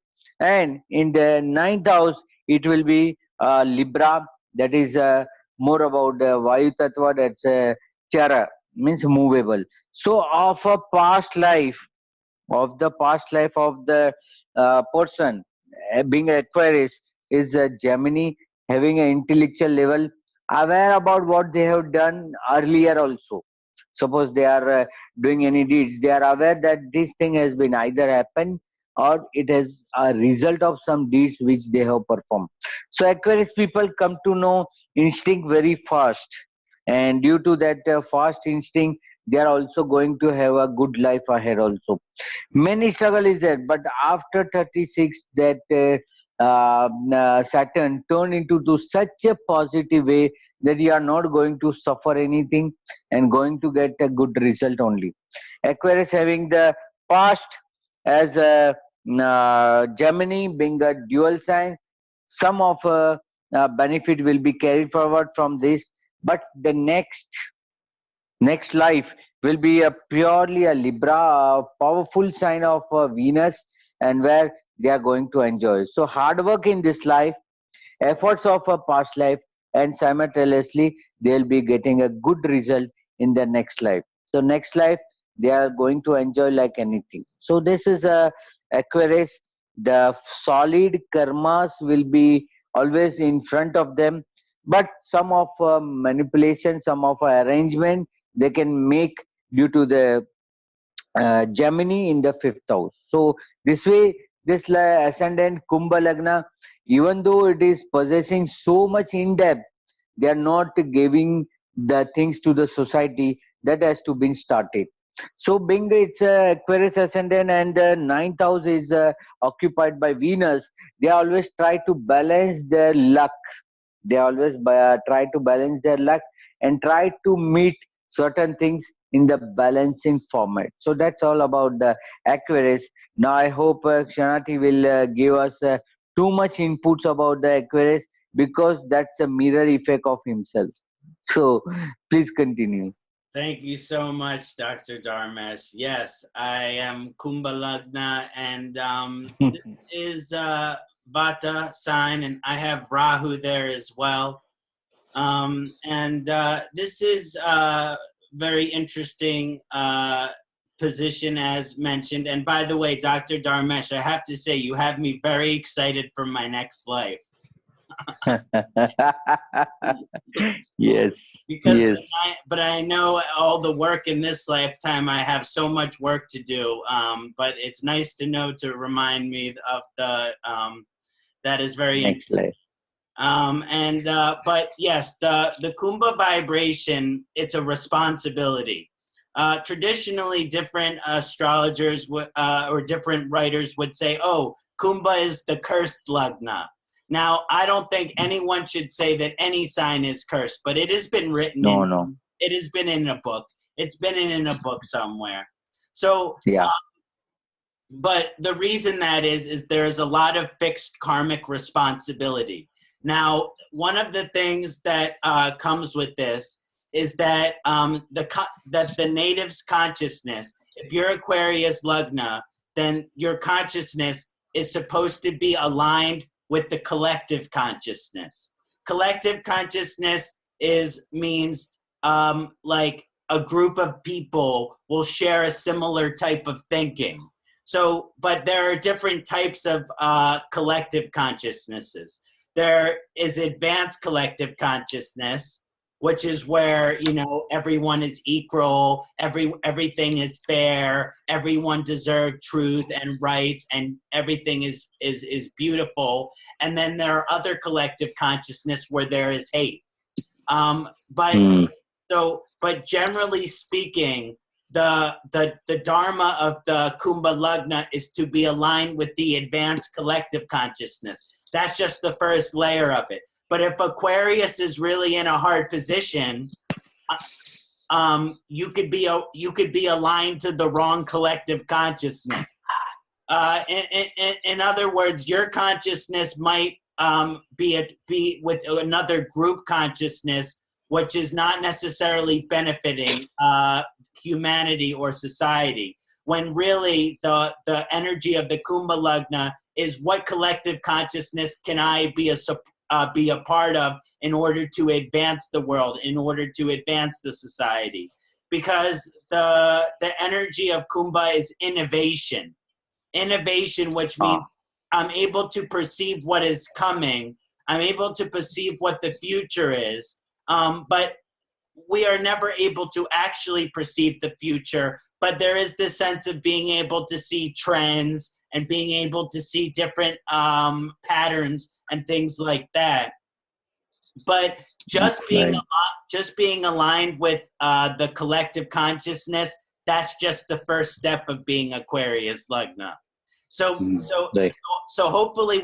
B: And in the ninth house, it will be Libra. That is more about Vayu Tattva. That's Chara, means movable. So, of a past life, of the past life of the person being Aquarius is a Gemini, having an intellectual level, aware about what they have done earlier also. Suppose they are doing any deeds, they are aware that this thing has been either happened or it is a result of some deeds which they have performed. So Aquarius people come to know instinct very fast, and due to that fast instinct, they are also going to have a good life ahead also. Many struggle is there, but after 36, that Saturn turn into to such a positive way that you are not going to suffer anything and going to get a good result only. Aquarius having the past as a Gemini being a dual sign, some of benefit will be carried forward from this, but the next life will be a purely a Libra, a powerful sign of Venus, and where they are going to enjoy. So hard work in this life, efforts of a past life, and simultaneously they will be getting a good result in their next life. So next life they are going to enjoy like anything. So this is a Aquarius. The solid karmas will be always in front of them, but some of manipulation, some of arrangement they can make due to the Gemini in the fifth house. So this way, this ascendant Kumbha Lagna, even though it is possessing so much in depth, they are not giving the things to the society that has to be started. So being it's Aquarius ascendant and the ninth house is occupied by Venus, they always try to balance their luck. They always try to balance their luck and try to meet certain things in the balancing format. So that's all about the Aquarius. Now I hope Kṣaṇāti will give us too much inputs about the Aquarius, because that's a mirror effect of himself. So please continue.
A: Thank you so much, Dr. Dharmesh. Yes, I am Kumbha Lagna, and this is Vata sign, and I have Rahu there as well. This is a very interesting position as mentioned. And by the way, Dr. Dharmesh, I have to say, you have me very excited for my next life.
B: Yes.
A: Because
B: yes.
A: But I know all the work in this lifetime, I have so much work to do. But it's nice to know, to remind me of the that is very
B: next life.
A: But yes, the Kumbha vibration, it's a responsibility. Traditionally, different astrologers or different writers would say, oh, Kumbha is the cursed Lagna. Now, I don't think anyone should say that any sign is cursed, but it has been written
B: No.
A: it has been in a book. It's been in a book somewhere. So,
B: Yeah.
A: but the reason that is there's a lot of fixed karmic responsibility. Now, one of the things that comes with this is that that the native's consciousness, if you're Aquarius Lugna, then your consciousness is supposed to be aligned with the collective consciousness. Collective consciousness means like a group of people will share a similar type of thinking. So, but there are different types of collective consciousnesses. There is advanced collective consciousness, which is where, you know, everyone is equal, everything is fair, everyone deserves truth and rights, and everything is beautiful. And then there are other collective consciousness where there is hate. But generally speaking, the Dharma of the Kumbha Lagna is to be aligned with the advanced collective consciousness. That's just the first layer of it. But if Aquarius is really in a hard position, you could be aligned to the wrong collective consciousness. In other words, your consciousness might be with another group consciousness, which is not necessarily benefiting humanity or society. When really the energy of the Kumbha Lagna is what collective consciousness can I be a part of in order to advance the world, in order to advance the society. Because the energy of Kumbha is innovation. Innovation, which means I'm able to perceive what is coming. I'm able to perceive what the future is. But we are never able to actually perceive the future. But there is this sense of being able to see trends and being able to see different patterns and things like that. But just being aligned with the collective consciousness, that's just the first step of being Aquarius Lugna. So hopefully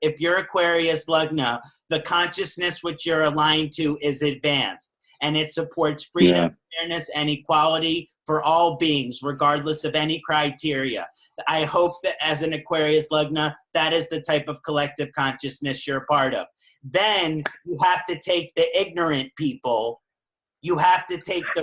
A: if you're Aquarius Lugna, the consciousness which you're aligned to is advanced, and it supports freedom, fairness, and equality for all beings, regardless of any criteria. I hope that as an Aquarius Lugna, that is the type of collective consciousness you're a part of. Then you have to take the ignorant people. You have to take the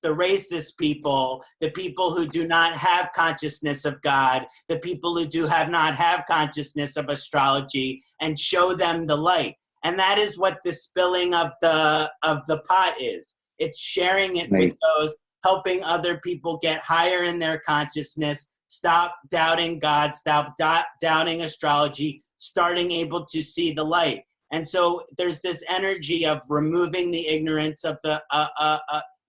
A: racist people, the people who do not have consciousness of God, the people who have not have consciousness of astrology, and show them the light. And that is what the spilling of the pot is. It's sharing it with those, helping other people get higher in their consciousness, stop doubting God, stop doubting astrology, starting able to see the light. And so there's this energy of removing the ignorance of the,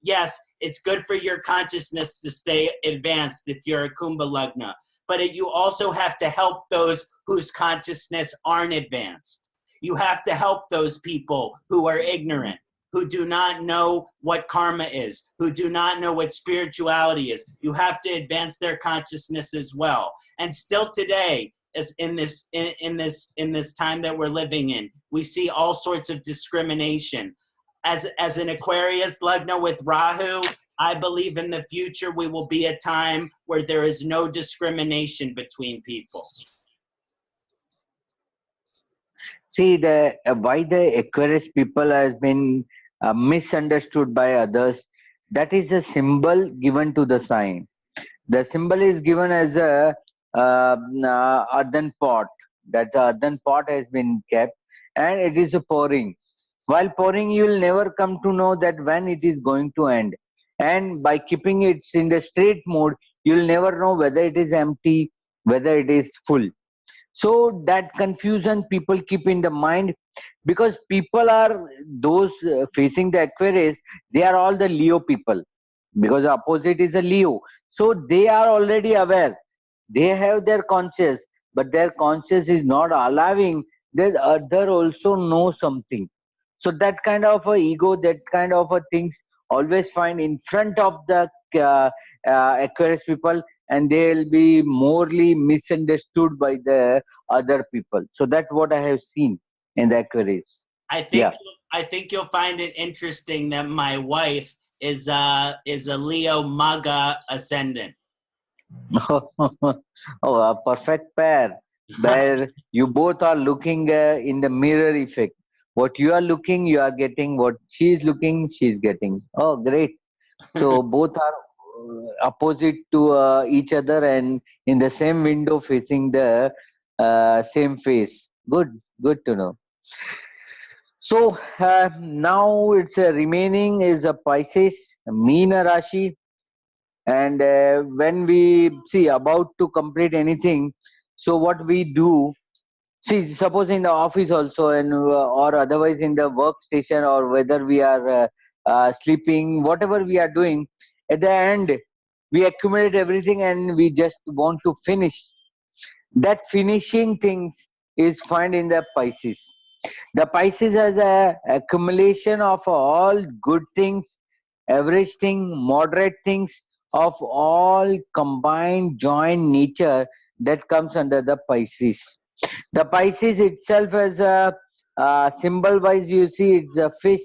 A: yes, it's good for your consciousness to stay advanced if you're a Kumbha Lagna, but you also have to help those whose consciousness aren't advanced. You have to help those people who are ignorant, who do not know what karma is, who do not know what spirituality is. You have to advance their consciousness as well. And still today, as in this time that we're living in, we see all sorts of discrimination. As an Aquarius Lugna with Rahu, I believe in the future we will be a time where there is no discrimination between people.
B: See, why the Aquarius people has been misunderstood by others, that is a symbol given to the sign. The symbol is given as a earthen pot. That the earthen pot has been kept, and it is a pouring. While pouring, you will never come to know that when it is going to end. And by keeping it in the straight mode, you will never know whether it is empty, whether it is full. So that confusion people keep in the mind, because people are those facing the Aquarius, they are all the Leo people, because the opposite is a Leo. So they are already aware. They have their conscious, but their conscious is not allowing that other also know something. So that kind of a ego, that kind of a things always find in front of the Aquarius people, and they will be morely misunderstood by the other people. So that's what I have seen in the Aquarius.
A: I think I think you'll find it interesting that my wife is a Leo Maga ascendant.
B: Oh, a perfect pair where you both are looking in the mirror effect. What you are looking, you are getting. What she is looking, she is getting. Oh, great. So both are opposite to each other and in the same window facing the same face. Good, good to know. So now it's remaining is a Pisces, Meena Rashi, and when we see about to complete anything, so what we do, see, suppose in the office also and or otherwise in the workstation or whether we are sleeping, whatever we are doing, at the end we accumulate everything and we just want to finish. That finishing things is found in the Pisces. The Pisces has a accumulation of all good things, average thing, moderate things of all combined joint nature that comes under the Pisces. The Pisces itself as a symbol wise, you see, it's a fish,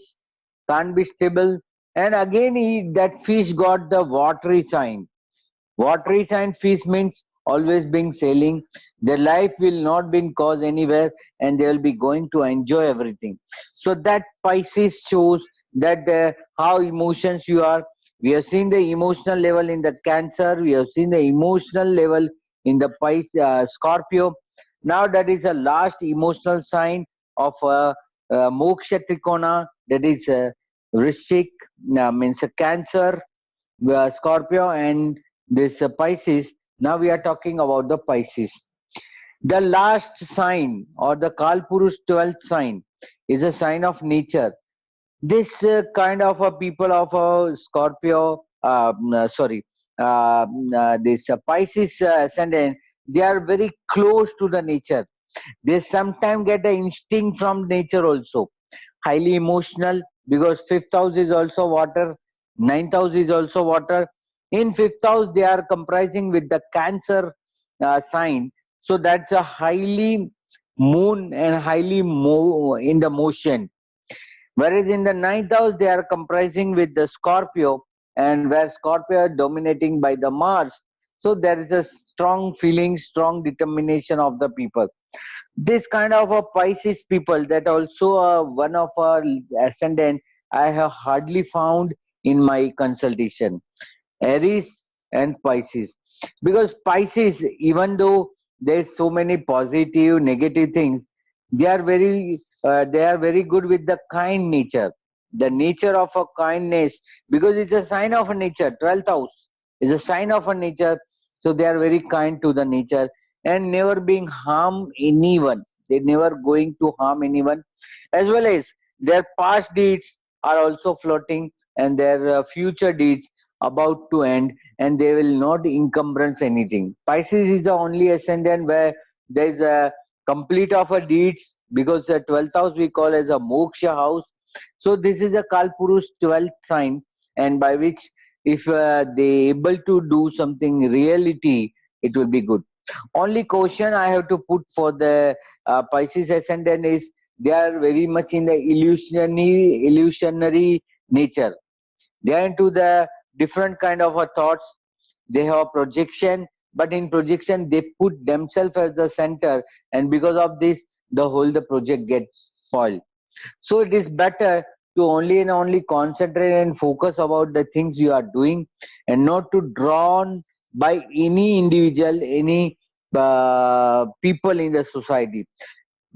B: can't be stable. And again, that fish got the watery sign. Watery sign fish means always being sailing. Their life will not be caused anywhere and they will be going to enjoy everything. So that Pisces shows that how emotions you are. We have seen the emotional level in the Cancer. We have seen the emotional level in the Scorpio. Now that is the last emotional sign of Moksha Trikona. That is Vrishik, means a Cancer, Scorpio, and this Pisces. Now we are talking about the Pisces. The last sign or the Kalpurus 12th sign is a sign of nature. This kind of a people of Scorpio, this Pisces ascendant, they are very close to the nature. They sometimes get an instinct from nature also. Highly emotional because fifth house is also water, ninth house is also water. In fifth house, they are comprising with the Cancer sign. So that's a highly moon and highly in the motion. Whereas in the ninth house, they are comprising with the Scorpio, and where Scorpio are dominating by the Mars. So there is a strong feeling, strong determination of the people. This kind of a Pisces people that also one of our ascendant I have hardly found in my consultation. Aries and Pisces. Because Pisces, even though there's so many positive, negative things, they are very good with the kind nature. The nature of a kindness, because it's a sign of a nature. 12th house is a sign of a nature, so they are very kind to the nature and never being harm anyone. They never going to harm anyone, as well as their past deeds are also floating and their future deeds about to end and they will not encumbrance anything. Pisces is the only ascendant where there is a complete of a deeds because the 12th house we call as a moksha house. So this is a Kalpurus 12th sign, and by which if they able to do something reality, it will be good. Only caution I have to put for the Pisces ascendant is they are very much in the illusionary nature. They are into the different kind of a thoughts. They have a projection, but in projection they put themselves as the center, and because of this, the whole the project gets spoiled. So it is better to only and only concentrate and focus about the things you are doing, and not to drawn by any individual, any people in the society.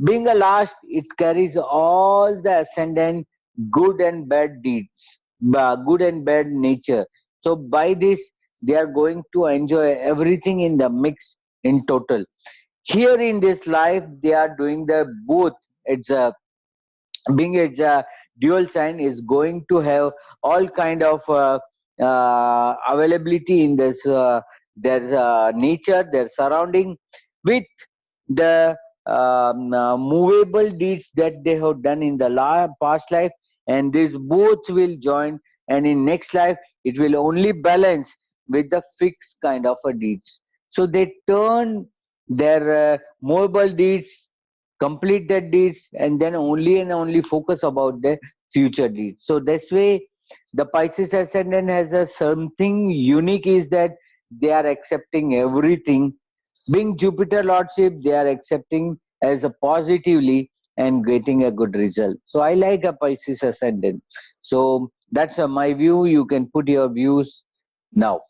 B: Being a last, it carries all the ascendant good and bad deeds, good and bad nature. So by this, they are going to enjoy everything in the mix in total. Here in this life, they are doing the both. It's a being it's a dual sign is going to have all kind of availability in this their nature, their surrounding, with the movable deeds that they have done in the past life, and these both will join, and in next life it will only balance with the fixed kind of a deeds. So they turn their movable deeds complete their deeds, and then only and only focus about their future deeds. So this way, the Pisces ascendant has a something unique is that they are accepting everything. Being Jupiter lordship, they are accepting as a positively and getting a good result. So I like a Pisces ascendant. So that's my view. You can put your views now.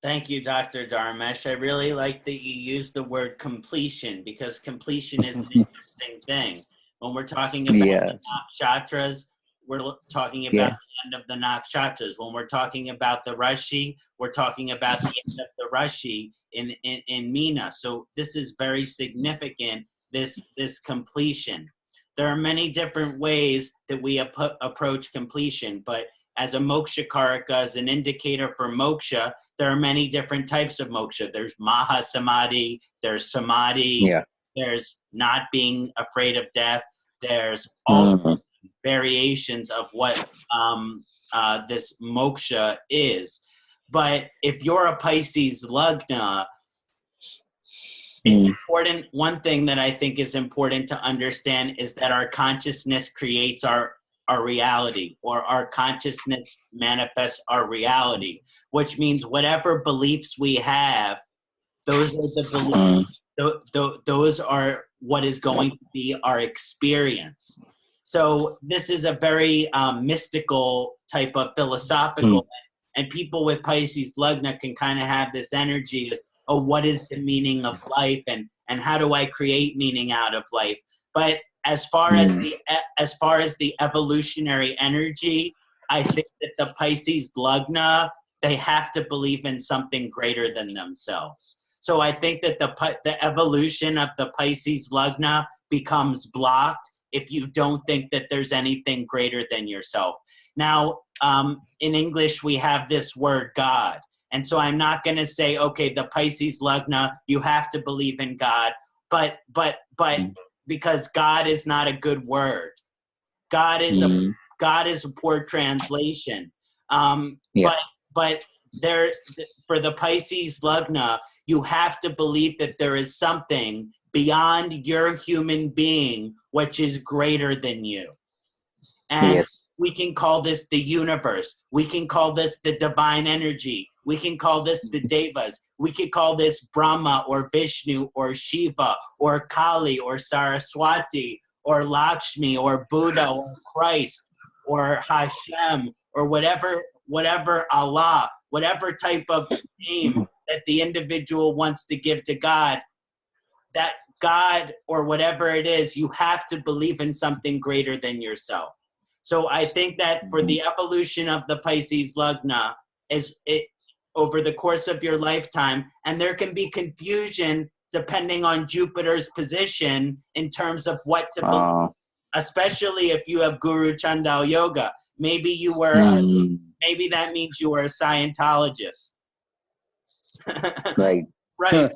A: Thank you, Dr. Dharmesh. I really like that you use the word completion, because completion is an interesting thing. When we're talking about
B: Yeah,
A: the nakshatras, we're talking about
B: yeah.
A: the end of the nakshatras. When we're talking about the Rashi, we're talking about the end of the Rashi in Meena. So this is very significant, this completion. There are many different ways that we approach completion, but as a moksha karaka, as an indicator for moksha, there are many different types of moksha. There's maha samadhi, there's samadhi,
B: Yeah.
A: there's not being afraid of death. There's all
B: Mhm.
A: variations of what this moksha is. But if you're a Pisces lagna, it's
B: Mm.
A: important. One thing that I think is important to understand is that our consciousness creates our reality, or our consciousness manifests our reality, which means whatever beliefs we have, those are the beliefs, those are what is going to be our experience. So this is a very mystical type of philosophical, and people with Pisces lagna can kind of have this energy as, oh, what is the meaning of life, and how do I create meaning out of life? But as far as the evolutionary energy, I think that the Pisces lagna, they have to believe in something greater than themselves. So I think that the evolution of the Pisces lagna becomes blocked if you don't think that there's anything greater than yourself. Now, in English, we have this word God. And so I'm not going to say, okay, the Pisces lagna, you have to believe in God, but because God is not a good word. God is a poor translation.
B: Yeah.
A: But there, for the Pisces lagna, you have to believe that there is something beyond your human being which is greater than you. And
B: Yes.
A: we can call this the universe. We can call this the divine energy. We can call this the devas. We could call this Brahma or Vishnu or Shiva or Kali or Saraswati or Lakshmi or Buddha or Christ or Hashem or whatever Allah, whatever type of name that the individual wants to give to God, that God or whatever it is, you have to believe in something greater than yourself. So I think that for the evolution of the Pisces lagna, is it over the course of your lifetime, and there can be confusion depending on Jupiter's position in terms of what to believe, especially if you have Guru Chandal Yoga. Maybe you were, maybe that means you were a Scientologist.
B: Right.
A: Right.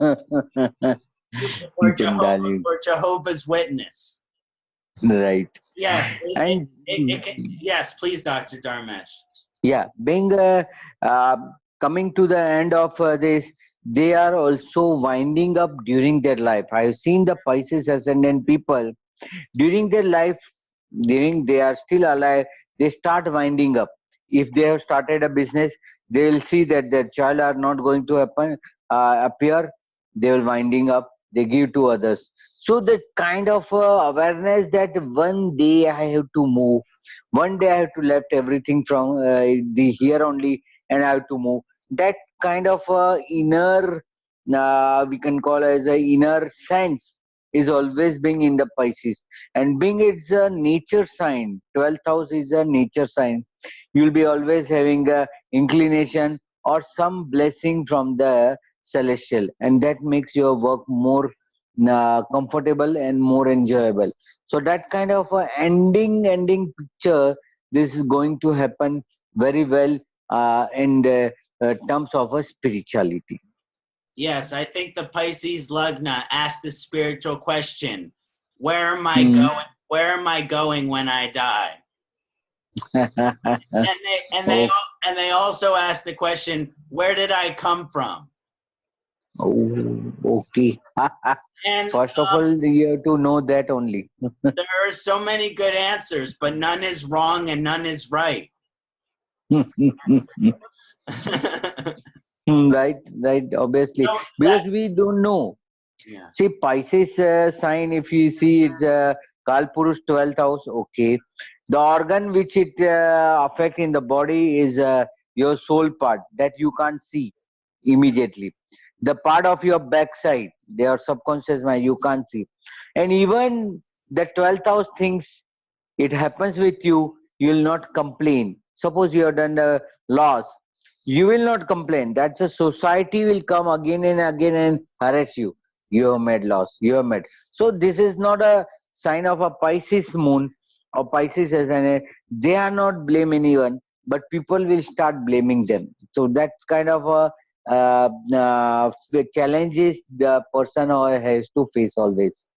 A: Or Jehovah's Witness.
B: Right.
A: Yes.
B: And
A: Yes, please, Dr. Dharmesh.
B: yeah, being coming to the end of this, they are also winding up during their life. I've seen the Pisces ascendant people during their life, during they are still alive, they start winding up. If they have started a business, they will see that their child are not going to appear. They will winding up. They give to others. So that kind of awareness that one day I have to move, one day I have to left everything from the here only, and I have to move. That kind of inner, we can call as a inner sense, is always being in the Pisces. And being it's a nature sign, 12th house is a nature sign. You'll be always having a inclination or some blessing from the celestial, and that makes your work more comfortable and more enjoyable. So that kind of ending picture, this is going to happen very well in the terms of a spirituality.
A: Yes, I think the Pisces lagna asked the spiritual question: where am I going? Where am I going when I die? And they also asked the question: where did I come from?
B: Oh, okay.
A: And
B: First of all, you have to know that only.
A: there are so many good answers, but none is wrong and none is right.
B: Right, right, obviously.
A: So
B: Because
A: that,
B: we don't know.
A: yeah.
B: See, Pisces sign, if you see it's Kalpurush 12th house, okay. The organ which it affect in the body is your soul part that you can't see immediately. The part of your backside, their subconscious mind, you can't see. And even the 12th house thinks it happens with you, you will not complain. Suppose you have done a loss, you will not complain. That's a society will come again and again and harass you. You have made loss, you have made. So this is not a sign of a Pisces moon or Pisces ascendant. They are not blame anyone, but people will start blaming them. So that's kind of a the challenges the person or has to face always.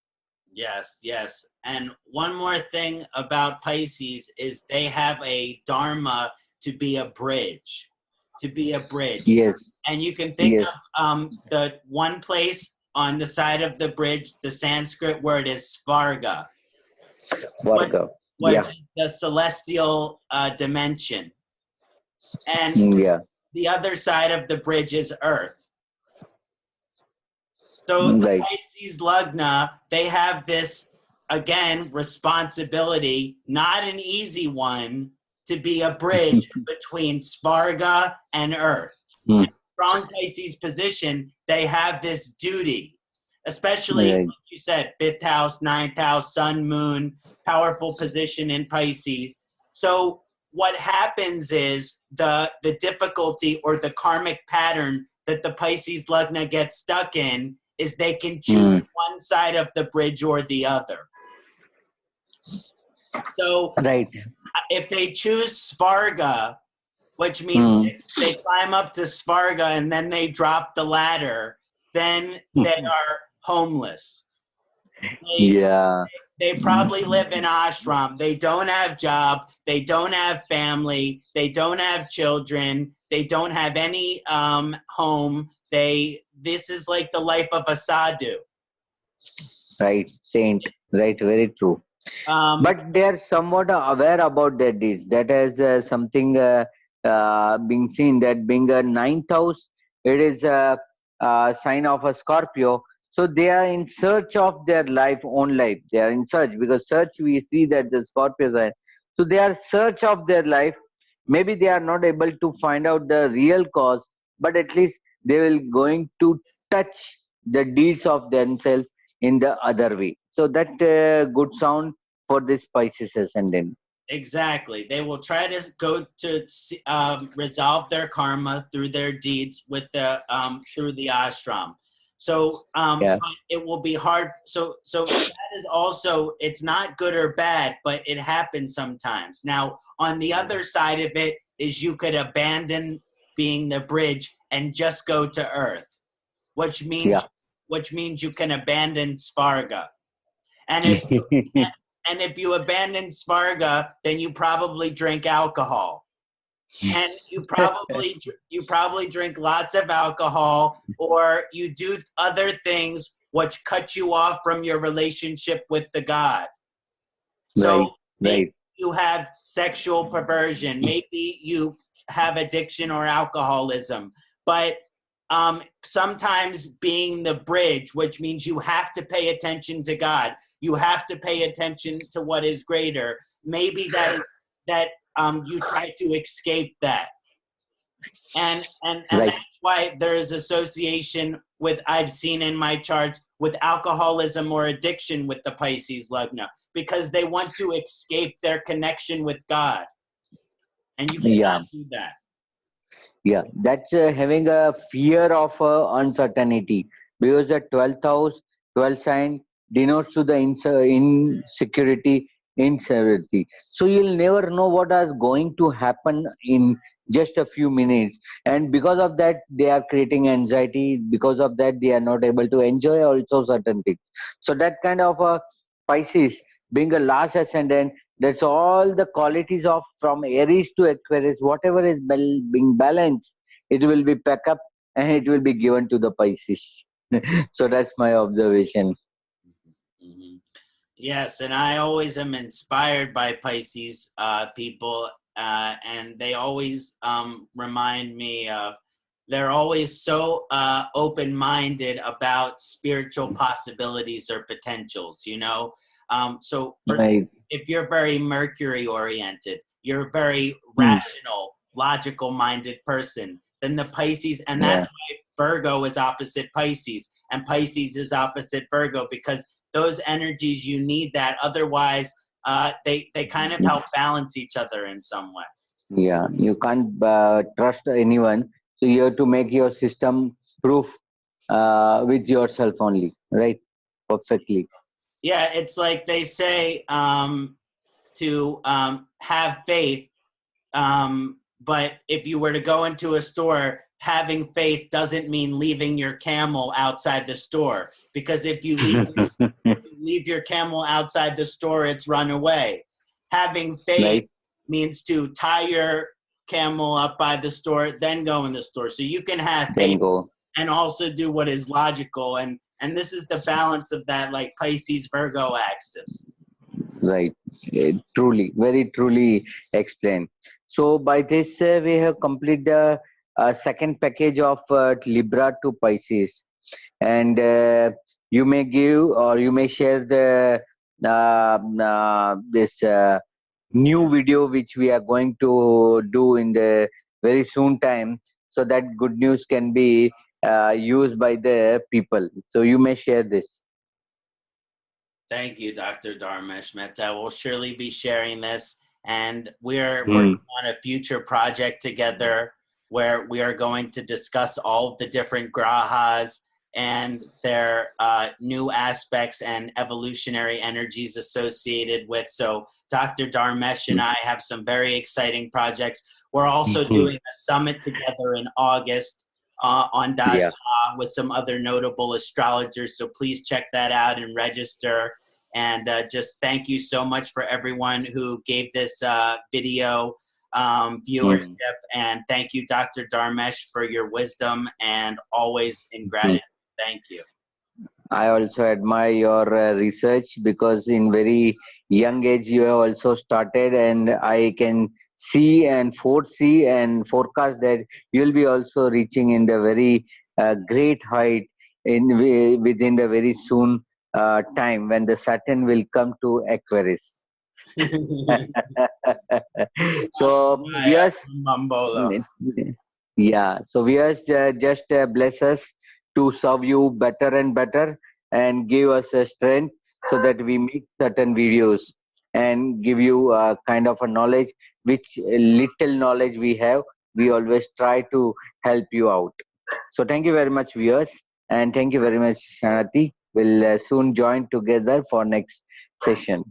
A: Yes, yes. And one more thing about Pisces is they have a Dharma to be a bridge, to be a bridge.
B: Yes,
A: And you can think
B: yes,
A: of the one place on the side of the bridge, the Sanskrit word is Svarga, what
B: Virgo. Yeah,
A: was the celestial dimension. And
B: yeah,
A: the other side of the bridge is Earth. So the
B: right.
A: Pisces Lugna, they have this, again, responsibility, not an easy one, to be a bridge between Svarga and Earth.
B: Hmm.
A: And strong Pisces position, they have this duty, especially, like
B: Right.
A: you said, 5th house, 9th house, sun, moon, powerful position in Pisces. So what happens is the difficulty or the karmic pattern that the Pisces Lugna gets stuck in is they can choose
B: Hmm.
A: one side of the bridge or the other. So
B: Right.
A: if they choose Svarga, which means
B: Hmm.
A: they climb up to Svarga and then they drop the ladder, then they are homeless. They,
B: Yeah.
A: they probably live in ashram. They don't have job. They don't have family. They don't have children. They don't have any home. This is like the life of a sadhu.
B: Right. Saint. Right. Very true.
A: Um,
B: But they are somewhat aware about their deeds. That is something being seen. That being a ninth house, it is a sign of a Scorpio. So they are in search of their life, own life. They are in search because search we see that the Scorpios are. So they are search of their life. Maybe they are not able to find out the real cause, but at least they will going to touch the deeds of themselves in the other way. So that good sound for this Pisces ascendant.
A: Exactly. They will try to go to resolve their karma through their deeds with the through the ashram. So
B: Yeah.
A: but it will be hard. So that is also, it's not good or bad, but it happens sometimes. Now on the other side of it is you could abandon being the bridge and just go to Earth, which means
B: Yeah.
A: you can abandon Svarga. And if and if you abandon Svarga, then you probably drink alcohol, and you probably drink lots of alcohol, or you do other things which cut you off from your relationship with the God. So
B: Right.
A: maybe
B: Right.
A: you have sexual perversion, maybe you have addiction or alcoholism, but sometimes being the bridge, which means you have to pay attention to God, you have to pay attention to what is greater. Maybe that you try to escape that, and
B: Right.
A: that's why there is association with, I've seen in my charts, with alcoholism or addiction with the Pisces Lugna, because they want to escape their connection with God, and you cannot
B: Yeah.
A: do that.
B: Yeah. That's having a fear of uncertainty because the 12th house, 12th sign denotes to the insecurity, instability. So you'll never know what is going to happen in just a few minutes. And because of that, they are creating anxiety. Because of that, they are not able to enjoy also certain things. So that kind of a Pisces being a last ascendant, that's all the qualities of from Aries to Aquarius, whatever is being balanced, it will be pack up and it will be given to the Pisces. So that's my observation.
A: Mhm. Yes, and I always am inspired by Pisces people, and they always remind me of, they're always so open-minded about spiritual possibilities or potentials, you know? So
B: Right.
A: if you're very Mercury-oriented, you're a very
B: Hmm.
A: rational, logical-minded person, then the Pisces, and
B: Yeah.
A: that's why Virgo is opposite Pisces, and Pisces is opposite Virgo, because those energies, you need that. Otherwise, they kind of help balance each other in some way.
B: Yeah. You can't trust anyone, so you have to make your system proof with yourself only. Right. Perfectly.
A: Yeah, it's like they say to have faith, but if you were to go into a store, having faith doesn't mean leaving your camel outside the store, because if you leave your camel outside the store, it's run away. Having faith
B: Right.
A: means to tie your camel up by the store, then go in the store. So you can have faith
B: Then go.
A: and also do what is logical. And this is the balance of that, like Pisces Virgo axis.
B: Right. Truly, very truly explained. So by this, we have completed the second package of Libra to Pisces, and you may give or you may share the this new video which we are going to do in the very soon time, so that good news can be used by the people. So you may share this.
A: Thank you, Dr. Dharmesh Mehta. We'll surely be sharing this, and we're
B: Hmm.
A: working on a future project together where we are going to discuss all of the different grahas and their new aspects and evolutionary energies associated with. So Dr. Dharmesh and I have some very exciting projects. We're also
B: Hmm.
A: doing a summit together in August on
B: Yeah.
A: Dasha with some other notable astrologers. So please check that out and register. And just thank you so much for everyone who gave this video viewership.
B: Hmm.
A: And thank you, Dr. Dharmesh, for your wisdom and always in
B: Hmm.
A: gratitude. Thank you.
B: I also admire your research, because in very young age you have also started, and I can see and foresee and forecast that you will be also reaching in the very great height within the very soon time when the Saturn will come to Aquarius. So we are.
A: Mambolo.
B: Yeah, so we are just bless us to serve you better and better, and give us a strength, so that we make certain videos and give you kind of a knowledge, which little knowledge we have, we always try to help you out. So thank you very much, viewers, and thank you very much, Kṣaṇāti. We'll soon join together for next session.